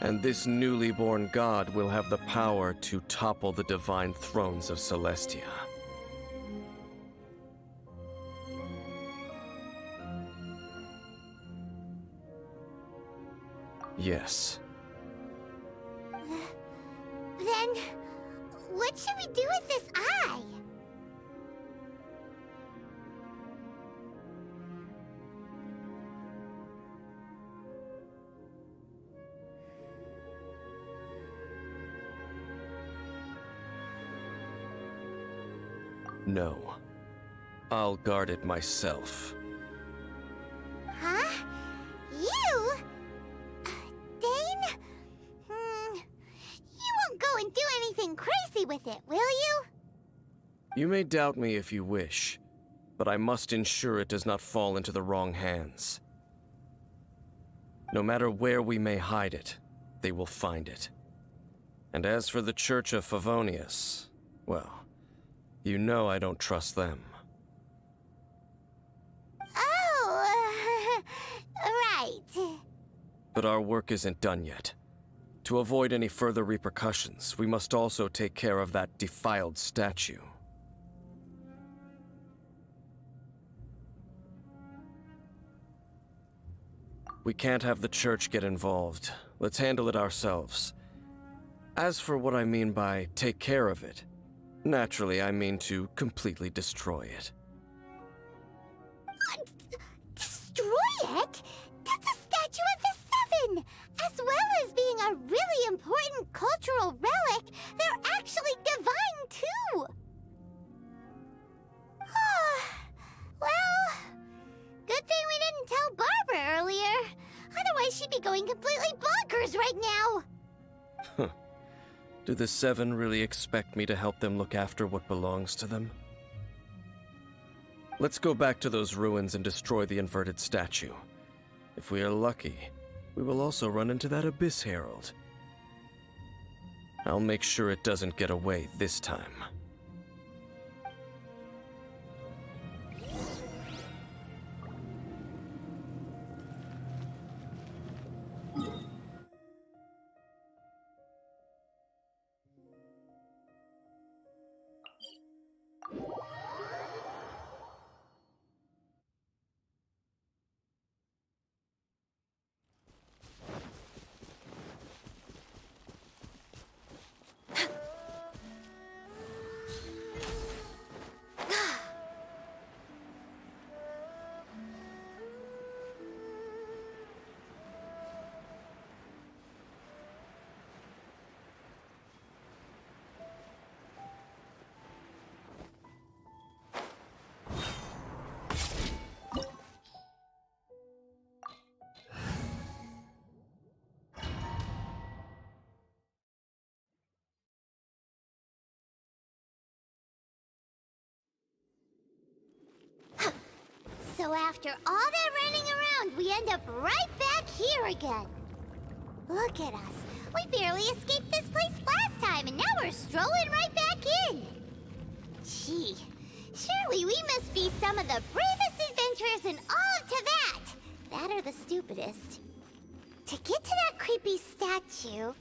And this newly born god will have the power to topple the divine thrones of Celestia. Yes. Then, what should we do with this eye? No. I'll guard it myself. Huh? You? Dane? You won't go and do anything crazy with it, will you? You may doubt me if you wish, but I must ensure it does not fall into the wrong hands. No matter where we may hide it, they will find it. And as for the Church of Favonius, well, you know I don't trust them. Oh, right. But our work isn't done yet. To avoid any further repercussions, we must also take care of that defiled statue. We can't have the church get involved. Let's handle it ourselves. As for what I mean by take care of it, naturally I mean to completely destroy it. Destroy it? That's a statue of the Seven! As well as being a really important cultural relic, they're actually divine too! Well, good thing we didn't tell Barbara earlier. Otherwise she'd be going completely bonkers right now! Do the Seven really expect me to help them look after what belongs to them? Let's go back to those ruins and destroy the inverted statue. If we are lucky, we will also run into that Abyss Herald. I'll make sure it doesn't get away this time. So after all that running around, we end up right back here again. Look at us. We barely escaped this place last time, and now we're strolling right back in. Gee, surely we must be some of the bravest adventurers in all of Teyvat. That or the stupidest. To get to that creepy statue,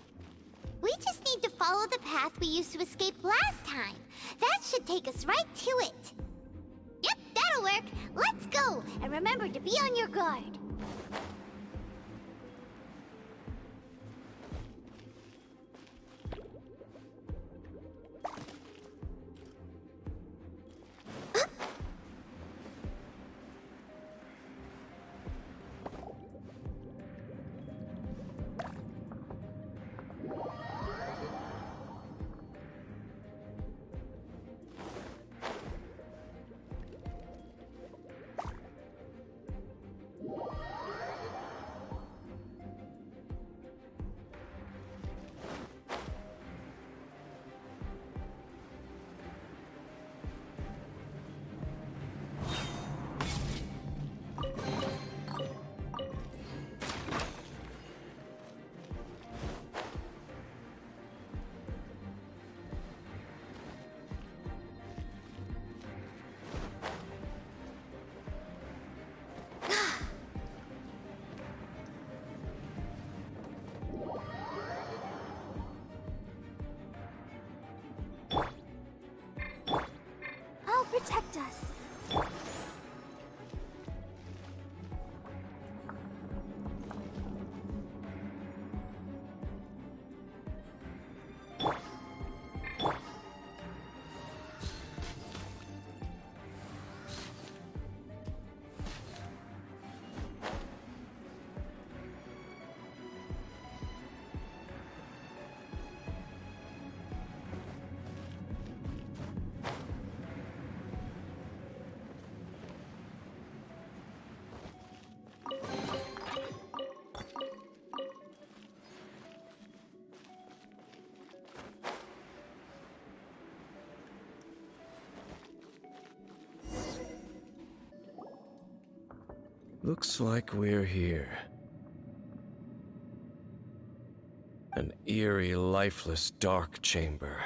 we just need to follow the path we used to escape last time. That should take us right to it. Yep, that'll work. Let's go, and remember to be on your guard. Protect us. Looks like we're here. An eerie, lifeless, dark chamber.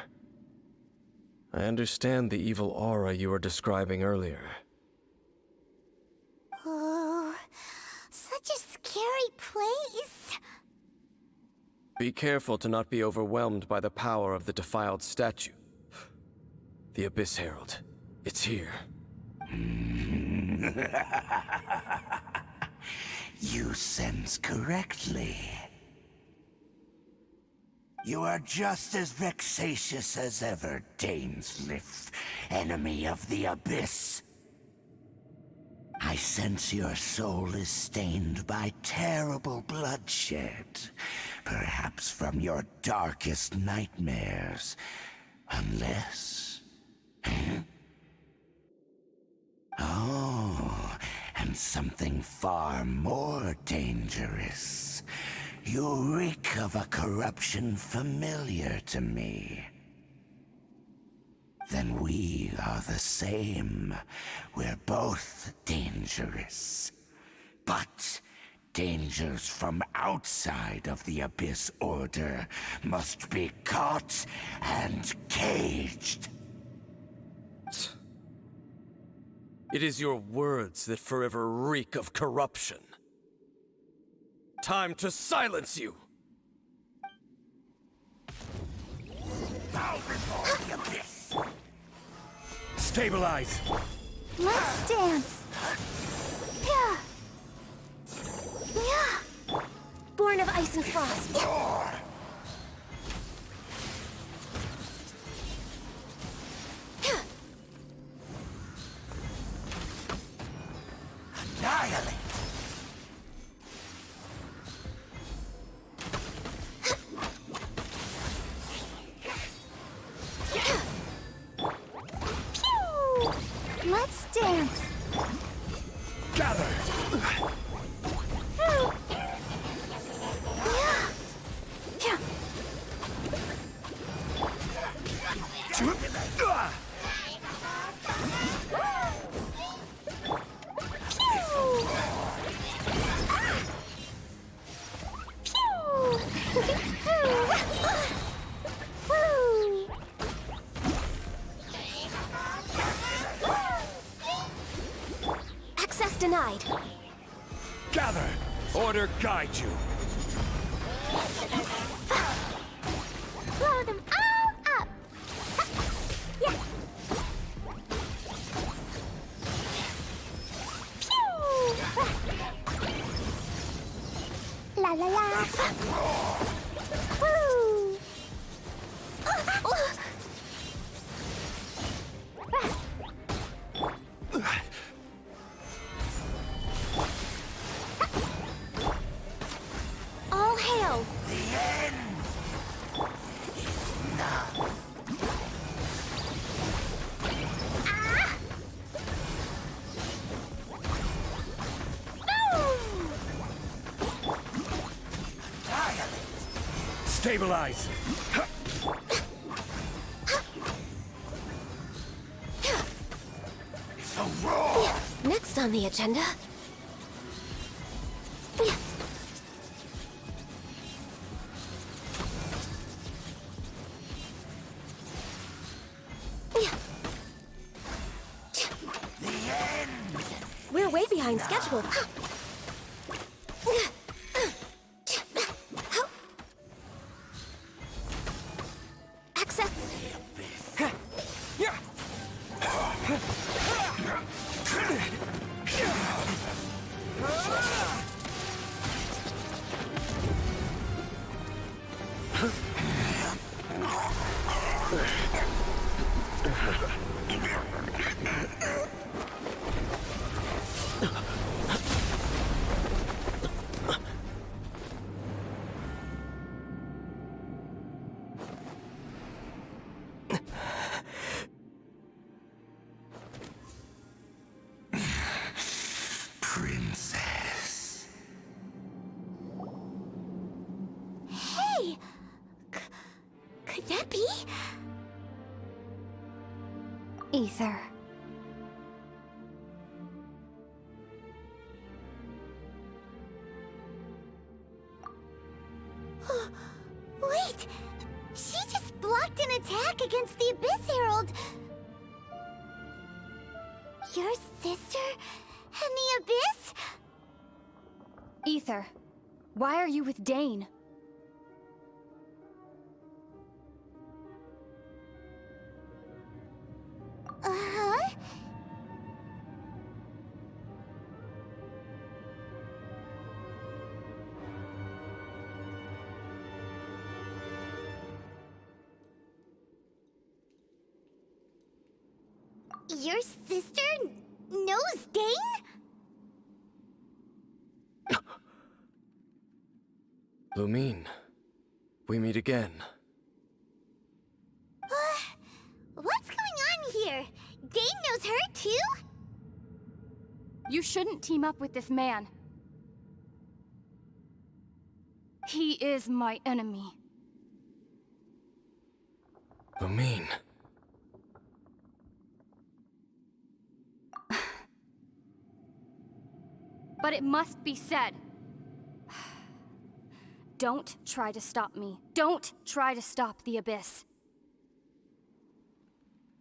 I understand the evil aura you were describing earlier. Oh, such a scary place. Be careful to not be overwhelmed by the power of the defiled statue. The Abyss Herald. It's here. You sense correctly. You are just as vexatious as ever, Dainsliff, enemy of the Abyss. I sense your soul is stained by terrible bloodshed, perhaps from your darkest nightmares, unless... Oh, and something far more dangerous. You reek of a corruption familiar to me. Then we are the same. We're both dangerous. But dangers from outside of the Abyss Order must be caught and caged. It is your words that forever reek of corruption. Time to silence you! Bow before the Abyss! Stabilize! Let's dance. Yeah. Yeah. Born of ice and frost. Annihilate! Let's dance. Gather! Access denied. Gather! Order guide you! Blow them all up. Yeah. Pew! La la la. Woo! All hail! The end is now. Stabilize! It's a roar! Next on the agenda. The end! We're way behind schedule. Access. Princess. Hey! Could that be? Ether. against the Abyss Herald. Your sister and the Abyss? Ether, why are you with Dane? Uh-huh. Your sister knows Dane? Lumine, we meet again. What's going on here? Dane knows her too? You shouldn't team up with this man. He is my enemy. Lumine. But it must be said. Don't try to stop me. Don't try to stop the Abyss.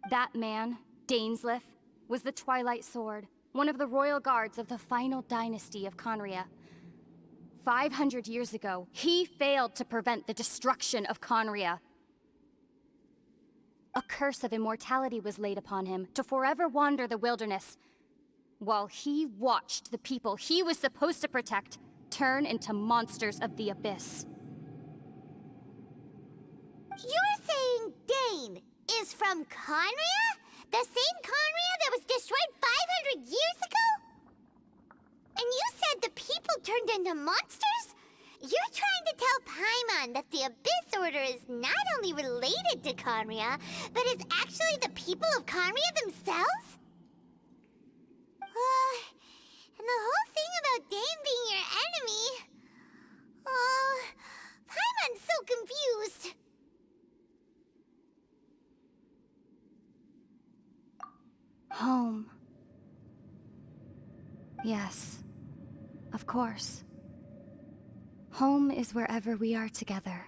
That man, Dainsleif, was the Twilight Sword, one of the royal guards of the final dynasty of Conria. 500 years ago, he failed to prevent the destruction of Conria. A curse of immortality was laid upon him to forever wander the wilderness, while he watched the people he was supposed to protect turn into monsters of the Abyss. You're saying Dane is from Conria? The same Conria that was destroyed 500 years ago? And you said the people turned into monsters? You're trying to tell Paimon that the Abyss Order is not only related to Conria, but is actually the people of Conria themselves? And the whole thing about Dane being your enemy... Oh, Paimon's so confused. Home. Yes, of course. Home is wherever we are together.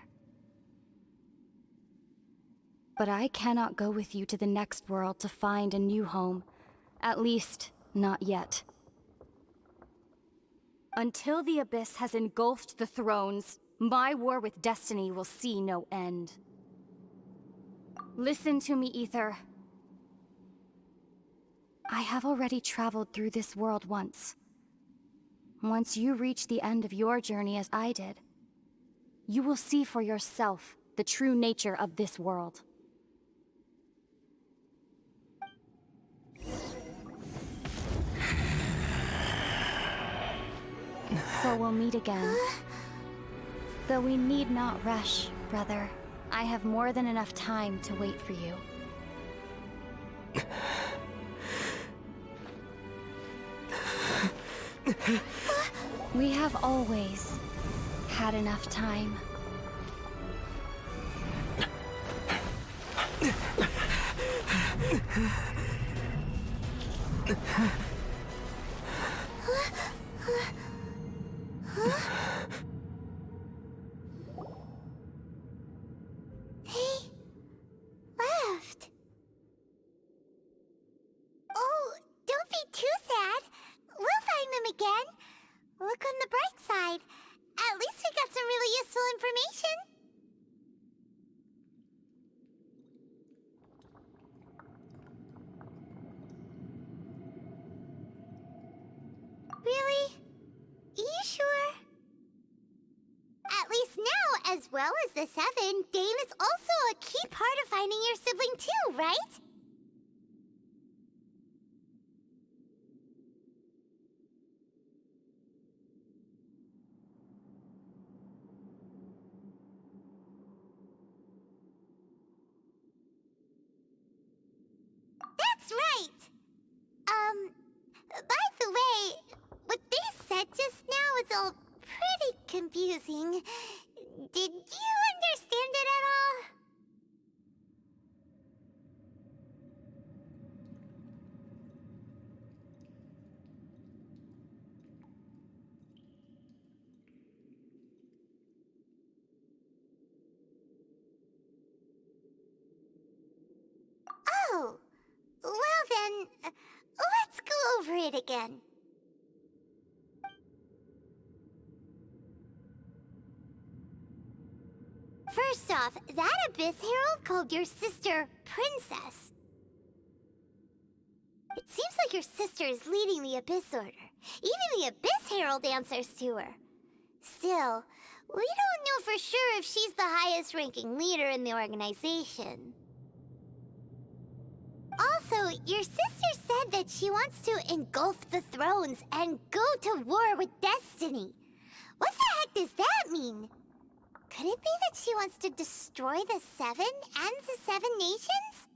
But I cannot go with you to the next world to find a new home. At least, not yet. Until the Abyss has engulfed the thrones, my war with Destiny will see no end. Listen to me, Ether. I have already traveled through this world once. Once you reach the end of your journey as I did, you will see for yourself the true nature of this world. So we'll meet again. Though we need not rush, brother. I have more than enough time to wait for you. We have always had enough time. They left. Oh, don't be too sad. We'll find them again. Look on the bright side. At least we got some really useful information. Really? You sure? At least now, as well as the Seven, Dane is also a key part of finding your sibling too, right? That's right! By the way, what they said just now is all pretty confusing. Did you understand it at all? Well then, let's go over it again. First off, that Abyss Herald called your sister Princess. It seems like your sister is leading the Abyss Order. Even the Abyss Herald answers to her. Still, we don't know for sure if she's the highest-ranking leader in the organization. Also, your sister said that she wants to engulf the thrones and go to war with Destiny. What the heck does that mean? Could it be that she wants to destroy the Seven and the Seven Nations?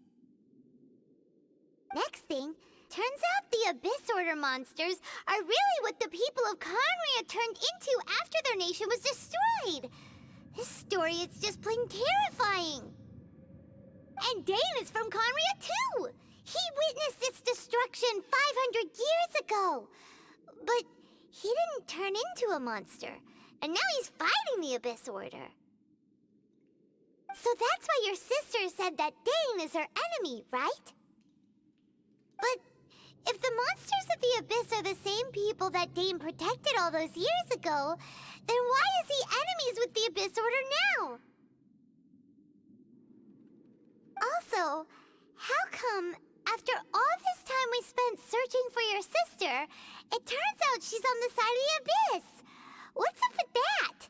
Next thing, turns out the Abyss Order monsters are really what the people of Conria turned into after their nation was destroyed. This story is just plain terrifying. And Dane is from Conria too! He witnessed its destruction 500 years ago! But he didn't turn into a monster, and now he's fighting the Abyss Order. So that's why your sister said that Dane is her enemy, right? But if the monsters of the Abyss are the same people that Dane protected all those years ago, then why is he enemies with the Abyss Order now? Also, how come, after all this time we spent searching for your sister, it turns out she's on the side of the Abyss? What's up with that?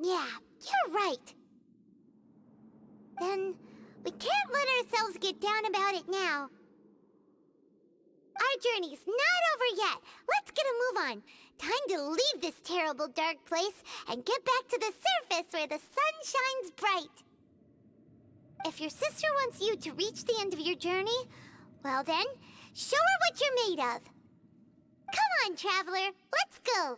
Yeah, you're right. Then, we can't let ourselves get down about it now. Our journey's not over yet. Let's get a move on. Time to leave this terrible dark place and get back to the surface where the sun shines bright. If your sister wants you to reach the end of your journey, well then, show her what you're made of. Come on, traveler, let's go.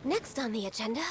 Next on the agenda...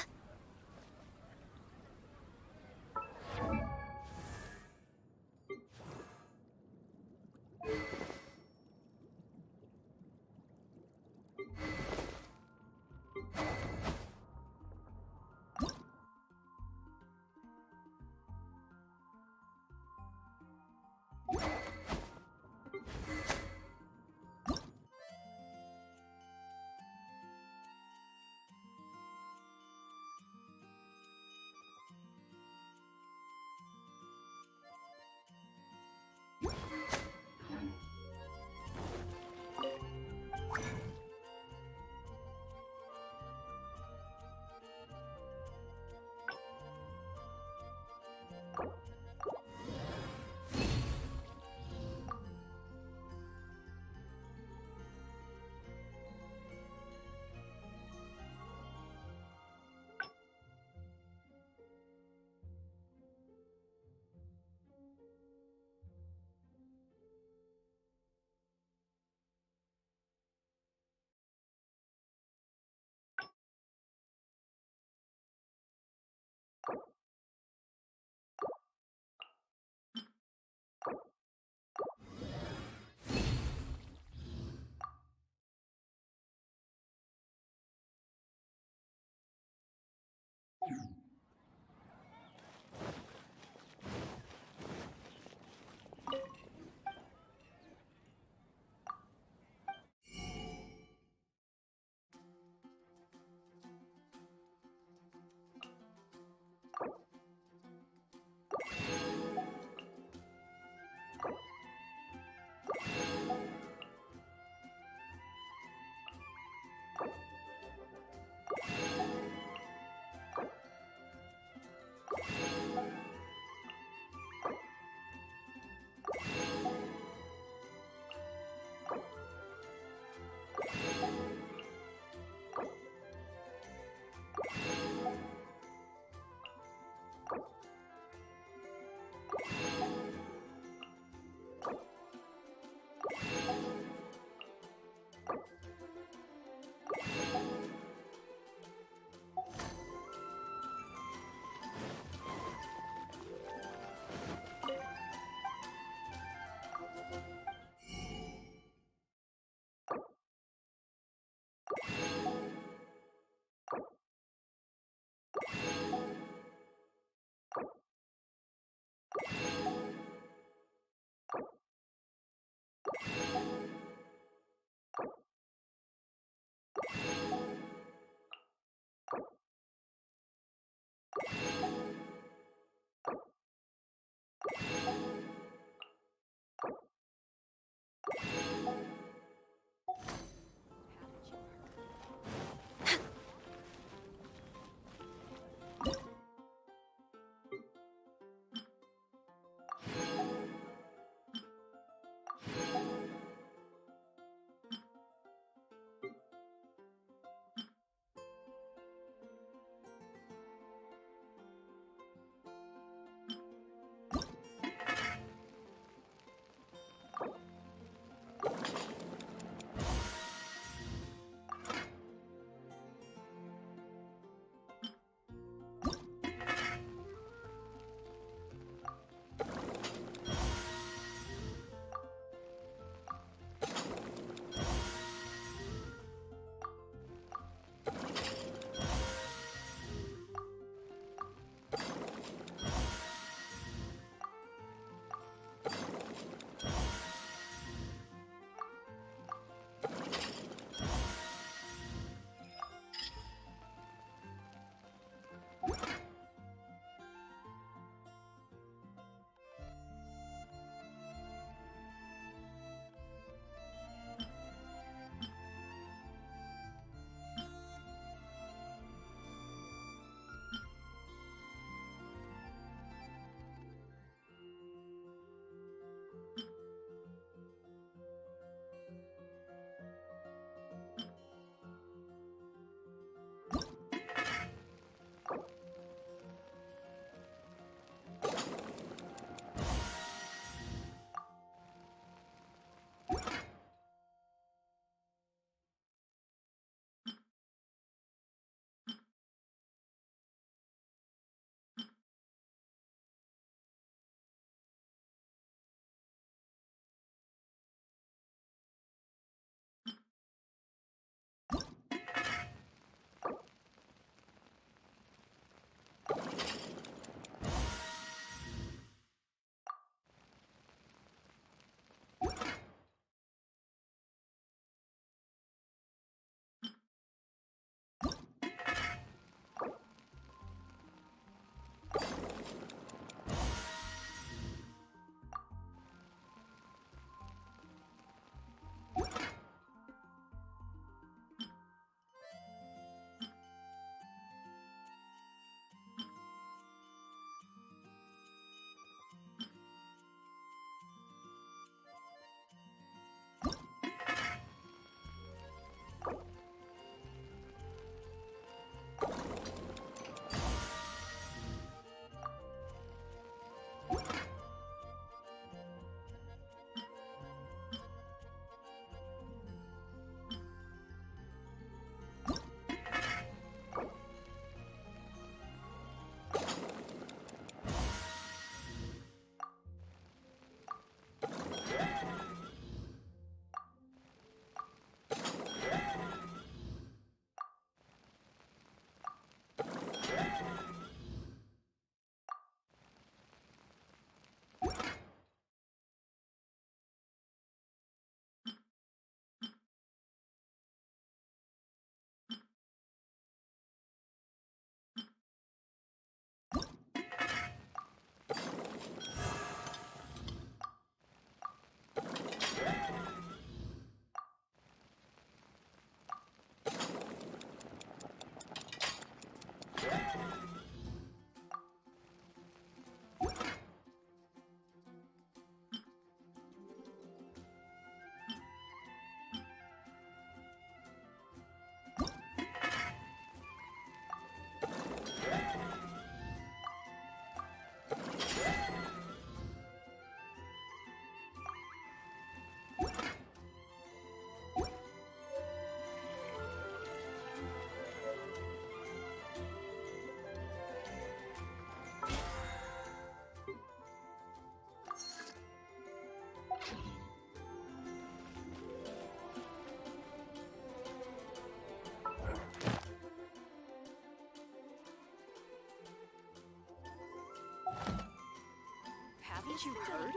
Haven't you heard?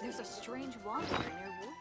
There's a strange wanderer near Wolfen.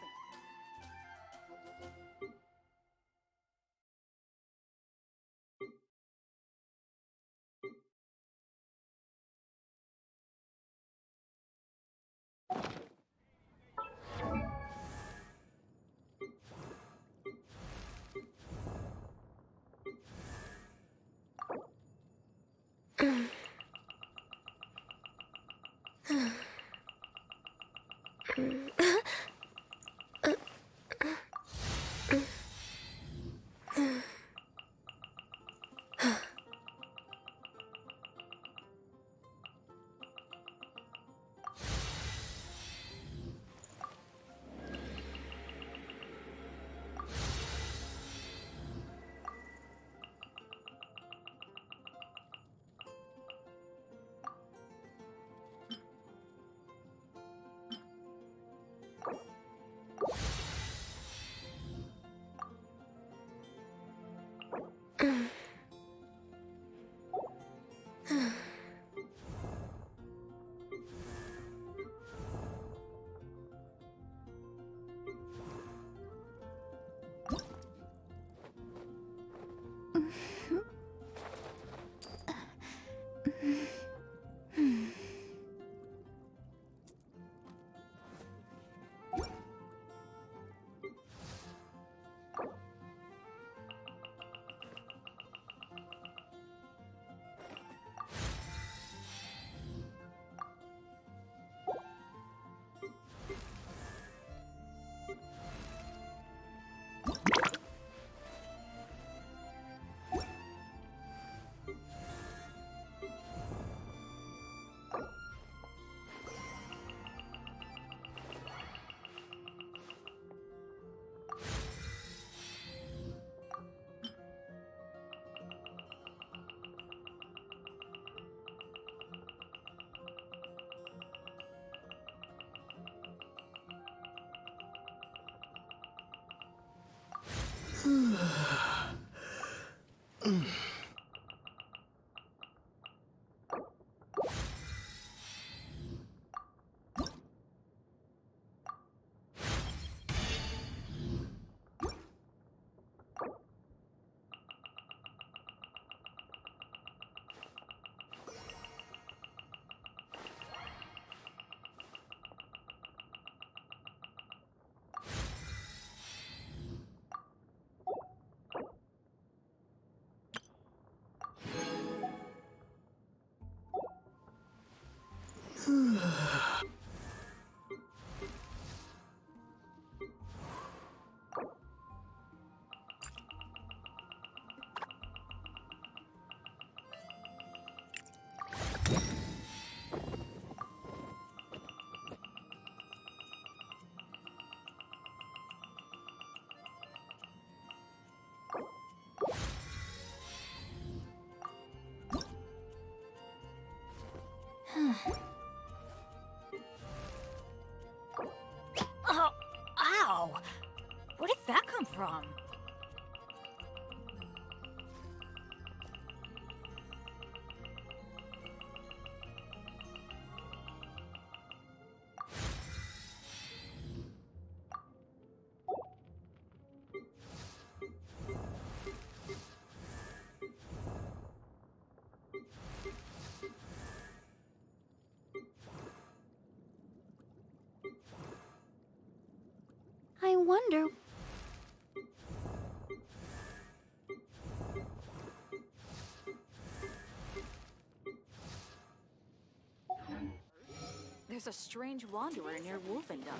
Oh, ow! Where did that come from? I wonder... There's a strange wanderer near Wolfendom.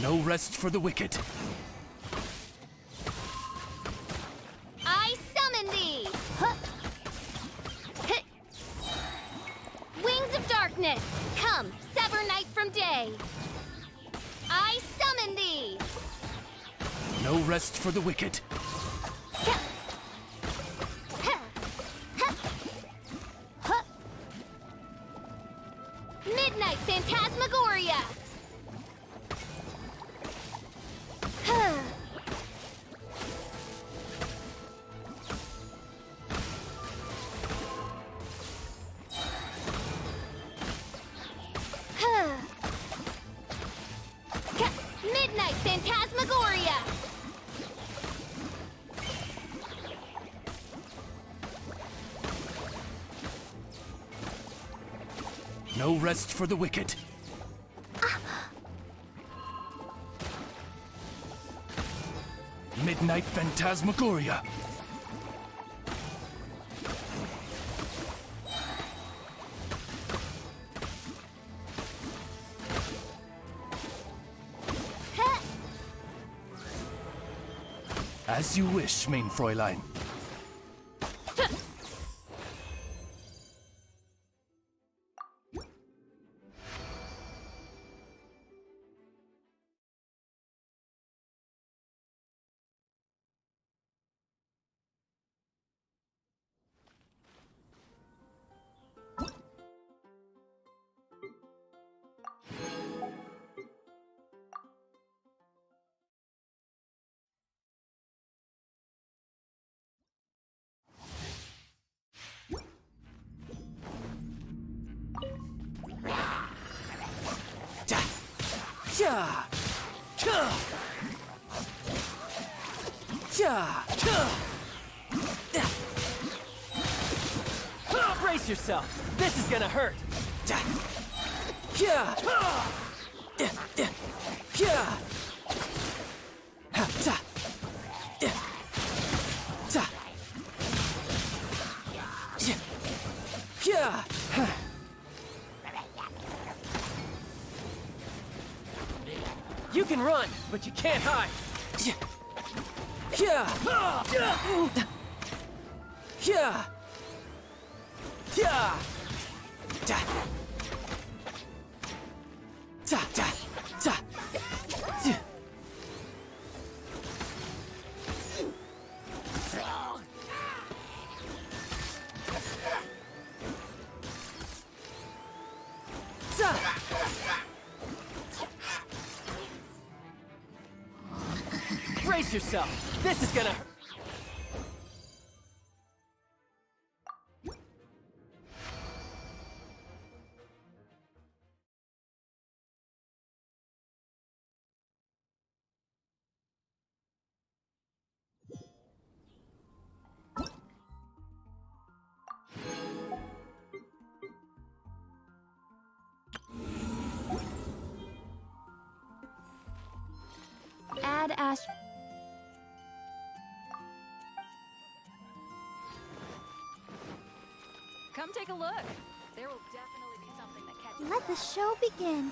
No rest for the wicked. I summon thee! Huh. Hit. Wings of darkness, come, sever night from day. I summon thee! No rest for the wicked. Midnight Phantasmagoria! Midnight Phantasmagoria! No rest for the wicked. Midnight Phantasmagoria. As you wish, main Fräulein. Yeah. Brace yourself. This is gonna hurt. You can run, but you can't hide. Brace yourself. This is gonna hurt. Add Ash. Come take a look. There will definitely be something that catches Let the show begin.